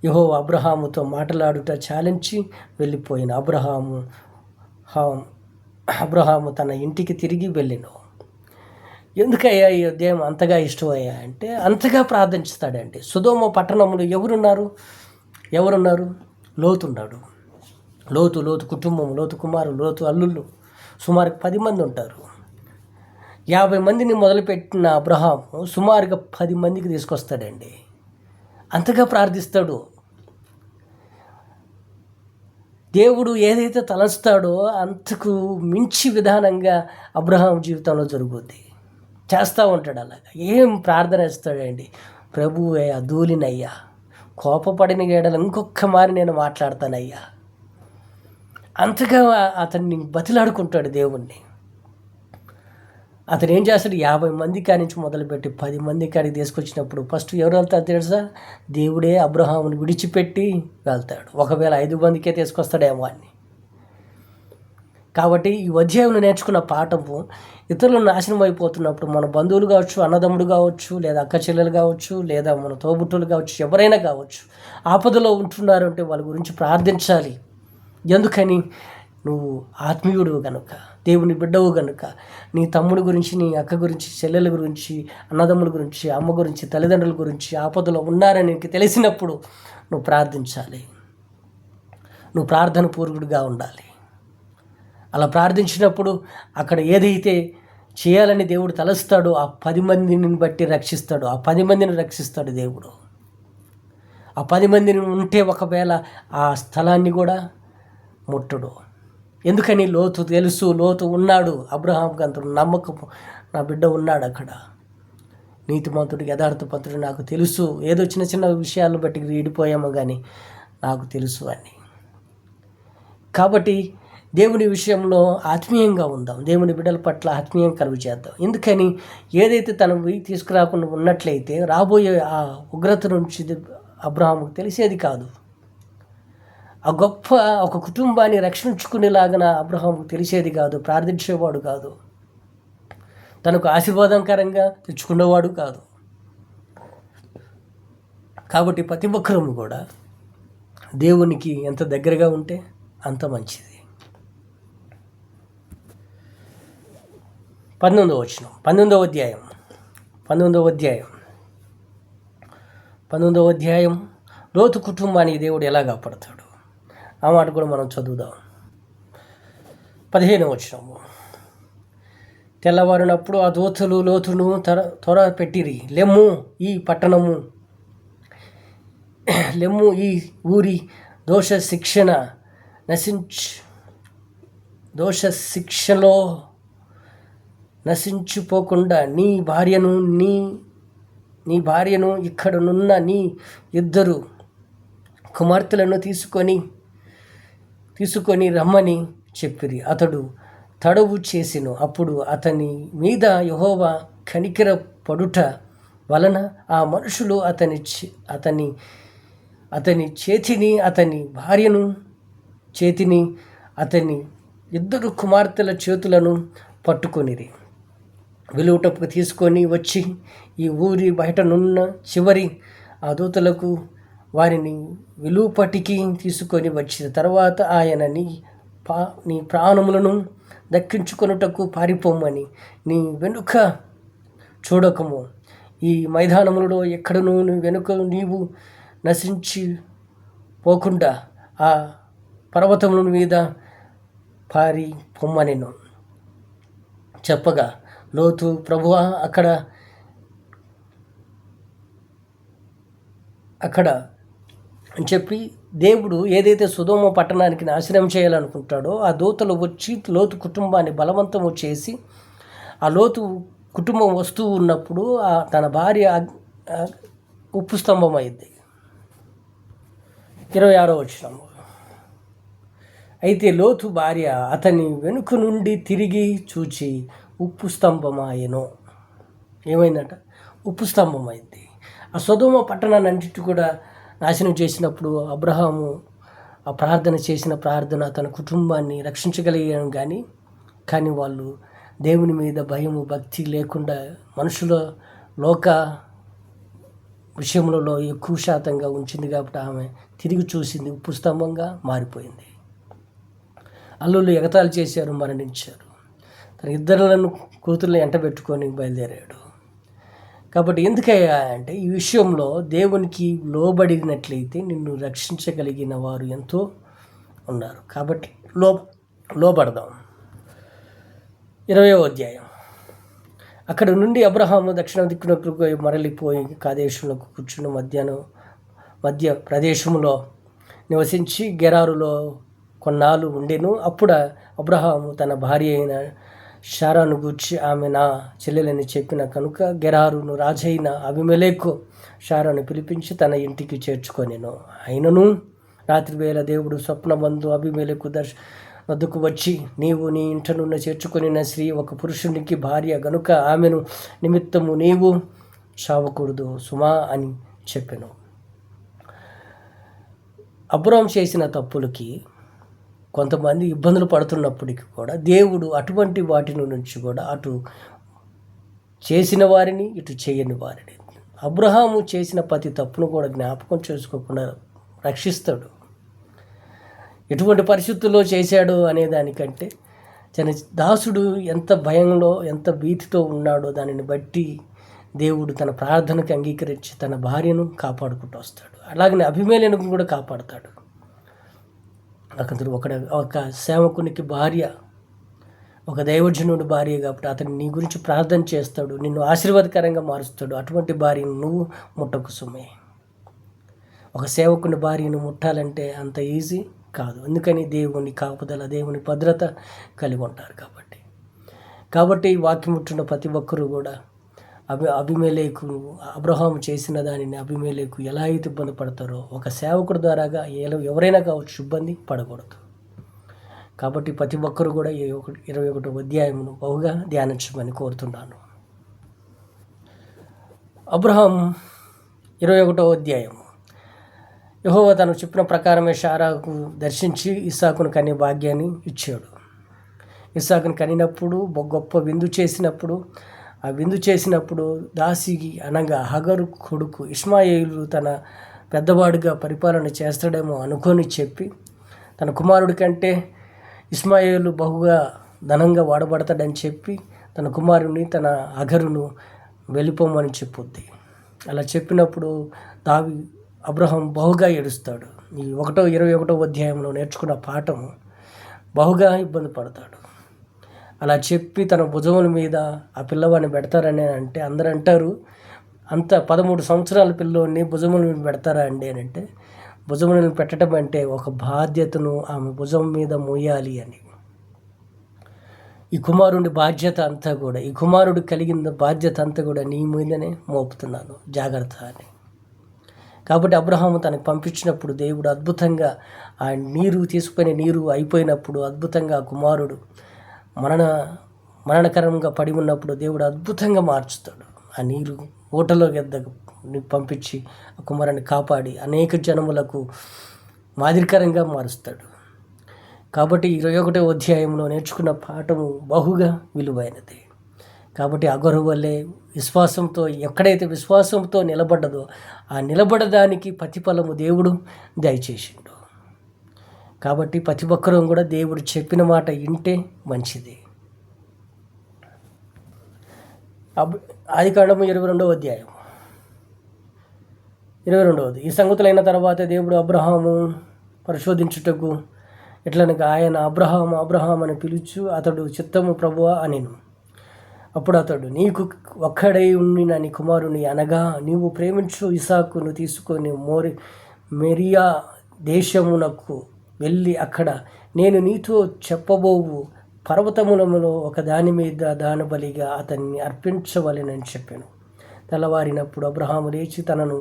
యెహోవా అబ్రహాముతో మాట్లాడుట చాలించి వెళ్ళిపోయిన అబ్రహాము తన ఇంటికి తిరిగి వెళ్ళెను. ఎందుకయ్యా ఈ అధ్యాయం అంతగా ఇష్టమయ్యా అంటే, అంతగా ప్రార్థిస్తాడండి. సొదొమ పట్టణంలో ఎవరున్నారు? లోతున్నాడు. లోతు కుటుంబం, లోతు కుమారులు, లోతు అల్లుళ్ళు సుమారు 10 మంది ఉంటారు. 50 మందిని మొదలుపెట్టిన అబ్రహాము సుమారుగా 10 మందికి తీసుకొస్తాడండి. అంతగా ప్రార్థిస్తాడు. దేవుడు ఏదైతే తలస్తాడో అంతకు మించి విధానంగా అబ్రహాం జీవితంలో జరుగుద్ది. చేస్తూ ఉంటాడు. అలాగా ఏం ప్రార్థన ఇస్తాడండి, ప్రభువే ధూళినయ్యా, కోపపడిన ఏడల ఇంకొక మారి నేను మాట్లాడతానయ్యా. అంతగా అతన్ని బతిలాడుకుంటాడు దేవుణ్ణి. అతను ఏం చేస్తాడు, 50 మంది కానించి మొదలుపెట్టి 10 మంది కాడికి తీసుకొచ్చినప్పుడు ఫస్ట్ ఎవరు వెళ్తారు తెలుసా? దేవుడే అబ్రహాముని విడిచిపెట్టి వెళ్తాడు. ఒకవేళ 5 మందికే తీసుకొస్తాడేమో అని. కాబట్టి ఈ అధ్యాయంలో నేర్చుకున్న పాఠము, ఇతరులు నాశనం అయిపోతున్నప్పుడు మన బంధువులు కావచ్చు, అన్నదమ్ముడు కావచ్చు, లేదా అక్క చెల్లెలు కావచ్చు, లేదా మన తోబుట్టులు కావచ్చు, ఎవరైనా కావచ్చు, ఆపదలో ఉంటున్నారంటే వాళ్ళ గురించి ప్రార్థించాలి. ఎందుకని? నువ్వు ఆత్మీయుడు కనుక, దేవుని బిడ్డవు కనుక, నీ తమ్ముడి గురించి, నీ అక్క గురించి, చెల్లెల గురించి, అన్నదమ్ముల గురించి, అమ్మ గురించి, తల్లిదండ్రుల గురించి ఆపదలో ఉన్నారని నీకు తెలిసినప్పుడు నువ్వు ప్రార్థించాలి. నువ్వు ప్రార్థన పూర్వకుడిగా ఉండాలి. అలా ప్రార్థించినప్పుడు అక్కడ ఏదైతే చేయాలని దేవుడు తలస్తాడో ఆ 10 మందిని బట్టి రక్షిస్తాడు. ఆ 10 మందిని రక్షిస్తాడు దేవుడు. ఆ 10 మందిని ఉంటే ఒకవేళ ఆ స్థలాన్ని కూడా ముట్టడు. ఎందుకని? లోతు తెలుసు, లోతు ఉన్నాడు. అబ్రహాంకి అంత నమ్మకం, నా బిడ్డ ఉన్నాడు అక్కడ, నీతిమంతుడికి, యథార్థపంతుడు, నాకు తెలుసు. ఏదో చిన్న చిన్న విషయాలను బట్టి వీడిపోయాము కానీ నాకు తెలుసు అని. కాబట్టి దేవుని విషయంలో ఆత్మీయంగా ఉందాం. దేవుని బిడ్డల పట్ల ఆత్మీయం కలుగు చేద్దాం. ఎందుకని? ఏదైతే తను తీసుకురాకుండా ఉన్నట్లయితే రాబోయే ఆ ఉగ్రత నుంచి అబ్రహాముకు తెలిసేది కాదు. ఆ గొప్ప ఒక కుటుంబాన్ని రక్షించుకునేలాగా అబ్రహాముకు తెలిసేది కాదు. ప్రార్థించేవాడు కాదు. తనకు ఆశీర్వాదకరంగా తెచ్చుకునేవాడు కాదు. కాబట్టి ప్రతి ఒక్కరూ కూడా దేవునికి ఎంత దగ్గరగా ఉంటే అంత మంచిది. 19వ వచనం, 19వ అధ్యాయం లోతు కుటుంబానికి దేవుడు ఎలా కాపాడతాడు ఆ మాట కూడా మనం చదువుదాం. 15వ వచనము, తెల్లవారినప్పుడు ఆ దూతలు లోతును త్వర పెట్టిరి. లెమ్ము ఈ పట్టణము, లెమ్ము ఈ ఊరి దోష శిక్షలో నశించిపోకుండా నీ భార్యను ఇక్కడనున్న నీ 2 కుమార్తెలను తీసుకొని రమ్మని చెప్పిరి. అతడు తడవు చేసెను. అప్పుడు అతని మీద యెహోవా కనికర పడుట వలన ఆ మనుషులు అతని చేతిని అతని భార్యను చేతిని అతని 2 కుమార్తెల చేతులను పట్టుకొనిరి. వెలుగుటకు తీసుకొని వచ్చి ఈ ఊరి బయటనున్న చివరి ఆ దూతలకు వారిని వెలుపటికి తీసుకొని వచ్చిన తర్వాత ఆయన నీ ప్రాణములను దక్కించుకొనుటకు పారిపోమని, నీ వెనుక చూడకము, ఈ మైదానములలో ఎక్కడనూ వెనుక నీవు నశించిపోకుండా ఆ పర్వతముల మీద పారిపోమ్మనెను. చెప్పగా లోతు, ప్రభువా, అక్కడ అని చెప్పి దేవుడు ఏదైతే సొదొమ పట్టణానికి నాశనం చేయాలనుకుంటాడో ఆ దూతలు వచ్చి లోతు కుటుంబాన్ని బలవంతము చేసి, ఆ లోతు కుటుంబం వస్తూ ఉన్నప్పుడు తన భార్య ఉప్పు స్తంభం అయింది. 26వ వచనం. అయితే లోతు భార్య అతని వెనుక నుండి తిరిగి చూచి ఉప్పు స్తంభమాయెను. ఏమైందట? ఉప్పు స్తంభం అయింది. ఆ సొదొమ పట్టణాన్ని అన్నిటి కూడా నాశనం చేసినప్పుడు అబ్రహాము ఆ ప్రార్థన చేసిన ప్రార్థన తన కుటుంబాన్ని రక్షించగలిగాను. కానీ వాళ్ళు దేవుని మీద భయము భక్తి లేకుండా మనుషుల లోక విషయములలో ఎక్కువ శాతంగా ఉంచింది. కాబట్టి ఆమె తిరిగి చూసింది, ఉప్పు స్తంభంగా మారిపోయింది. అల్లుళ్ళు ఎగతాళి చేశారు, మరణించారు. తన 2 కూతుర్లను ఎంటబెట్టుకొని బయలుదేరాడు. కాబట్టి ఎందుకయ్యా అంటే ఈ విషయంలో దేవునికి లోబడినట్లయితే నిన్ను రక్షించగలిగిన వారు ఎంతో ఉన్నారు. కాబట్టి లోబడదాం. 20వ అధ్యాయం. అక్కడ నుండి అబ్రహాము దక్షిణ దిక్కునకు మరలిపోయి కాదేశులకు కూర్చుని మధ్య ప్రదేశంలో నివసించి గెరారులో కొన్నాళ్ళు ఉండెను. అప్పుడు అబ్రహాము తన భార్య అయిన షారాను గూర్చి, ఆమె నా చెల్లెలని చెప్పిన కనుక గెరారును రాజైన అబీమెలెకు షారాను పిలిపించి తన ఇంటికి చేర్చుకొనెను. అయినను రాత్రివేళ దేవుడు స్వప్నమందు అబీమెలెకు వద్దకు వచ్చి, నీవు నీ ఇంటనున్న చేర్చుకొనిన స్త్రీ ఒక పురుషునికి భార్య గనుక ఆమెను నిమిత్తము నీవు చావకూడదు సుమా అని చెప్పెను. అబ్రహాం చేసిన తప్పులకి కొంతమంది ఇబ్బందులు పడుతున్నప్పటికీ కూడా దేవుడు అటువంటి వాటి నుంచి కూడా అటు చేసిన వారిని ఇటు చేయని వారిని, అబ్రహాము చేసిన ప్రతి తప్పును కూడా జ్ఞాపకం చేసుకోకుండా రక్షిస్తాడు. ఎటువంటి పరిస్థితుల్లో చేశాడు అనే దానికంటే తన దాసుడు ఎంత భయంలో ఎంత భీతితో ఉన్నాడో దానిని బట్టి దేవుడు తన ప్రార్థనకు అంగీకరించి తన భార్యను కాపాడుకుంటూ వస్తాడు. అలాగనే అబీమెలెకును కూడా కాపాడుతాడు. అతను ఒక సేవకునికి భార్య, ఒక దైవజనుడి భార్య కాబట్టి అతను నీ గురించి ప్రార్థన చేస్తాడు, నిన్ను ఆశీర్వాదకరంగా మారుస్తాడు. అటువంటి భార్యను నువ్వు ముట్టకు సుమే. ఒక సేవకుని భార్యను ముట్టాలంటే అంత ఈజీ కాదు. ఎందుకని దేవుని కాపుదల, దేవుని భద్రత కలిగి ఉంటారు. కాబట్టి వాక్యం ముట్టిన ప్రతి ఒక్కరూ కూడా అబీమెలెకు అబ్రహాము చేసిన దానిని అబీమెలెకు ఎలా అయితే ఇబ్బంది పడతారో ఒక సేవకుడి ద్వారాగా ఎవరైనా కావచ్చు ఇబ్బంది పడకూడదు. కాబట్టి ప్రతి ఒక్కరు కూడా 21వ అధ్యాయమును బహుగా ధ్యానించమని కోరుతున్నాను. అబ్రహాం 21వ అధ్యాయము. యెహోవా తను చెప్పిన ప్రకారమే షారాకు దర్శించి ఇస్సాకును కనే భాగ్యాన్ని ఇచ్చాడు. ఇస్సాకును కనినప్పుడు గొప్ప విందు చేసినప్పుడు దాసికి అనగా హగరు కొడుకు ఇష్మాయేలు తన పెద్దవాడిగా పరిపాలన చేస్తాడేమో అనుకొని చెప్పి, తన కుమారుడి కంటే ఇష్మాయేలు బహుగా ధనంగా వాడబడతాడని చెప్పి తన కుమారుని తన హగరును వెళ్ళిపోమని చెప్పుద్ది. అలా చెప్పినప్పుడు అబ్రహాం బహుగా ఏడుస్తాడు. ఈ 21వ అధ్యాయంలో నేర్చుకున్న పాఠము బహుగా ఇబ్బంది పడతాడు. అలా చెప్పి తన భుజముల మీద ఆ పిల్లవాడిని పెడతారని అంటే అందరూ అంటారు, అంత 13 సంవత్సరాల పిల్లోడిని భుజముల మీద పెడతారా అండి అని అంటే, భుజములను పెట్టడం అంటే ఒక బాధ్యతను ఆమె భుజం మీద మోయాలి అని. ఈ కుమారుడి బాధ్యత అంతా కూడా, ఈ కుమారుడు కలిగిన బాధ్యత అంతా కూడా నీ మీదనే మోపుతున్నాను, జాగ్రత్త అని. కాబట్టి అబ్రహాము తనకు పంపించినప్పుడు దేవుడు అద్భుతంగా ఆ నీరు అయిపోయినప్పుడు అద్భుతంగా ఆ కుమారుడు మరణకరంగా పడి ఉన్నప్పుడు దేవుడు అద్భుతంగా మార్చుతాడు. ఆ నీరు ఓటలో పంపించి ఆ కుమారుని కాపాడి అనేక జనములకు మాదిరికరంగా మారుస్తాడు. కాబట్టి 21వ అధ్యాయంలో నేర్చుకున్న పాఠము బహుగా విలువైనది. కాబట్టి అగరు వల్లే విశ్వాసంతో, ఎక్కడైతే విశ్వాసంతో నిలబడ్డదో ఆ నిలబడడానికి ప్రతిఫలము దేవుడు దయచేసిండు. కాబట్టి ప్రతి ఒక్కరూ కూడా దేవుడు చెప్పిన మాట వింటే మంచిది. ఆదికాండము 22వ అధ్యాయం 22వ. ఈ సంగతులైన తర్వాత దేవుడు అబ్రహాము పరిశోధించుటకు ఎట్లనగా ఆయన అబ్రహాం అని పిలుచు, అతడు చిత్తము ప్రభువా అనెను. అప్పుడు అతడు, నీకు ఒక్కడై ఉండిన నీ కుమారుని అనగా నీవు ప్రేమించు ఇసాకును తీసుకొని మెరియా దేశమునకు వెళ్ళి అక్కడ నేను నీతో చెప్పబోవు పర్వతములలో ఒక దాని మీద దానబలిగా అతన్ని అర్పించవలెనని చెప్పాను. తెల్లవారినప్పుడు అబ్రహాము లేచి తనను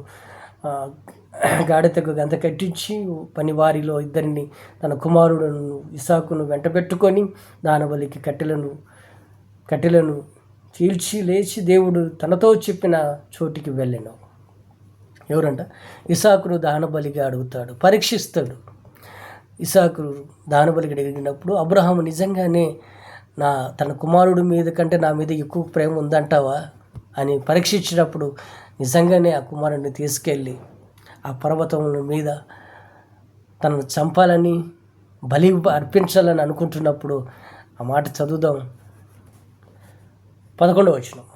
గాడిదకు గంత కట్టించి పనివారిలో 2 తన కుమారుడును ఇసాకును వెంటబెట్టుకొని దానబలికి కట్టెలను చీల్చి లేచి దేవుడు తనతో చెప్పిన చోటికి వెళ్ళాను. ఎవరంట? ఇసాకును దానబలిగా అడుగుతాడు, పరీక్షిస్తాడు. ఇసాకు దానబలికి అడిగినప్పుడు అబ్రహాము నిజంగానే తన కుమారుడి మీద కంటే నా మీద ఎక్కువ ప్రేమ ఉందంటావా అని పరీక్షించినప్పుడు నిజంగానే ఆ కుమారుడిని తీసుకెళ్ళి ఆ పర్వతముల మీద తనను చంపాలని బలి అర్పించాలని అనుకుంటున్నప్పుడు ఆ మాట చదువుదాం. 11వ వచనం.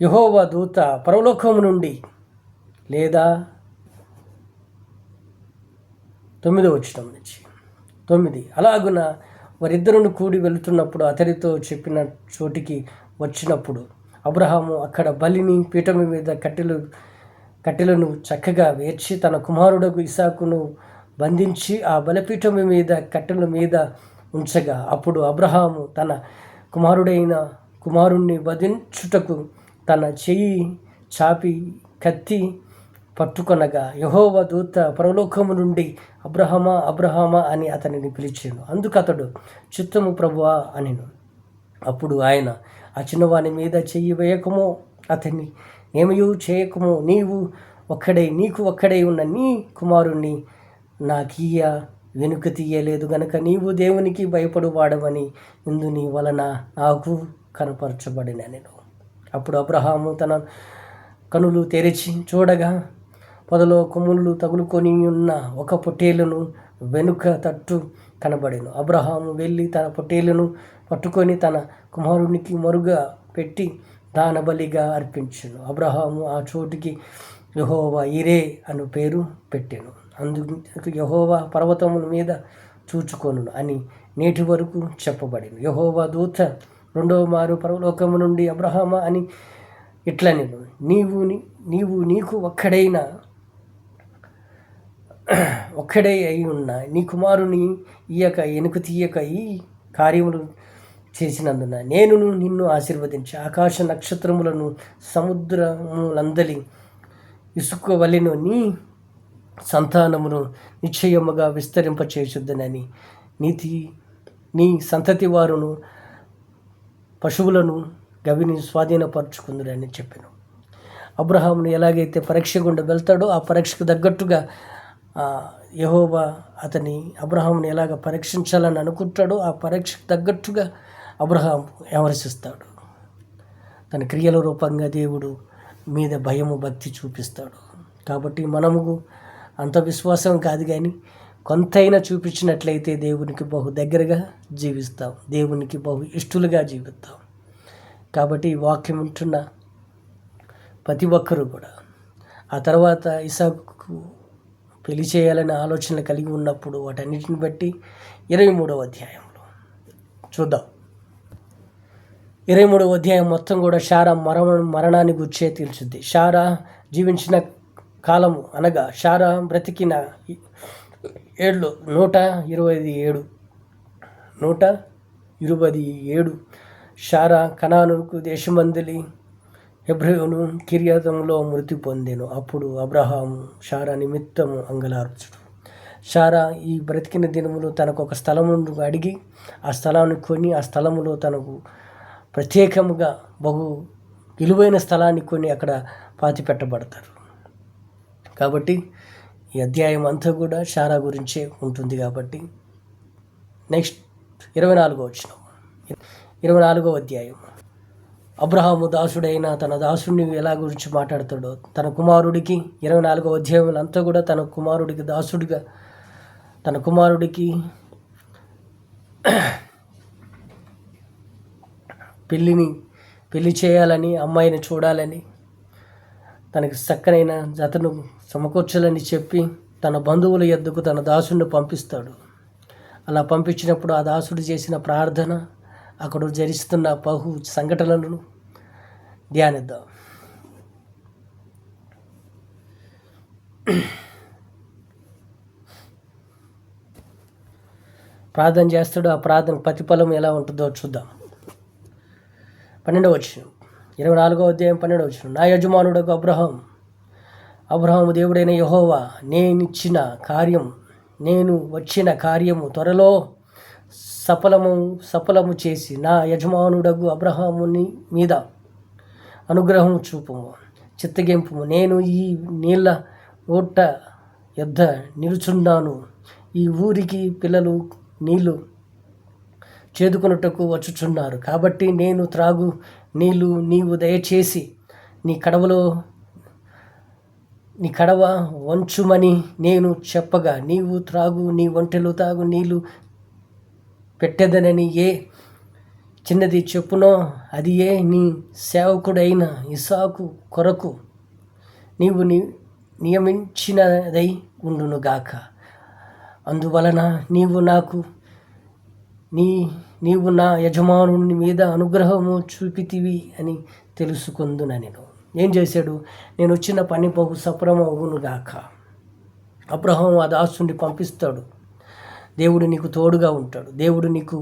యెహోవా దూత పరలోకము నుండి, లేదా 9వ వచనం నుంచి 9. అలాగున వారిద్దరును కూడి వెళుతున్నప్పుడు అతడితో చెప్పిన చోటికి వచ్చినప్పుడు అబ్రహాము అక్కడ బలిని పీఠము మీద కట్టెలను చక్కగా వేర్చి తన కుమారుడకు ఇసాకును బంధించి ఆ బలిపీఠము మీద కట్టెల మీద ఉంచగా, అప్పుడు అబ్రహాము తన కుమారుణ్ణి వధించుటకు తన చెయ్యి చాపి కత్తి పట్టుకొనగా యెహోవా దూత పరలోకము నుండి అబ్రహామా అని అతనిని పిలిచాను. అందుకు అతడు, చిత్తము ప్రభువా అనెను. అప్పుడు ఆయన, ఆ చిన్నవాని మీద చెయ్యి వేయకమో, అతన్ని ఏమయూ చేయకమో, నీకు ఒక్కడై ఉన్న నీ కుమారుణ్ణి వెనుక తీయలేదు గనక నీవు దేవునికి భయపడువాడవని ఇందు నీ వలన నాకు కనపరచబడిన నేను. అప్పుడు అబ్రహాము తన కనులు తెరిచి చూడగా పొదలో కొమ్ములు తగులుకొని ఉన్న ఒక పొట్టేలును వెనుక తట్టు కనబడెను. అబ్రహాము వెళ్ళి తన పొట్టేలును పట్టుకొని తన కుమారునికి మరుగా పెట్టి దానబలిగా అర్పించెను. అబ్రహాము ఆ చోటికి యెహోవా ఈరే అను పేరు పెట్టెను. అందుకు యెహోవా పర్వతముల మీద చూచుకొను అని నేటి వరకు చెప్పబడింది. యెహోవా దూత 2వ మారు పరలోకము నుండి అబ్రహామా అని ఇట్లనెను, నీకు ఒక్కడే అయి ఉన్న నీ కుమారుని వెనుక తీయక ఈ కార్యములు చేసినందున నేను నిన్ను ఆశీర్వదించి ఆకాశ నక్షత్రములను సముద్రములందలి ఇసుక వలెను నీ సంతానమును నిశ్చయముగా విస్తరింపచేయుదునని, నీ సంతతి వారును పశువులను గవిని స్వాధీనపరుచుకుందురని చెప్పాను. అబ్రహామును ఎలాగైతే పరీక్ష గుండా వెళ్తాడో ఆ పరీక్షకు తగ్గట్టుగా యెహోవా అబ్రహామును ఎలాగ పరీక్షించాలని అనుకుంటాడో ఆ పరీక్షకు తగ్గట్టుగా అబ్రహాం వ్యవహరిస్తాడు. తన క్రియల రూపంగా దేవుడు మీద భయము భక్తి చూపిస్తాడు. కాబట్టి మనము అంత విశ్వాసం కాదు కానీ కొంతైనా చూపించినట్లయితే దేవునికి బహు దగ్గరగా జీవిస్తాం, దేవునికి బహు ఇష్టలుగా జీవిస్తాం. కాబట్టి ఈ వాక్యం ఉంటున్న ప్రతి ఒక్కరూ కూడా ఆ తర్వాత ఇసాకు పెళ్లి చేయాలనే ఆలోచనలు కలిగి ఉన్నప్పుడు వాటన్నిటిని బట్టి 23వ అధ్యాయంలో చూద్దాం. 23వ అధ్యాయం మొత్తం కూడా శారా మరణాన్ని గుర్చే తీర్చుద్ది. శారా జీవించిన కాలము అనగా శారా బ్రతికిన ఏళ్ళు 127 27 షారా కనానుకు దేశమందలి హెబ్రోను కిర్యాతంలో మృతి పొందెను. అప్పుడు అబ్రహాము షారా నిమిత్తము అంగలార్చుడు. షారా ఈ బ్రతికిన దినములు తనకు ఒక స్థలమును అడిగి ఆ స్థలాన్ని కొని ఆ స్థలములో తనకు ప్రత్యేకముగా బహు విలువైన స్థలాన్ని కొని అక్కడ పాతి పెట్టబడతారు. కాబట్టి ఈ అధ్యాయం అంతా కూడా షారా గురించే ఉంటుంది. కాబట్టి నెక్స్ట్ 24వ వచనం, 24వ అధ్యాయం. అబ్రహాము దాసుడైన తన దాసుడిని ఎలా గురించి మాట్లాడతాడో తన కుమారుడికి 24వ అధ్యాయం అంతా కూడా తన కుమారుడికి దాసుడిగా తన కుమారుడికి పెళ్లి చేయాలని, అమ్మాయిని చూడాలని, తనకి చక్కనైన జతను సమకూర్చాలని చెప్పి తన బంధువుల యొద్దకు తన దాసుడిని పంపిస్తాడు. అలా పంపించినప్పుడు ఆ దాసుడు చేసిన ప్రార్థన, అక్కడ జరుస్తున్న బహు సంఘటనలను ధ్యానిద్దాం. ప్రార్థన చేస్తాడు. ఆ ప్రార్థన ప్రతిఫలం ఎలా ఉంటుందో చూద్దాం. 12వ వచనం, 24వ అధ్యాయం 12వ వచనం. నా యజమానుడకు అబ్రహాము దేవుడైన యెహోవా నేను వచ్చిన కార్యము త్వరలో సఫలము చేసి నా యజమానుడకు అబ్రహాముని మీద అనుగ్రహం చూపుము, చిత్తగింపుము. నేను ఈ నీళ్ళ ఊట యొద్ద నిలుచున్నాను. ఈ ఊరికి పిల్లలు నీళ్లు చేదుకొనుటకు వచ్చుచున్నారు. కాబట్టి నేను త్రాగు నీళ్లు నీవు దయచేసి నీ కడవ వంచుమని నేను చెప్పగా, నీవు త్రాగు, నీ ఒంటెలు తాగు నీళ్లు పెట్టెదనని ఏ చిన్నది చెప్పునో అది ఏ నీ సేవకుడైన ఇస్సాకు కొరకు నీవు నియమించినదై ఉండునుగాక. అందువలన నీవు నా యజమానుని మీద అనుగ్రహము చూపితివి అని తెలుసుకుందున. నేను ఏం చేశాడు? నేను వచ్చిన పని బహు సఫలమవునుగాక. అబ్రహాము ఆ దాసుని పంపిస్తాడు. దేవుడు నీకు తోడుగా ఉంటాడు. దేవుడు నీకు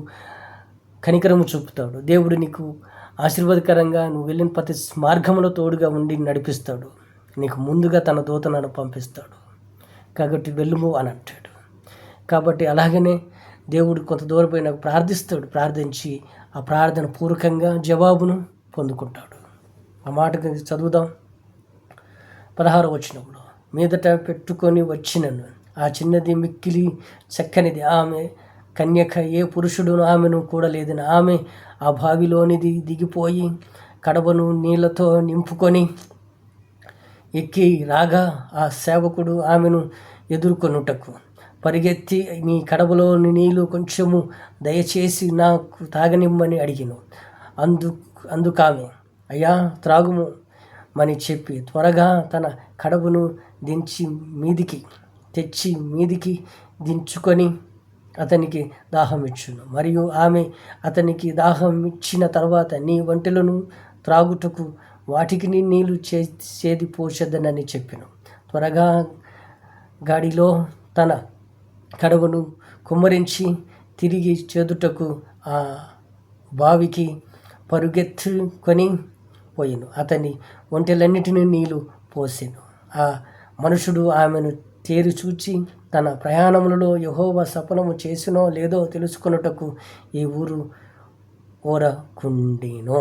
కనికరము చూపుతాడు. దేవుడు నీకు ఆశీర్వాదకరంగా నువ్వు వెళ్ళిన ప్రతి మార్గంలో తోడుగా ఉండి నడిపిస్తాడు. నీకు ముందుగా తన దూతను పంపిస్తాడు. కాబట్టి వెళ్ళుము అని అంటాడు. కాబట్టి అలాగనే దేవుడు కొంత దూరపోయిన ప్రార్థిస్తాడు. ప్రార్థించి ఆ ప్రార్థన పూర్వకంగా జవాబును పొందుకుంటాడు. ఆ మాట చదువుదాం. 16వ వచనంలో, మీదట పెట్టుకొని వచ్చినను ఆ చిన్నది మిక్కిలి చక్కనిది, ఆమె కన్యక, ఏ పురుషుడును ఆమెను కూడలేదని. ఆమె ఆ బావిలోనిది దిగిపోయి కడవను నీళ్లతో నింపుకొని ఎక్కి రాగా ఆ సేవకుడు ఆమెను ఎదుర్కొనుటకు పరిగెత్తి, నీ కడవలోని నీళ్లు కొంచెము దయచేసి నాకు తాగనిమ్మని అడిగిను. అందుకామె, అయ్యా త్రాగుము అని చెప్పి త్వరగా తన కడవను తెచ్చి మీదికి దించుకొని అతనికి దాహం ఇచ్చును. మరియు ఆమె అతనికి దాహం ఇచ్చిన తర్వాత, నీ ఒంటెలను త్రాగుటకు వాటికి నీళ్లు చేది పోషదనని చెప్పెను. త్వరగా గాడిలో తన కడవను కుమ్మరించి తిరిగి చేదుటకు ఆ బావికి పరుగెత్తుకొని పోయెను. అతని ఒంటెలన్నిటినీ నీళ్లు పోసెను. ఆ మనుషుడు ఆమెను తేరి చూచి తన ప్రయాణములలో యెహోవా సఫలము చేసినో లేదో తెలుసుకొనుటకు ఈ ఊరు ఊరకుండెను.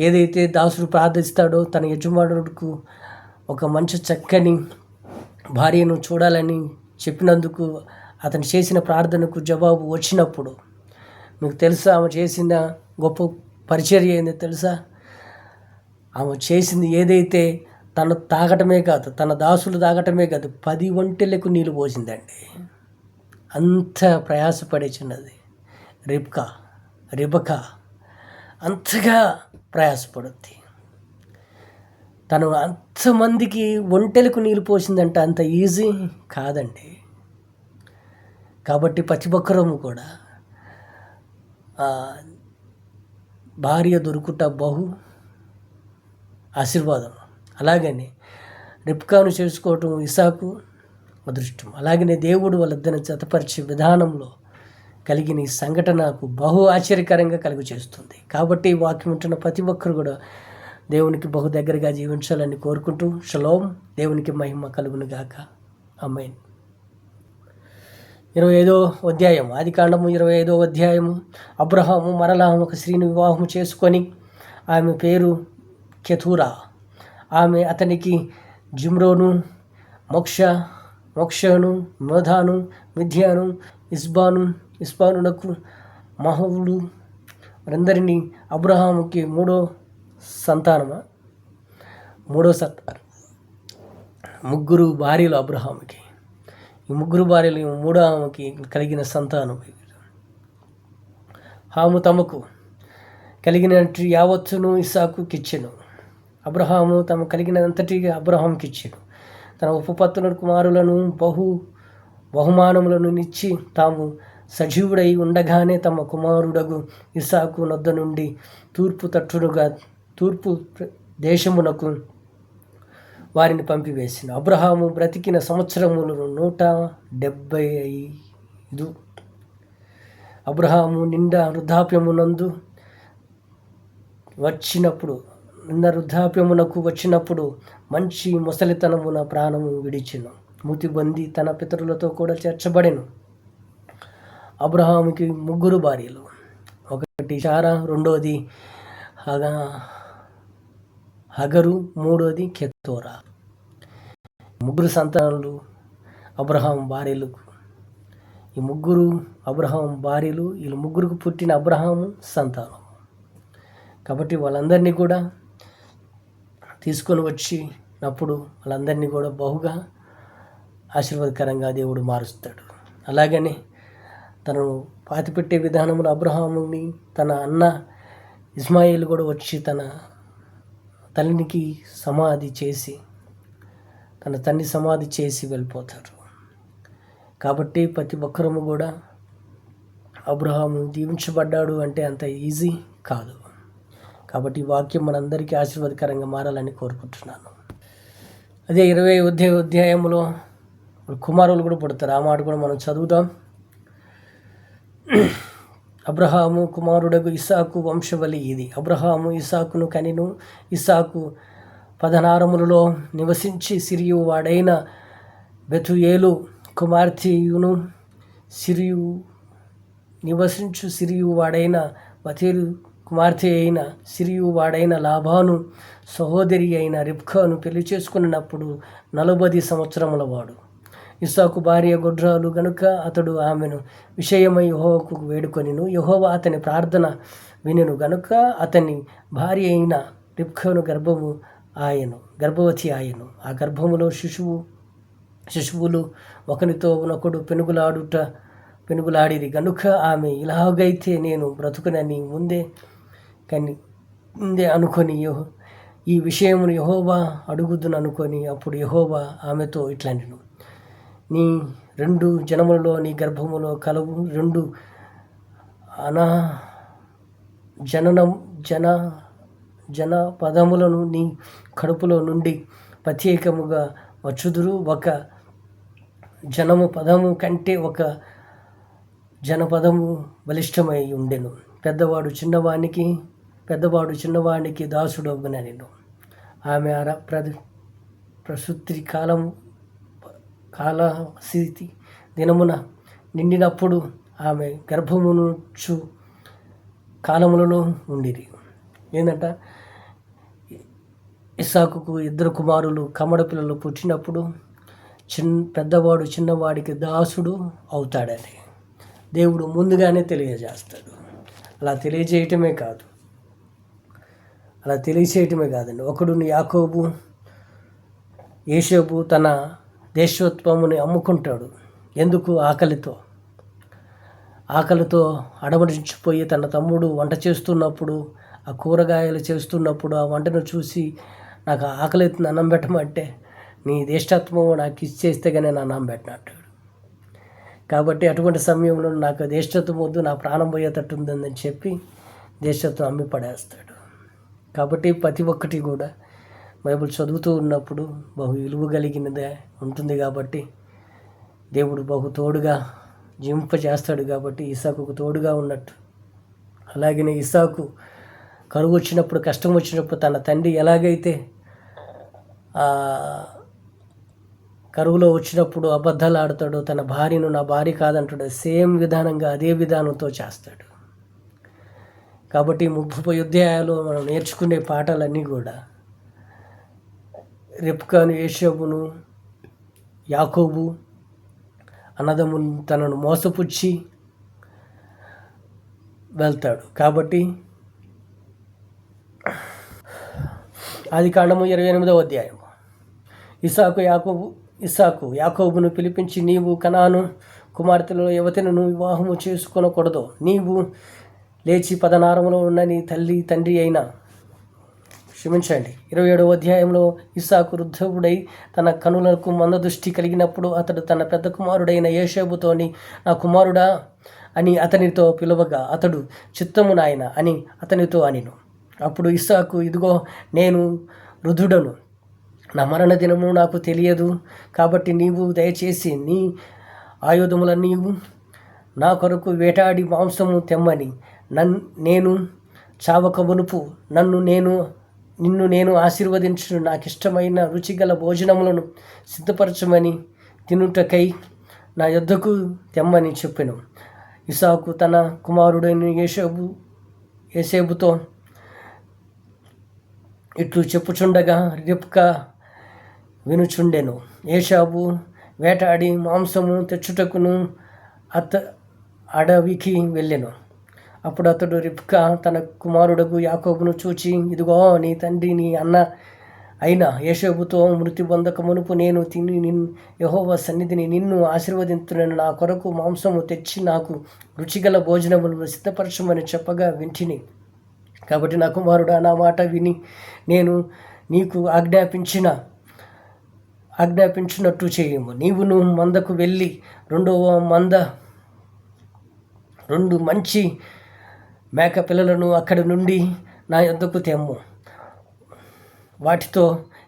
ఏదైతే దాసుడు ప్రార్థిస్తాడో తన యజమానుడికి ఒక మంచి చక్కని భార్యను చూడాలని చెప్పినందుకు అతను చేసిన ప్రార్థనకు జవాబు వచ్చినప్పుడు, మీకు తెలుసా ఆమె చేసిన గొప్ప పరిచర్య ఏందో తెలుసా? ఆమె చేసింది ఏదైతే తను తాగటమే కాదు, తన దాసులు తాగటమే కాదు, 10 ఒంటెలకు నీళ్ళు పోసిందండి. అంత ప్రయాసపడే చిన్నది రిబకా అంతగా ప్రయాసపడుద్ది. తను అంతమందికి ఒంటెలకు నీళ్ళు పోసిందంటే అంత ఈజీ కాదండి. కాబట్టి ప్రతి ఒక్కరము కూడా భార్య దొరుకుట బహు ఆశీర్వాదం. అలాగని రిబ్కాను చేసుకోవటం ఇస్సాకు అదృష్టం. అలాగనే దేవుడు వాళ్ళిద్దరిని జతపరిచే విధానంలో కలిగిన ఈ సంఘటన నాకు బహు ఆశ్చర్యకరంగా కలుగు చేస్తుంది. కాబట్టి వాక్యం ఉంటున్న ప్రతి ఒక్కరు కూడా దేవునికి బహు దగ్గరగా జీవించాలని కోరుకుంటూ షలోం. దేవునికి మహిమ కలుగును గాక. ఆమేన్. 25వ అధ్యాయం, ఆదికాండము 25వ అధ్యాయము. అబ్రహాము మరలా ఒక స్త్రీని వివాహం చేసుకొని ఆమె పేరు కెతూరా. ఆమె అతనికి జిమ్రోను, మోక్షను, మోధాను, మిథ్యాను, ఇస్బానునకు మహవులు వారందరినీ. అబ్రహాముకి మూడో సంతానం, ముగ్గురు భార్యలు అబ్రహాముకి. ఈ ముగ్గురు భార్యలు మూడో ఆమెకి కలిగిన సంతానం. హాము తమకు కలిగినట్టు యావత్తును ఇస్సాకుకి ఇచ్చెను. అబ్రహాము తమ కలిగినంతటి అబ్రహాంకి ఇచ్చెను. తన ఉపపత్తుల కుమారులను బహుమానములను ఇచ్చి తాము సజీవుడై ఉండగానే తమ కుమారుడగు ఇస్సాకు నొద్ద నుండి తూర్పు దేశమునకు వారిని పంపివేసిన. అబ్రహాము బ్రతికిన సంవత్సరములు 175. అబ్రహాము నిండా వృద్ధాప్యమునకు వచ్చినప్పుడు మంచి ముసలితనమున ప్రాణము విడిచెను. మూతిబంది తన పితరులతో కూడా చేర్చబడెను. అబ్రహాముకి ముగ్గురు భార్యలు. ఒకటి శారా, రెండోది హగరు, మూడోది కెతూరా. ముగ్గురు సంతానాలు అబ్రహాం భార్యలు. ఈ ముగ్గురు అబ్రహాం భార్యలు. వీళ్ళు ముగ్గురికి పుట్టిన అబ్రహాము సంతానం. కాబట్టి వాళ్ళందరినీ కూడా తీసుకొని వచ్చినప్పుడు వాళ్ళందరినీ కూడా బహుగా ఆశీర్వాదకరంగా దేవుడు మారుస్తాడు. అలాగని తను పాతిపెట్టే విధానంలో అబ్రహాముని తన అన్న ఇస్మాయిల్ కూడా వచ్చి తన తల్లికి తన తండ్రి సమాధి చేసి వెళ్ళిపోతారు. కాబట్టి ప్రతి ఒక్కరము కూడా అబ్రహాము దీవించబడ్డాడు అంటే అంత ఈజీ కాదు. కాబట్టి ఈ వాక్యం మనందరికీ ఆశీర్వాదకరంగా మారాలని కోరుకుంటున్నాను. అదే 20వ అధ్యాయంలో కుమారులు కూడా పుడతారు. ఆ మాట కూడా మనం చదువుదాం. అబ్రహాము కుమారుడగు ఇస్సాకు వంశవళి ఇది. అబ్రహాము ఇస్సాకును కనిను. ఇస్సాకు పదనారములలో నివసించి సిరియు వాడైన బెతుయేలు కుమార్తెయును, సిరియు వాడైన బతేలు కుమార్తె అయిన సిరియు వాడైన లాబాను సహోదరి అయిన రిబ్కాను పెళ్లి చేసుకున్నప్పుడు 40 సంవత్సరముల వాడు. ఇస్సాకు భార్య గొడ్రాలు గనుక అతడు ఆమెను విషయమై యెహోవాకు వేడుకొనిను. యెహోవా అతని ప్రార్థన వినెను గనుక అతని భార్య అయిన రిబ్కాను గర్భవతి ఆయను. ఆ గర్భములో శిశువులు ఒకనితో ఒకడు పెనుగులాడిరి గనుక ఆమె ఇలాగైతే నేను బ్రతుకునని ముందే అనుకొని ఈ విషయమును యెహోవా అడుగుదును అనుకొని అప్పుడు యెహోవా ఆమెతో ఇట్లనెను, నీ 2 జనములలో నీ గర్భములో కలవు 2 జన పదములను నీ కడుపులో నుండి ప్రత్యేకముగా వచ్చుదురు. ఒక జనము పదము కంటే ఒక జనపదము బలిష్టమై ఉండెను. పెద్దవాడు చిన్నవానికి దాసుడొగునెను. ఆమె ప్రసూతి కాలస్థితి దినమున నిండినప్పుడు ఆమె గర్భమునుచు కాలములలో ఉండిరి. ఏంటంట, ఇస్సాకుకు 2 కుమారులు కమడ పిల్లలు పుట్టినప్పుడు పెద్దవాడు చిన్నవాడికి దాసుడు అవుతాడని దేవుడు ముందుగానే తెలియజేస్తాడు. అలా తెలియజేయటమే కాదండి. ఒకడు యేషోబు తన దేశోత్వముని అమ్ముకుంటాడు. ఎందుకు? ఆకలితో అడమరించిపోయి తన తమ్ముడు వంట చేస్తున్నప్పుడు, ఆ కూరగాయలు చేస్తున్నప్పుడు ఆ వంటను చూసి నాకు ఆకలి అవుతుంది అన్నం పెట్టమంటే, నీ దేశత్వము నాకు ఇచ్చేస్తే కానీ నేను అన్నం పెట్టినట్టాడు. కాబట్టి అటువంటి సమయంలో నాకు దేశత్వం వద్దు, నా ప్రాణం పోయేటట్టు ఉందని చెప్పి దేశత్వం అమ్మి పడేస్తాడు. కాబట్టి ప్రతి ఒక్కటి కూడా బైబిల్ చదువుతూ ఉన్నప్పుడు బహు విలువ కలిగినదే ఉంటుంది. కాబట్టి దేవుడు బహు తోడుగా జీవింపజేస్తాడు కాబట్టి ఇస్సాకుకు తోడుగా ఉన్నట్టు. అలాగనే ఇస్సాకు కరువు వచ్చినప్పుడు, కష్టం వచ్చినప్పుడు తన తండ్రి ఎలాగైతే కరువులో వచ్చినప్పుడు అబద్ధాలు ఆడతాడో, తన భార్యను నా భార్య కాదంటాడు, సేమ్ విధానంగా అదే విధానంతో చేస్తాడు. కాబట్టి 30 అధ్యాయాలు మనం నేర్చుకునే పాఠాలన్నీ కూడా రెబ్కాను, యోసేపును, యాకోబు అన్నదమ్మును తనను మోసపుచ్చి వెళ్తాడు. కాబట్టి ఆదికాండము 28వ అధ్యాయం. ఇస్సాకు యాకోబును పిలిపించి, నీవు కనాను కుమార్తెలలో యువతిని వివాహము చేసుకొనకూడదు. నీవు లేచి పదనారములో ఉన్న నీ తండ్రి అయిన 27వ అధ్యాయంలో ఇస్సాకు వృద్ధుడై తన కనులకు మందదృష్టి కలిగినప్పుడు అతడు తన పెద్ద కుమారుడైన యోసేపుతోని, నా కుమారుడా అని అతనితో పిలువగా, అతడు చిత్తము నాయన అని అతనితో అనిను. అప్పుడు ఇస్సాకు, ఇదిగో నేను వృద్ధుడను, నా మరణ దినము నాకు తెలియదు, కాబట్టి నీవు దయచేసి నీ ఆయుధములన్నీ నా కొరకు వేటాడి మాంసము తెమ్మని, నేను చావక మునుపు నిన్ను నేను ఆశీర్వదించును, నాకిష్టమైన రుచిగల భోజనములను సిద్ధపరచమని తినుటకై నా యొద్దకు తెమ్మని చెప్పెను. ఇస్సాకు తన కుమారుడైన యోసేపుతో ఇట్లు చెప్పుచుండగా రెబ్కా వినుచుండెను. ఏశావు వేటాడి మాంసము తెచ్చుటకును అడవికి వెళ్ళెను. అప్పుడు అతడు రెబ్కా తన కుమారుడగు యాకోబును చూచి, ఇదిగో నీ తండ్రి నీ అన్న అయిన యోసేపుతో మృతి పొందక మునుపు నేను తిని యెహోవా సన్నిధిని నిన్ను ఆశీర్వదించునని నా కొరకు మాంసము తెచ్చి నాకు రుచిగల భోజనములను సిద్ధపరచమని చెప్పగా వింటిని. కాబట్టి నా కుమారుడా, నా మాట విని నేను నీకు ఆజ్ఞాపించినట్టు చేయము. నీవును మందకు వెళ్ళి 2 మంచి మేక పిల్లలను అక్కడి నుండి నా యొద్దకు తెమ్ము. వాటితో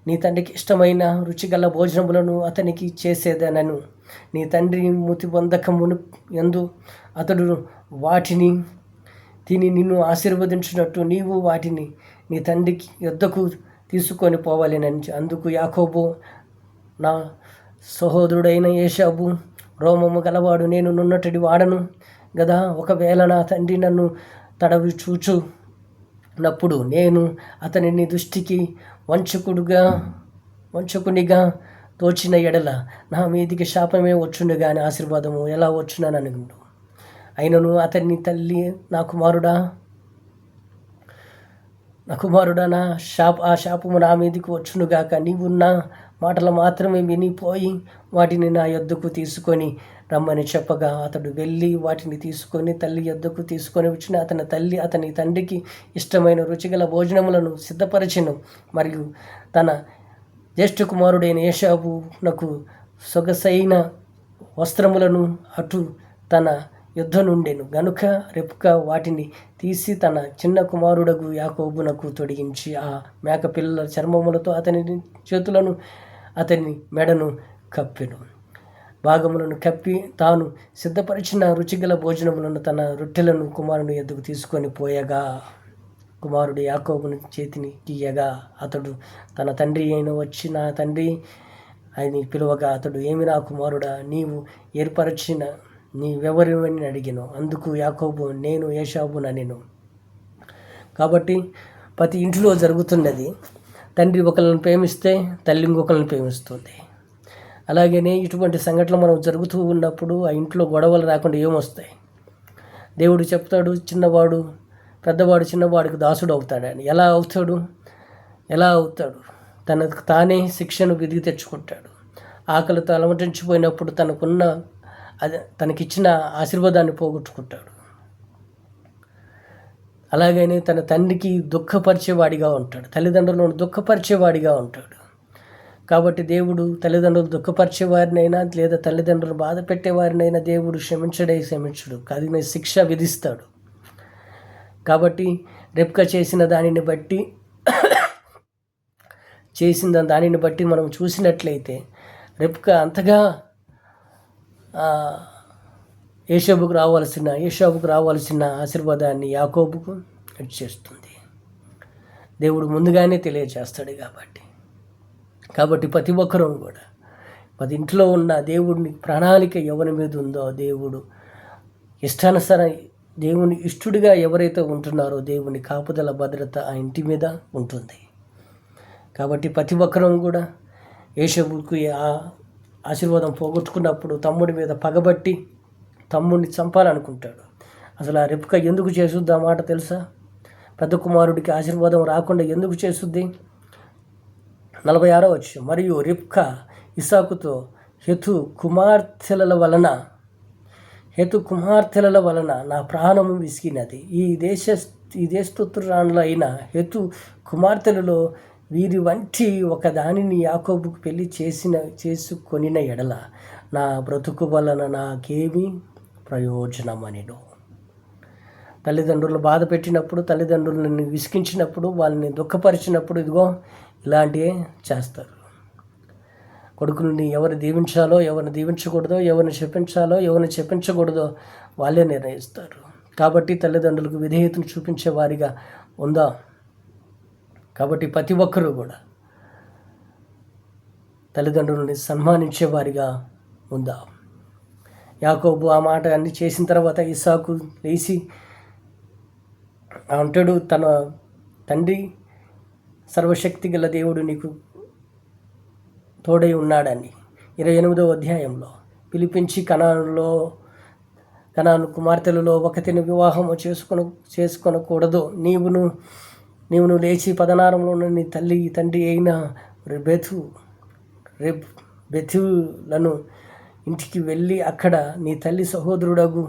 నీ తండ్రికి ఇష్టమైన రుచిగల భోజనములను అతనికి చేసేదనను. నీ తండ్రి మృతి పొందకమును యందు అతడు వాటిని తిని నిన్ను ఆశీర్వదించినట్టు నీవు వాటిని నీ తండ్రికి యొద్దకు తీసుకొని పోవాలినని. అందుకు యాకోబు, నా సహోదరుడైన ఏశావు రోమము గలవాడు, నేను నున్నటడి వాడను గదా. ఒకవేళ నా తండ్రి నన్ను తడవి చూచునప్పుడు నేను అతనిని దృష్టికి వంచకునిగా తోచిన ఎడల నా మీదికి శాపమే వచ్చుండు కానీ ఆశీర్వాదము ఎలా వచ్చునని అనుకుంటు. అయినను అతని తల్లి, నా కుమారుడా ఆ శాపము నా మీదకి వచ్చునుగాక. నీవు నా మాటలు మాత్రమే వినిపోయి వాటిని నా యొద్దకు తీసుకొని రమ్మని చెప్పగా అతడు వెళ్ళి వాటిని తీసుకొని తల్లి యొద్దకు తీసుకొని వచ్చిన అతని తల్లి అతని తండ్రికి ఇష్టమైన రుచిగల భోజనములను సిద్ధపరచెను. మరియు తన జ్యేష్ఠ కుమారుడైన ఏశావునకు సొగసైన వస్త్రములను అటు తన యుద్ధ నుండెను. గనుక రెబ్కా వాటిని తీసి తన చిన్న కుమారుడగు యాకోబునకు తొడిగించి ఆ మేక పిల్లల చర్మములతో అతని చేతులను అతని మెడను కప్పెను. భాగములను కప్పి తాను సిద్ధపరిచిన రుచిగల భోజనములను తన రొట్టెలను కుమారుని ఎద్దుకు తీసుకొని పోయగా, కుమారుడు యాకోబుని చేతిని తీయగా అతడు తన తండ్రి అయిన వచ్చి, నా తండ్రి అని పిలువగా అతడు, ఏమి నా కుమారుడా, నీవు ఏర్పరచిన నీవెవరివని అడిగాను. అందుకు యాకోబు, నేను ఏశావునెను. కాబట్టి ప్రతి ఇంటిలో జరుగుతున్నది, తండ్రి ఒకరిని ప్రేమిస్తే తల్లి ఇంకొకరిని ప్రేమిస్తుంది. అలాగనే ఇటువంటి సంఘటనలు మనం జరుగుతూ ఉన్నప్పుడు ఆ ఇంట్లో గొడవలు రాకుండా ఏమొస్తాయి? దేవుడు చెప్తాడు, పెద్దవాడు చిన్నవాడికి దాసుడు అవుతాడని. ఎలా అవుతాడు? తనకు తానే శిక్షను విధిగి తెచ్చుకుంటాడు. ఆకలితో అలమటించిపోయినప్పుడు తనకిచ్చిన ఆశీర్వాదాన్ని పోగొట్టుకుంటాడు. అలాగనే తన తండ్రికి దుఃఖపరిచేవాడిగా ఉంటాడు, తల్లిదండ్రులను దుఃఖపరిచేవాడిగా ఉంటాడు. కాబట్టి దేవుడు తల్లిదండ్రులు దుఃఖపరిచేవారినైనా లేదా తల్లిదండ్రులు బాధ పెట్టేవారినైనా దేవుడు క్షమించడు, కానీ శిక్ష విధిస్తాడు. కాబట్టి రెబ్కా చేసిన దానిని బట్టి మనం చూసినట్లయితే రెబ్కా అంతగా ఏషావుకు రావాల్సిన ఆశీర్వాదాన్ని యాకోబుకు ఇచ్చేస్తుంది. దేవుడు ముందుగానే తెలియజేస్తాడు కాబట్టి ప్రతి ఒక్కరూ కూడా ఇంట్లో ఉన్న దేవుడిని ప్రణాళిక ఎవరి మీద ఉందో దేవుడు ఇష్టానుసారం దేవుని ఇష్టడుగా ఎవరైతే ఉంటున్నారో దేవుని కాపుదల భద్రత ఆ ఇంటి మీద ఉంటుంది. కాబట్టి ప్రతి ఒక్కరూ కూడా ఏషావుకు ఆ ఆశీర్వాదం పోగొట్టుకున్నప్పుడు తమ్ముడి మీద పగబట్టి తమ్ముడిని చంపాలనుకుంటాడు. అసలు ఆ రెప్కా ఎందుకు చేసుద్ది ఆ మాట తెలుసా? పెద్ద కుమారుడికి ఆశీర్వాదం రాకుండా ఎందుకు చేసుద్ది? 46వ వచనం, మరియు రిబ్కా ఇస్సాకుతో హేతు కుమార్తెల వలన నా ప్రాణము విసిగినది. ఈ దేశస్తురాండ్ల అయిన హేతు కుమార్తెలలో వీరి వంటి ఒక దానిని యాకోబుకు పెళ్లి చేసుకొనిన ఎడల నా బ్రతుకు వలన నాకేమీ ప్రయోజనమనిను. తల్లిదండ్రులు బాధ పెట్టినప్పుడు, తల్లిదండ్రులను విసిగించినప్పుడు, వాళ్ళని దుఃఖపరిచినప్పుడు ఇదిగో ఇలాంటివే చేస్తారు. కొడుకుని ఎవరు దీవించాలో, ఎవరిని దీవించకూడదో, ఎవరిని చెప్పించాలో, ఎవరిని చెప్పించకూడదో వాళ్ళే నిర్ణయిస్తారు. కాబట్టి తల్లిదండ్రులకు విధేయతను చూపించే వారిగా ఉందా? కాబట్టి ప్రతి ఒక్కరూ కూడా తల్లిదండ్రులని సన్మానించే వారిగా ఉందా? యాకోబు ఆ మాట అన్ని చేసిన తర్వాత ఇస్సాకు లేచి అంటాడు, తన తండ్రి సర్వశక్తి గల దేవుడు నీకు తోడై ఉన్నాడని 28వ అధ్యాయంలో పిలిపించి కనాను కుమార్తెలలో ఒకతిని వివాహము చేసుకొనకూడదు, నీవును లేచి పదనారంలో నీ తండ్రి అయిన బెతులను ఇంటికి వెళ్ళి అక్కడ నీ తల్లి సహోదరుడగు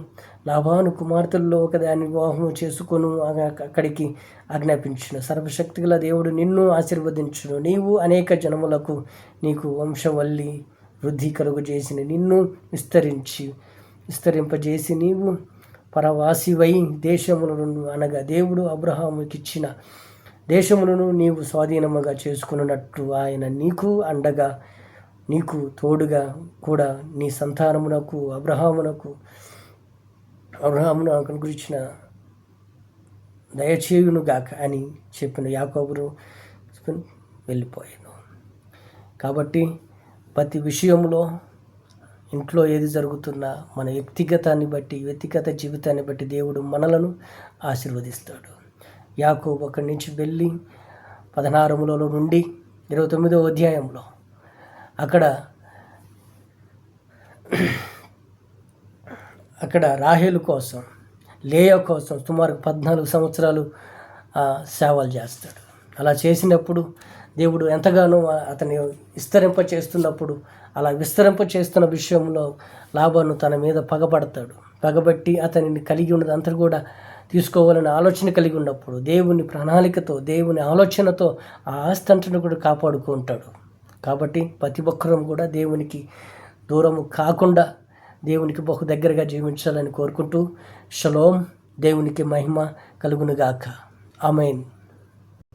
లాబాను కుమార్తెల్లో ఒకదాన్ని వివాహము చేసుకొను అక్కడికి ఆజ్ఞాపించును. సర్వశక్తిగల దేవుడు నిన్ను ఆశీర్వదించును. నీవు అనేక జనములకు నీకు వంశవల్లి వృద్ధి కలుగు చేసిన నిన్ను విస్తరింపజేసి నీవు పరవాసివై దేశములను అనగా దేవుడు అబ్రహాముకిచ్చిన దేశములను నీవు స్వాధీనముగా చేసుకున్నట్లు ఆయన నీకు అండగా నీకు తోడుగా కూడా నీ సంతానమునకు అబ్రహామును అనుగ్రహించిన దయచేయునుగాక అని చెప్పిన యాకోబును వెళ్ళిపోయాను. కాబట్టి ప్రతి విషయంలో ఇంట్లో ఏది జరుగుతున్నా మన వ్యక్తిగత జీవితాన్ని బట్టి దేవుడు మనలను ఆశీర్వదిస్తాడు. యాకోబు అక్కడి నుంచి వెళ్ళి 16 నుండి 29వ అధ్యాయంలో అక్కడ రాహేలు కోసం, లేయా కోసం సుమారు 14 సంవత్సరాలు సేవలు చేస్తాడు. అలా చేసినప్పుడు దేవుడు ఎంతగానో అతన్ని విస్తరింపచేస్తున్నప్పుడు అలా విస్తరింపచేస్తున్న విషయంలో లాబాను తన మీద పగబట్టి అతనిని కలిగి ఉన్నదంతా కూడా తీసుకోవాలని ఆలోచన కలిగి ఉన్నప్పుడు దేవుని ప్రణాళికతో, దేవుని ఆలోచనతో ఆ ఆస్తంటను కూడా కాపాడుకుంటాడు. కాబట్టి ప్రతి ఒక్కరూ కూడా దేవునికి దూరము కాకుండా దేవునికి బహు దగ్గరగా జీవించాలని కోరుకుంటూ షలోం. దేవునికి మహిమ కలుగునుగాక. ఆమేన్.